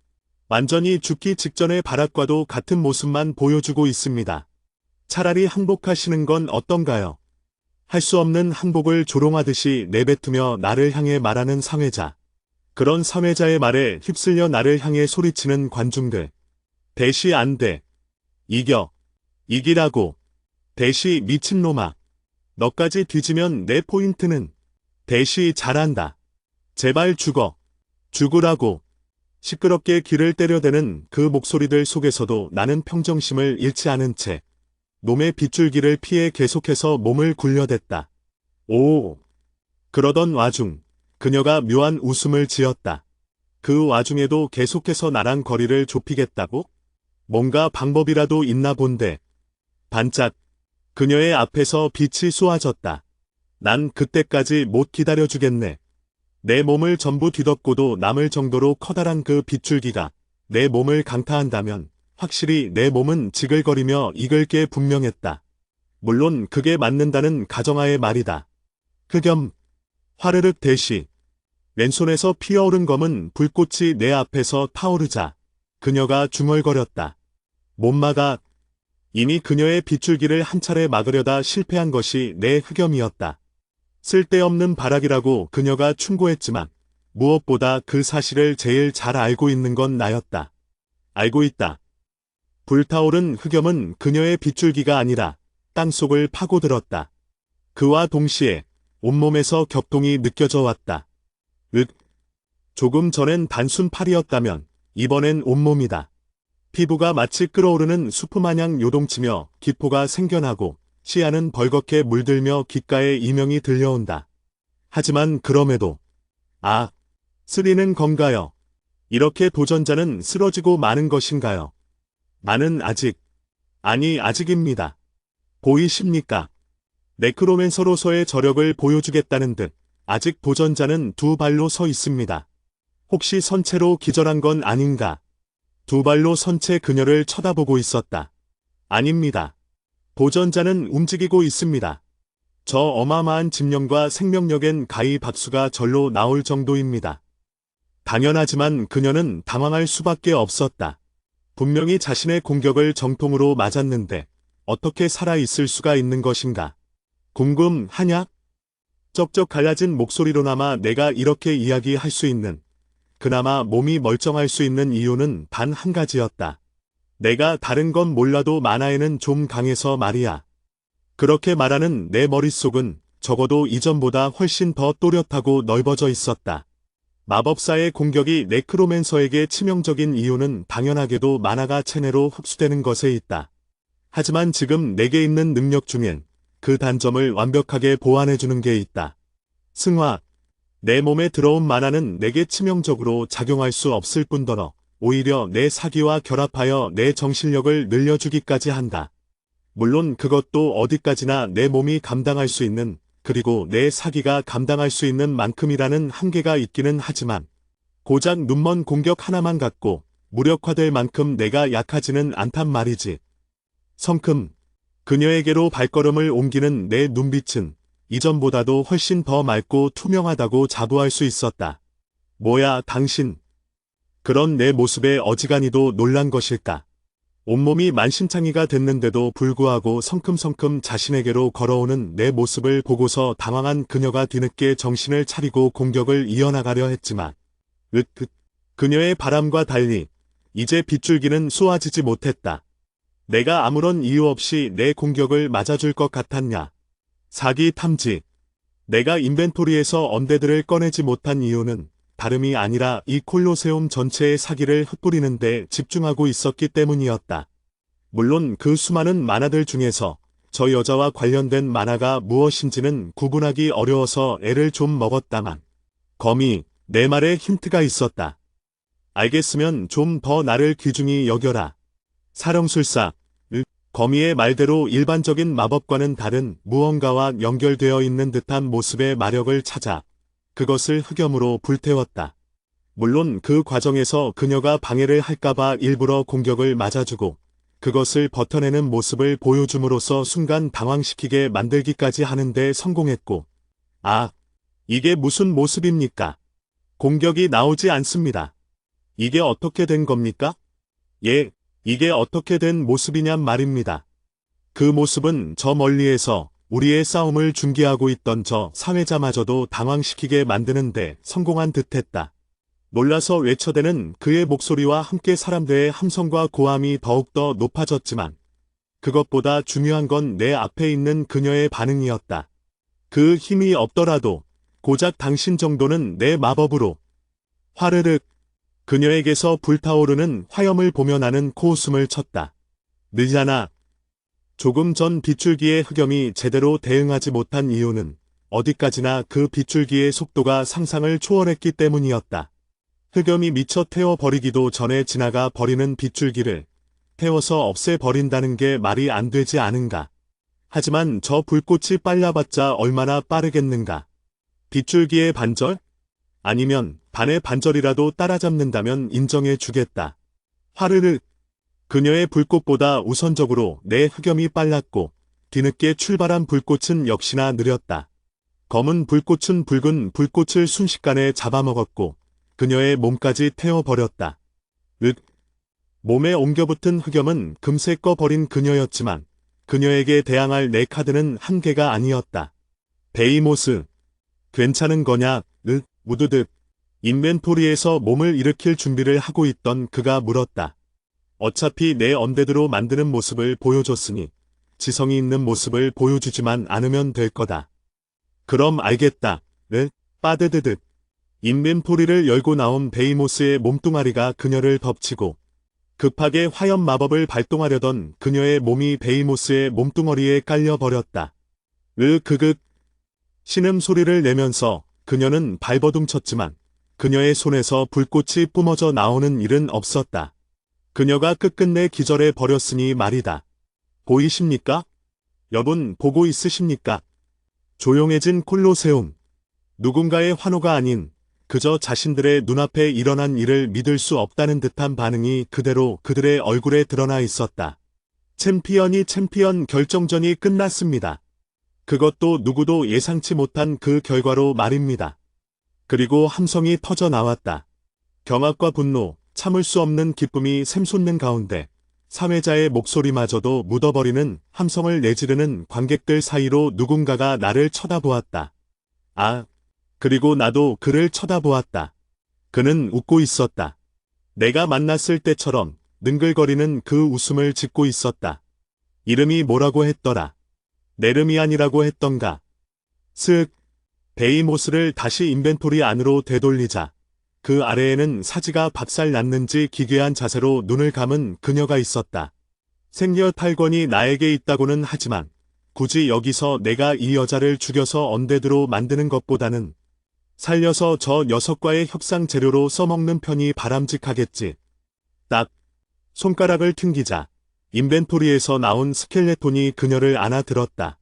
완전히 죽기 직전의 바락과도 같은 모습만 보여주고 있습니다. 차라리 항복하시는 건 어떤가요? 할 수 없는 항복을 조롱하듯이 내뱉으며 나를 향해 말하는 사회자. 그런 사회자의 말에 휩쓸려 나를 향해 소리치는 관중들. 대시 안 돼. 이겨. 이기라고. 대시 미친놈아. 너까지 뒤지면 내 포인트는. 대시 잘한다. 제발 죽어. 죽으라고. 시끄럽게 귀를 때려대는 그 목소리들 속에서도 나는 평정심을 잃지 않은 채 놈의 빗줄기를 피해 계속해서 몸을 굴려댔다. 오. 그러던 와중 그녀가 묘한 웃음을 지었다. 그 와중에도 계속해서 나랑 거리를 좁히겠다고? 뭔가 방법이라도 있나 본데. 반짝. 그녀의 앞에서 빛이 쏘아졌다. 난 그때까지 못 기다려주겠네. 내 몸을 전부 뒤덮고도 남을 정도로 커다란 그 빗줄기가 내 몸을 강타한다면 확실히 내 몸은 지글거리며 익을 게 분명했다. 물론 그게 맞는다는 가정하에 말이다. 흑염. 화르륵 대시. 왼손에서 피어오른 검은 불꽃이 내 앞에서 타오르자 그녀가 중얼거렸다. 못 막아. 이미 그녀의 빗줄기를 한 차례 막으려다 실패한 것이 내 흑염이었다. 쓸데없는 발악이라고 그녀가 충고했지만 무엇보다 그 사실을 제일 잘 알고 있는 건 나였다. 알고 있다. 불타오른 흑염은 그녀의 빗줄기가 아니라 땅속을 파고들었다. 그와 동시에 온몸에서 격동이 느껴져 왔다. 조금 전엔 단순 팔이었다면 이번엔 온몸이다. 피부가 마치 끓어오르는 수프마냥 요동치며 기포가 생겨나고 시야는 벌겋게 물들며 귓가에 이명이 들려온다. 하지만 그럼에도 쓰리는 건가요? 이렇게 도전자는 쓰러지고 마는 것인가요? 나는 아직입니다. 보이십니까? 네크로맨서로서의 저력을 보여주겠다는 듯 아직 도전자는 두 발로 서 있습니다. 혹시 선체로 기절한 건 아닌가? 두 발로 선 채 그녀를 쳐다보고 있었다. 아닙니다. 도전자는 움직이고 있습니다. 저 어마어마한 집념과 생명력엔 가히 박수가 절로 나올 정도입니다. 당연하지만 그녀는 당황할 수밖에 없었다. 분명히 자신의 공격을 정통으로 맞았는데 어떻게 살아있을 수가 있는 것인가? 궁금하냐? 쩍쩍 갈라진 목소리로나마 내가 이렇게 이야기할 수 있는, 그나마 몸이 멀쩡할 수 있는 이유는 단 한 가지였다. 내가 다른 건 몰라도 만화에는 좀 강해서 말이야. 그렇게 말하는 내 머릿속은 적어도 이전보다 훨씬 더 또렷하고 넓어져 있었다. 마법사의 공격이 네크로맨서에게 치명적인 이유는 당연하게도 마나가 체내로 흡수되는 것에 있다. 하지만 지금 내게 있는 능력 중엔 그 단점을 완벽하게 보완해주는 게 있다. 승화. 내 몸에 들어온 마나는 내게 치명적으로 작용할 수 없을 뿐더러 오히려 내 사기와 결합하여 내 정신력을 늘려주기까지 한다. 물론 그것도 어디까지나 내 몸이 감당할 수 있는, 그리고 내 사기가 감당할 수 있는 만큼이라는 한계가 있기는 하지만 고작 눈먼 공격 하나만 갖고 무력화될 만큼 내가 약하지는 않단 말이지. 성큼. 그녀에게로 발걸음을 옮기는 내 눈빛은 이전보다도 훨씬 더 맑고 투명하다고 자부할 수 있었다. 뭐야, 당신. 그런 내 모습에 어지간히도 놀란 것일까? 온몸이 만신창이가 됐는데도 불구하고 성큼성큼 자신에게로 걸어오는 내 모습을 보고서 당황한 그녀가 뒤늦게 정신을 차리고 공격을 이어나가려 했지만 그녀의 바람과 달리 이제 빗줄기는 쏘아지지 못했다. 내가 아무런 이유 없이 내 공격을 맞아줄 것 같았냐? 사기 탐지. 내가 인벤토리에서 언데드를 꺼내지 못한 이유는 다름이 아니라 이 콜로세움 전체의 사기를 흩뿌리는 데 집중하고 있었기 때문이었다. 물론 그 수많은 만화들 중에서 저 여자와 관련된 만화가 무엇인지는 구분하기 어려워서 애를 좀 먹었다만 거미, 내 말에 힌트가 있었다. 알겠으면 좀 더 나를 귀중히 여겨라. 사령술사. 거미의 말대로 일반적인 마법과는 다른 무언가와 연결되어 있는 듯한 모습의 마력을 찾아 그것을 흑염으로 불태웠다. 물론 그 과정에서 그녀가 방해를 할까봐 일부러 공격을 맞아주고 그것을 버텨내는 모습을 보여줌으로써 순간 당황시키게 만들기까지 하는데 성공했고, 아, 이게 무슨 모습입니까? 공격이 나오지 않습니다. 이게 어떻게 된 겁니까? 예, 이게 어떻게 된 모습이냔 말입니다. 그 모습은 저 멀리에서 우리의 싸움을 중계하고 있던 저 사회자마저도 당황시키게 만드는데 성공한 듯했다. 놀라서 외쳐대는 그의 목소리와 함께 사람들의 함성과 고함이 더욱더 높아졌지만 그것보다 중요한 건 내 앞에 있는 그녀의 반응이었다. 그 힘이 없더라도 고작 당신 정도는 내 마법으로. 화르륵. 그녀에게서 불타오르는 화염을 보며 나는 코웃음을 쳤다. 늦잖아. 조금 전 빗줄기의 흑염이 제대로 대응하지 못한 이유는 어디까지나 그 빗줄기의 속도가 상상을 초월했기 때문이었다. 흑염이 미처 태워버리기도 전에 지나가 버리는 빗줄기를 태워서 없애버린다는 게 말이 안 되지 않은가. 하지만 저 불꽃이 빨라봤자 얼마나 빠르겠는가. 빗줄기의 반절? 아니면 반의 반절이라도 따라잡는다면 인정해 주겠다. 화르르. 그녀의 불꽃보다 우선적으로 내 흑염이 빨랐고 뒤늦게 출발한 불꽃은 역시나 느렸다. 검은 불꽃은 붉은 불꽃을 순식간에 잡아먹었고 그녀의 몸까지 태워버렸다. 몸에 옮겨붙은 흑염은 금세 꺼버린 그녀였지만 그녀에게 대항할 내 카드는 한계가 아니었다. 베이모스. 괜찮은 거냐? 무드득. 인벤토리에서 몸을 일으킬 준비를 하고 있던 그가 물었다. 어차피 내 언데드로 만드는 모습을 보여줬으니 지성이 있는 모습을 보여주지만 않으면 될 거다. 그럼 알겠다. 빠드드득. 인벤토리를 열고 나온 베이모스의 몸뚱아리가 그녀를 덮치고 급하게 화염 마법을 발동하려던 그녀의 몸이 베이모스의 몸뚱어리에 깔려버렸다. 그극. 신음소리를 내면서 그녀는 발버둥 쳤지만 그녀의 손에서 불꽃이 뿜어져 나오는 일은 없었다. 그녀가 끝끝내 기절해 버렸으니 말이다. 보이십니까? 여분 보고 있으십니까? 조용해진 콜로세움. 누군가의 환호가 아닌 그저 자신들의 눈앞에 일어난 일을 믿을 수 없다는 듯한 반응이 그대로 그들의 얼굴에 드러나 있었다. 챔피언 결정전이 끝났습니다. 그것도 누구도 예상치 못한 그 결과로 말입니다. 그리고 함성이 터져 나왔다. 경악과 분노, 참을 수 없는 기쁨이 샘솟는 가운데 사회자의 목소리마저도 묻어버리는 함성을 내지르는 관객들 사이로 누군가가 나를 쳐다보았다. 아, 그리고 나도 그를 쳐다보았다. 그는 웃고 있었다. 내가 만났을 때처럼 능글거리는 그 웃음을 짓고 있었다. 이름이 뭐라고 했더라? 네르미안이라고 했던가? 슥. 베이모스를 다시 인벤토리 안으로 되돌리자 그 아래에는 사지가 박살 났는지 기괴한 자세로 눈을 감은 그녀가 있었다. 생리어 탈권이 나에게 있다고는 하지만 굳이 여기서 내가 이 여자를 죽여서 언데드로 만드는 것보다는 살려서 저 녀석과의 협상 재료로 써먹는 편이 바람직하겠지. 딱 손가락을 튕기자 인벤토리에서 나온 스켈레톤이 그녀를 안아들었다.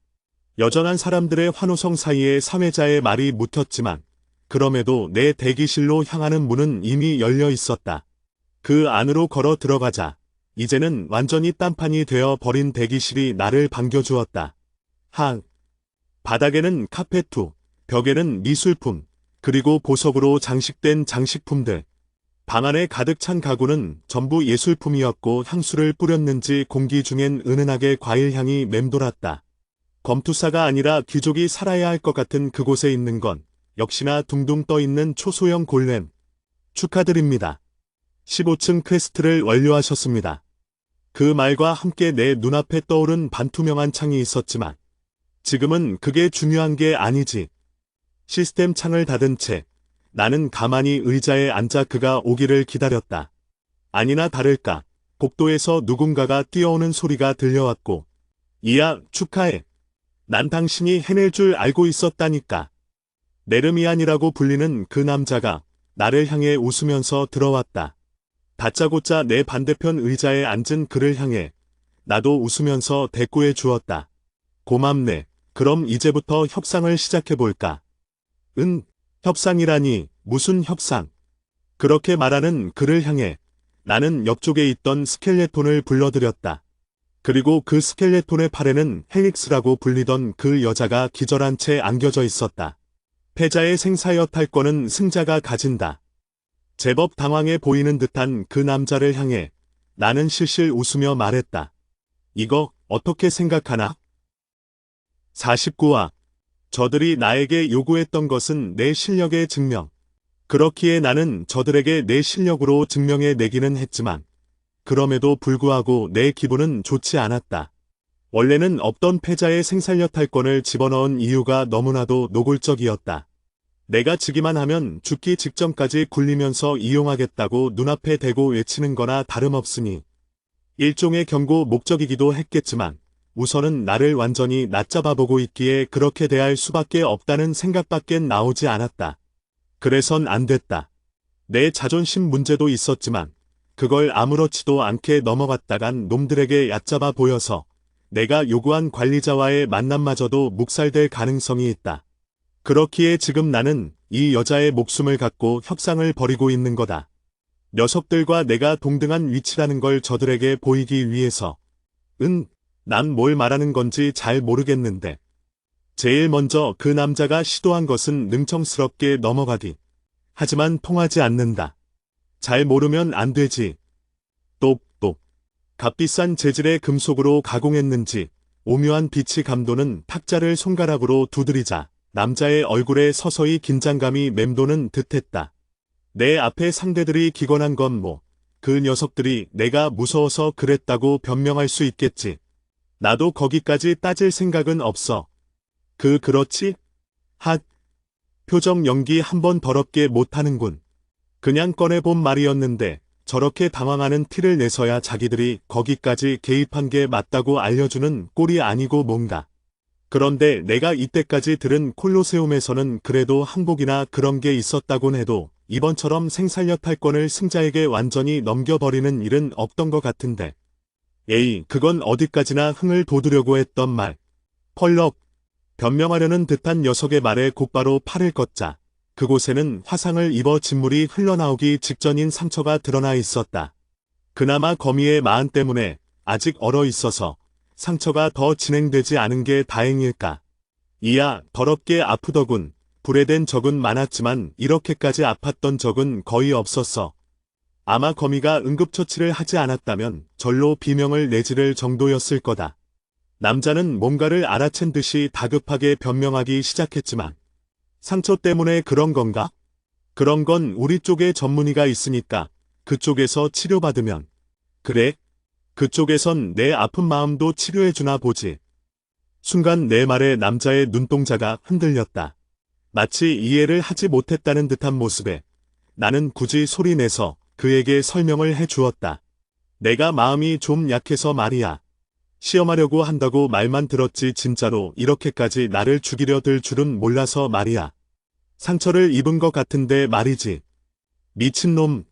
여전한 사람들의 환호성 사이에 사회자의 말이 묻혔지만 그럼에도 내 대기실로 향하는 문은 이미 열려 있었다. 그 안으로 걸어 들어가자 이제는 완전히 딴판이 되어 버린 대기실이 나를 반겨주었다. 바닥에는 카페투, 벽에는 미술품, 그리고 보석으로 장식된 장식품들. 방 안에 가득 찬 가구는 전부 예술품이었고 향수를 뿌렸는지 공기 중엔 은은하게 과일향이 맴돌았다. 검투사가 아니라 귀족이 살아야 할 것 같은 그곳에 있는 건 역시나 둥둥 떠있는 초소형 골렘. 축하드립니다. 15층 퀘스트를 완료하셨습니다. 그 말과 함께 내 눈앞에 떠오른 반투명한 창이 있었지만 지금은 그게 중요한 게 아니지. 시스템 창을 닫은 채 나는 가만히 의자에 앉아 그가 오기를 기다렸다. 아니나 다를까 복도에서 누군가가 뛰어오는 소리가 들려왔고 이야 축하해. 난 당신이 해낼 줄 알고 있었다니까. 네르미안이라고 불리는 그 남자가 나를 향해 웃으면서 들어왔다. 다짜고짜 내 반대편 의자에 앉은 그를 향해 나도 웃으면서 대꾸해 주었다. 고맙네. 그럼 이제부터 협상을 시작해볼까? 협상이라니 무슨 협상? 그렇게 말하는 그를 향해 나는 옆쪽에 있던 스켈레톤을 불러들였다. 그리고 그 스켈레톤의 팔에는 헬릭스라고 불리던 그 여자가 기절한 채 안겨져 있었다. 패자의 생사여 탈권은 승자가 가진다. 제법 당황해 보이는 듯한 그 남자를 향해 나는 실실 웃으며 말했다. 이거 어떻게 생각하나? 49화. 저들이 나에게 요구했던 것은 내 실력의 증명. 그렇기에 나는 저들에게 내 실력으로 증명해 내기는 했지만 그럼에도 불구하고 내 기분은 좋지 않았다. 원래는 없던 패자의 생살려 탈권을 집어넣은 이유가 너무나도 노골적이었다. 내가 지기만 하면 죽기 직전까지 굴리면서 이용하겠다고 눈앞에 대고 외치는 거나 다름없으니 일종의 경고 목적이기도 했겠지만 우선은 나를 완전히 낮잡아보고 있기에 그렇게 대할 수밖에 없다는 생각밖엔 나오지 않았다. 그래선 안 됐다. 내 자존심 문제도 있었지만 그걸 아무렇지도 않게 넘어갔다간 놈들에게 얕잡아 보여서 내가 요구한 관리자와의 만남마저도 묵살될 가능성이 있다. 그렇기에 지금 나는 이 여자의 목숨을 갖고 협상을 벌이고 있는 거다. 녀석들과 내가 동등한 위치라는 걸 저들에게 보이기 위해서. 난 뭘 말하는 건지 잘 모르겠는데. 제일 먼저 그 남자가 시도한 것은 능청스럽게 넘어가기. 하지만 통하지 않는다. 잘 모르면 안 되지. 또. 값비싼 재질의 금속으로 가공했는지 오묘한 빛이 감도는 탁자를 손가락으로 두드리자 남자의 얼굴에 서서히 긴장감이 맴도는 듯했다. 내 앞에 상대들이 기권한 건 그 녀석들이 내가 무서워서 그랬다고 변명할 수 있겠지. 나도 거기까지 따질 생각은 없어. 그렇지? 표정 연기 한번 더럽게 못하는군. 그냥 꺼내본 말이었는데 저렇게 당황하는 티를 내서야 자기들이 거기까지 개입한 게 맞다고 알려주는 꼴이 아니고 뭔가. 그런데 내가 이때까지 들은 콜로세움에서는 그래도 항복이나 그런 게 있었다곤 해도 이번처럼 생살려 탈권을 승자에게 완전히 넘겨버리는 일은 없던 것 같은데. 에이, 그건 어디까지나 흥을 돋우려고 했던 말. 펄럭. 변명하려는 듯한 녀석의 말에 곧바로 팔을 걷자. 그곳에는 화상을 입어 진물이 흘러나오기 직전인 상처가 드러나 있었다. 그나마 거미의 마흔 때문에 아직 얼어 있어서 상처가 더 진행되지 않은 게 다행일까. 이야, 더럽게 아프더군. 불에 댄 적은 많았지만 이렇게까지 아팠던 적은 거의 없었어. 아마 거미가 응급처치를 하지 않았다면 절로 비명을 내지를 정도였을 거다. 남자는 뭔가를 알아챈 듯이 다급하게 변명하기 시작했지만 상처 때문에 그런 건가? 그런 건 우리 쪽에 전문의가 있으니까 그쪽에서 치료받으면. 그래? 그쪽에선 내 아픈 마음도 치료해주나 보지. 순간 내 말에 남자의 눈동자가 흔들렸다. 마치 이해를 하지 못했다는 듯한 모습에 나는 굳이 소리 내서 그에게 설명을 해 주었다. 내가 마음이 좀 약해서 말이야. 시험하려고 한다고 말만 들었지 진짜로 이렇게까지 나를 죽이려 들 줄은 몰라서 말이야. 상처를 입은 것 같은데 말이지. 미친놈,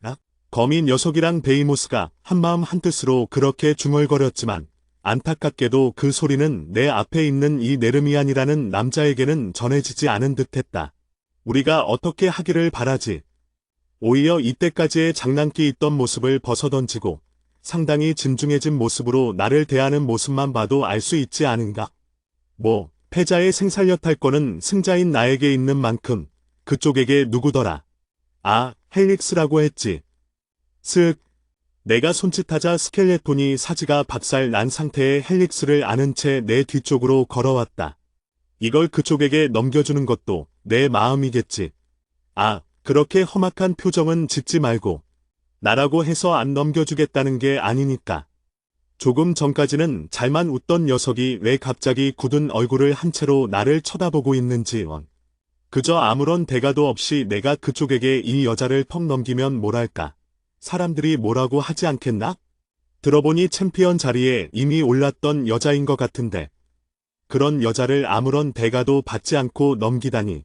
거미 녀석이랑 베이모스가 한마음 한뜻으로 그렇게 중얼거렸지만 안타깝게도 그 소리는 내 앞에 있는 이 네르미안이라는 남자에게는 전해지지 않은 듯했다. 우리가 어떻게 하기를 바라지? 오히려 이때까지의 장난기 있던 모습을 벗어던지고 상당히 진중해진 모습으로 나를 대하는 모습만 봐도 알 수 있지 않은가? 뭐, 패자의 생살려 탈 거는 승자인 나에게 있는 만큼 그쪽에게 누구더라? 아, 헬릭스라고 했지. 슥. 내가 손짓하자 스켈레톤이 사지가 박살 난 상태의 헬릭스를 안은 채 내 뒤쪽으로 걸어왔다. 이걸 그쪽에게 넘겨주는 것도 내 마음이겠지. 아, 그렇게 험악한 표정은 짓지 말고. 나라고 해서 안 넘겨주겠다는 게 아니니까. 조금 전까지는 잘만 웃던 녀석이 왜 갑자기 굳은 얼굴을 한 채로 나를 쳐다보고 있는지 그저 아무런 대가도 없이 내가 그쪽에게 이 여자를 퍽 넘기면 뭐랄까. 사람들이 뭐라고 하지 않겠나? 들어보니 챔피언 자리에 이미 올랐던 여자인 것 같은데. 그런 여자를 아무런 대가도 받지 않고 넘기다니.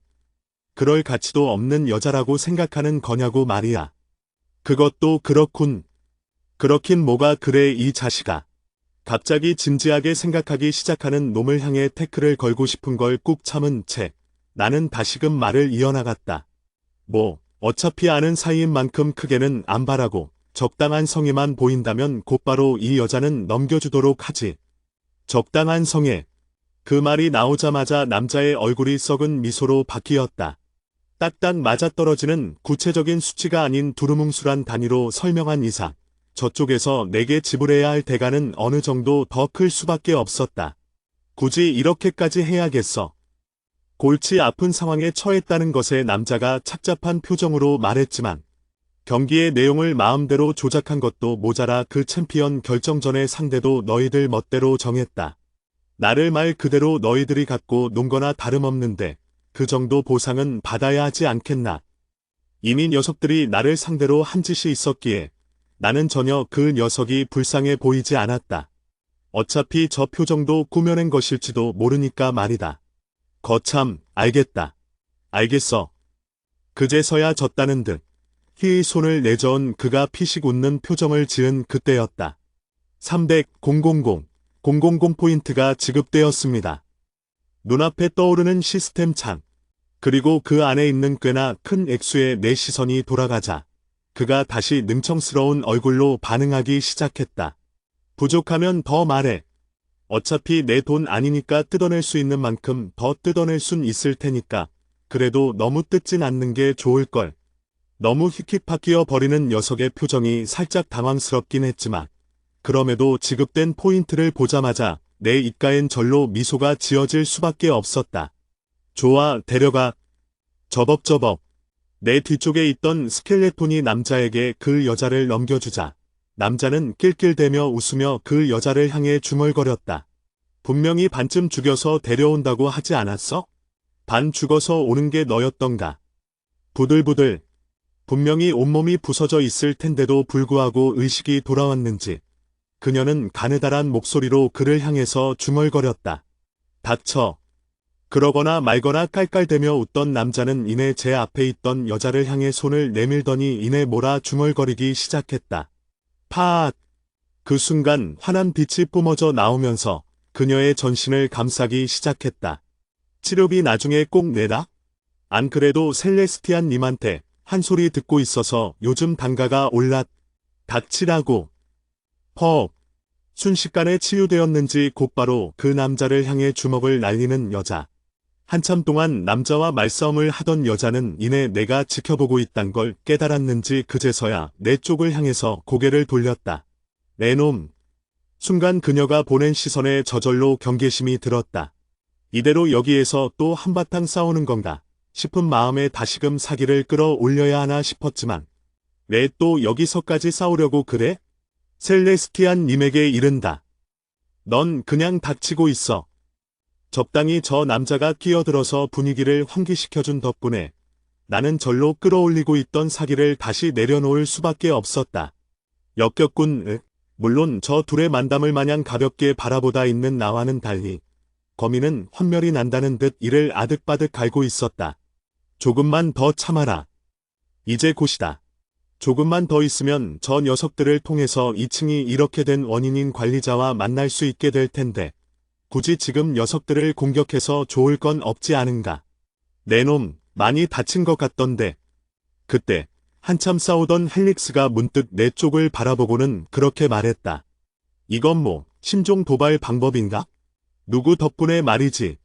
그럴 가치도 없는 여자라고 생각하는 거냐고 말이야. 그것도 그렇군. 그렇긴 뭐가 그래 이 자식아. 갑자기 진지하게 생각하기 시작하는 놈을 향해 태클을 걸고 싶은 걸 꾹 참은 채 나는 다시금 말을 이어나갔다. 뭐 어차피 아는 사이인 만큼 크게는 안 바라고 적당한 성에만 보인다면 곧바로 이 여자는 넘겨주도록 하지. 적당한 성에. 그 말이 나오자마자 남자의 얼굴이 썩은 미소로 바뀌었다. 딱딱 맞아떨어지는 구체적인 수치가 아닌 두루뭉술한 단위로 설명한 이상 저쪽에서 내게 지불해야 할 대가는 어느 정도 더 클 수밖에 없었다. 굳이 이렇게까지 해야겠어. 골치 아픈 상황에 처했다는 것에 남자가 착잡한 표정으로 말했지만 경기의 내용을 마음대로 조작한 것도 모자라 그 챔피언 결정전의 상대도 너희들 멋대로 정했다. 나를 말 그대로 너희들이 갖고 논 거나 다름없는데 그 정도 보상은 받아야 하지 않겠나. 이미 녀석들이 나를 상대로 한 짓이 있었기에 나는 전혀 그 녀석이 불쌍해 보이지 않았다. 어차피 저 표정도 꾸며낸 것일지도 모르니까 말이다. 거참, 알겠다. 알겠어. 그제서야 졌다는 듯 희의 손을 내저은 그가 피식 웃는 표정을 지은 그때였다. 300,000 포인트가 지급되었습니다. 눈앞에 떠오르는 시스템 창. 그리고 그 안에 있는 꽤나 큰 액수의 내 시선이 돌아가자 그가 다시 능청스러운 얼굴로 반응하기 시작했다. 부족하면 더 말해. 어차피 내 돈 아니니까 뜯어낼 수 있는 만큼 더 뜯어낼 순 있을 테니까. 그래도 너무 뜯진 않는 게 좋을걸. 너무 휙휙 버리는 녀석의 표정이 살짝 당황스럽긴 했지만 그럼에도 지급된 포인트를 보자마자 내 입가엔 절로 미소가 지어질 수밖에 없었다. 좋아, 데려가. 저벅저벅. 내 뒤쪽에 있던 스켈레톤이 남자에게 그 여자를 넘겨주자 남자는 낄낄대며 웃으며 그 여자를 향해 중얼거렸다. 분명히 반쯤 죽여서 데려온다고 하지 않았어? 반 죽어서 오는 게 너였던가. 부들부들. 분명히 온몸이 부서져 있을 텐데도 불구하고 의식이 돌아왔는지 그녀는 가느다란 목소리로 그를 향해서 중얼거렸다. 닥쳐. 그러거나 말거나 깔깔대며 웃던 남자는 이내 제 앞에 있던 여자를 향해 손을 내밀더니 이내 몰아 중얼거리기 시작했다. 파앗. 그 순간 환한 빛이 뿜어져 나오면서 그녀의 전신을 감싸기 시작했다. 치료비 나중에 꼭 내라? 안 그래도 셀레스티안 님한테 한 소리 듣고 있어서 요즘 단가가 올랐. 닥치라고. 퍽. 순식간에 치유되었는지 곧바로 그 남자를 향해 주먹을 날리는 여자. 한참 동안 남자와 말싸움을 하던 여자는 이내 내가 지켜보고 있단 걸 깨달았는지 그제서야 내 쪽을 향해서 고개를 돌렸다. 내 놈. 순간 그녀가 보낸 시선에 저절로 경계심이 들었다. 이대로 여기에서 또 한바탕 싸우는 건가 싶은 마음에 다시금 사기를 끌어올려야 하나 싶었지만 왜 또 여기서까지 싸우려고 그래? 셀레스티안 님에게 이른다. 넌 그냥 닥치고 있어. 적당히 저 남자가 끼어들어서 분위기를 환기시켜준 덕분에 나는 절로 끌어올리고 있던 사기를 다시 내려놓을 수밖에 없었다. 역겹군. 물론 저 둘의 만담을 마냥 가볍게 바라보다 있는 나와는 달리 거미는 혼멸이 난다는 듯 이를 아득바득 갈고 있었다. 조금만 더 참아라. 이제 곧이다. 조금만 더 있으면 저 녀석들을 통해서 2층이 이렇게 된 원인인 관리자와 만날 수 있게 될 텐데 굳이 지금 녀석들을 공격해서 좋을 건 없지 않은가. 내 놈 많이 다친 것 같던데. 그때 한참 싸우던 헬릭스가 문득 내 쪽을 바라보고는 그렇게 말했다. 이건 뭐 심종 도발 방법인가? 누구 덕분에 말이지.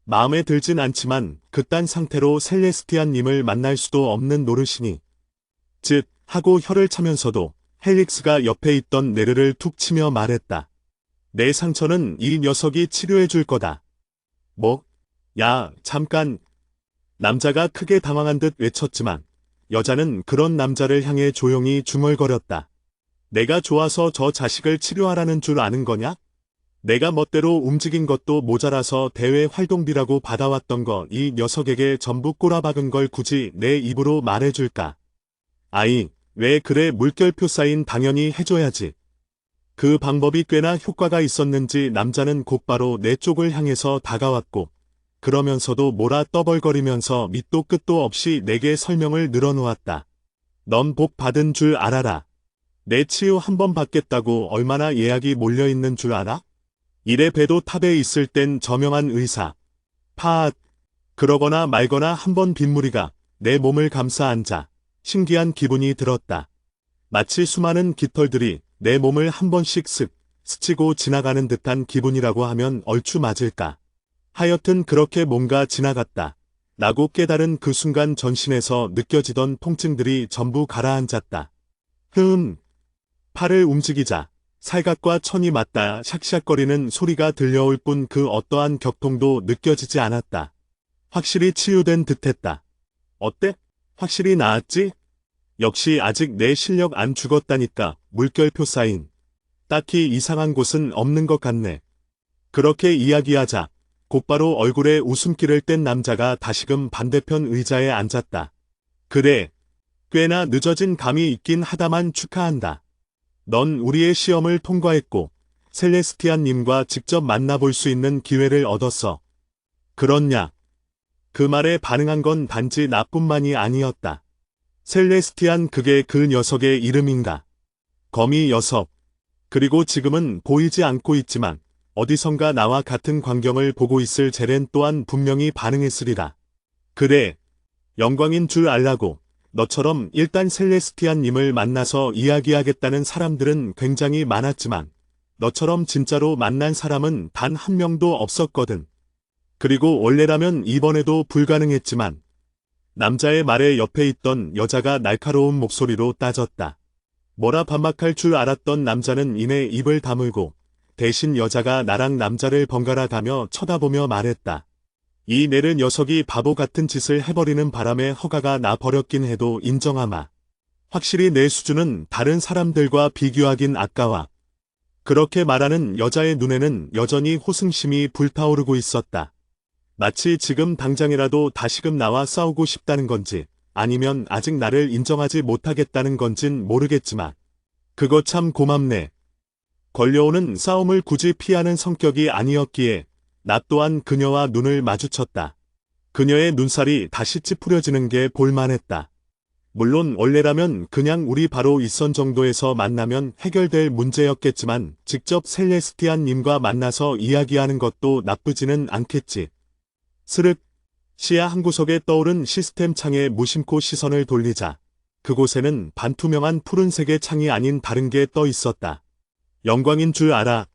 마음에 들진 않지만 그딴 상태로 셀레스티안님을 만날 수도 없는 노릇이니. 즉 하고 혀를 차면서도 헬릭스가 옆에 있던 네르를 툭 치며 말했다. 내 상처는 이 녀석이 치료해 줄 거다. 뭐? 야, 잠깐. 남자가 크게 당황한 듯 외쳤지만 여자는 그런 남자를 향해 조용히 중얼거렸다. 내가 좋아서 저 자식을 치료하라는 줄 아는 거냐? 내가 멋대로 움직인 것도 모자라서 대외 활동비라고 받아왔던 거 이 녀석에게 전부 꼬라박은 걸 굳이 내 입으로 말해줄까? 아이, 왜 그래 물결표 사인 당연히 해줘야지. 그 방법이 꽤나 효과가 있었는지 남자는 곧바로 내 쪽을 향해서 다가왔고 그러면서도 뭐라 떠벌거리면서 밑도 끝도 없이 내게 설명을 늘어놓았다. 넌 복 받은 줄 알아라. 내 치유 한 번 받겠다고 얼마나 예약이 몰려있는 줄 알아? 이래 배도 탑에 있을 땐 저명한 의사. 파앗. 그러거나 말거나 한 번 빗무리가 내 몸을 감싸 앉아 신기한 기분이 들었다. 마치 수많은 깃털들이 내 몸을 한 번씩 슥 스치고 지나가는 듯한 기분이라고 하면 얼추 맞을까. 하여튼 그렇게 뭔가 지나갔다. 라고 깨달은 그 순간 전신에서 느껴지던 통증들이 전부 가라앉았다. 팔을 움직이자 살갗과 천이 맞닿아 샥샥거리는 소리가 들려올 뿐 그 어떠한 격통도 느껴지지 않았다. 확실히 치유된 듯했다. 어때? 확실히 나았지? 역시 아직 내 실력 안 죽었다니까. 물결표 사인. 딱히 이상한 곳은 없는 것 같네. 그렇게 이야기하자 곧바로 얼굴에 웃음기를 뗀 남자가 다시금 반대편 의자에 앉았다. 그래. 꽤나 늦어진 감이 있긴 하다만 축하한다. 넌 우리의 시험을 통과했고 셀레스티안님과 직접 만나볼 수 있는 기회를 얻었어. 그렇냐? 그 말에 반응한 건 단지 나뿐만이 아니었다. 셀레스티안 그게 그 녀석의 이름인가? 거미 녀석. 그리고 지금은 보이지 않고 있지만 어디선가 나와 같은 광경을 보고 있을 제렌 또한 분명히 반응했으리라. 그래. 영광인 줄 알라고. 너처럼 일단 셀레스티안님을 만나서 이야기하겠다는 사람들은 굉장히 많았지만 너처럼 진짜로 만난 사람은 단 한 명도 없었거든. 그리고 원래라면 이번에도 불가능했지만 남자의 말에 옆에 있던 여자가 날카로운 목소리로 따졌다. 뭐라 반박할 줄 알았던 남자는 이내 입을 다물고 대신 여자가 나랑 남자를 번갈아 가며 쳐다보며 말했다. 이 네르 녀석이 바보 같은 짓을 해버리는 바람에 허가가 나 버렸긴 해도 인정하마. 확실히 내 수준은 다른 사람들과 비교하긴 아까워. 그렇게 말하는 여자의 눈에는 여전히 호승심이 불타오르고 있었다. 마치 지금 당장이라도 다시금 나와 싸우고 싶다는 건지 아니면 아직 나를 인정하지 못하겠다는 건진 모르겠지만 그거 참 고맙네. 걸려오는 싸움을 굳이 피하는 성격이 아니었기에 나 또한 그녀와 눈을 마주쳤다. 그녀의 눈살이 다시 찌푸려지는 게 볼만했다. 물론 원래라면 그냥 우리 바로 윗선 정도에서 만나면 해결될 문제였겠지만 직접 셀레스티안님과 만나서 이야기하는 것도 나쁘지는 않겠지. 스륵 시야 한 구석에 떠오른 시스템 창에 무심코 시선을 돌리자 그곳에는 반투명한 푸른색의 창이 아닌 다른 게 떠 있었다. 영광인 줄 알아.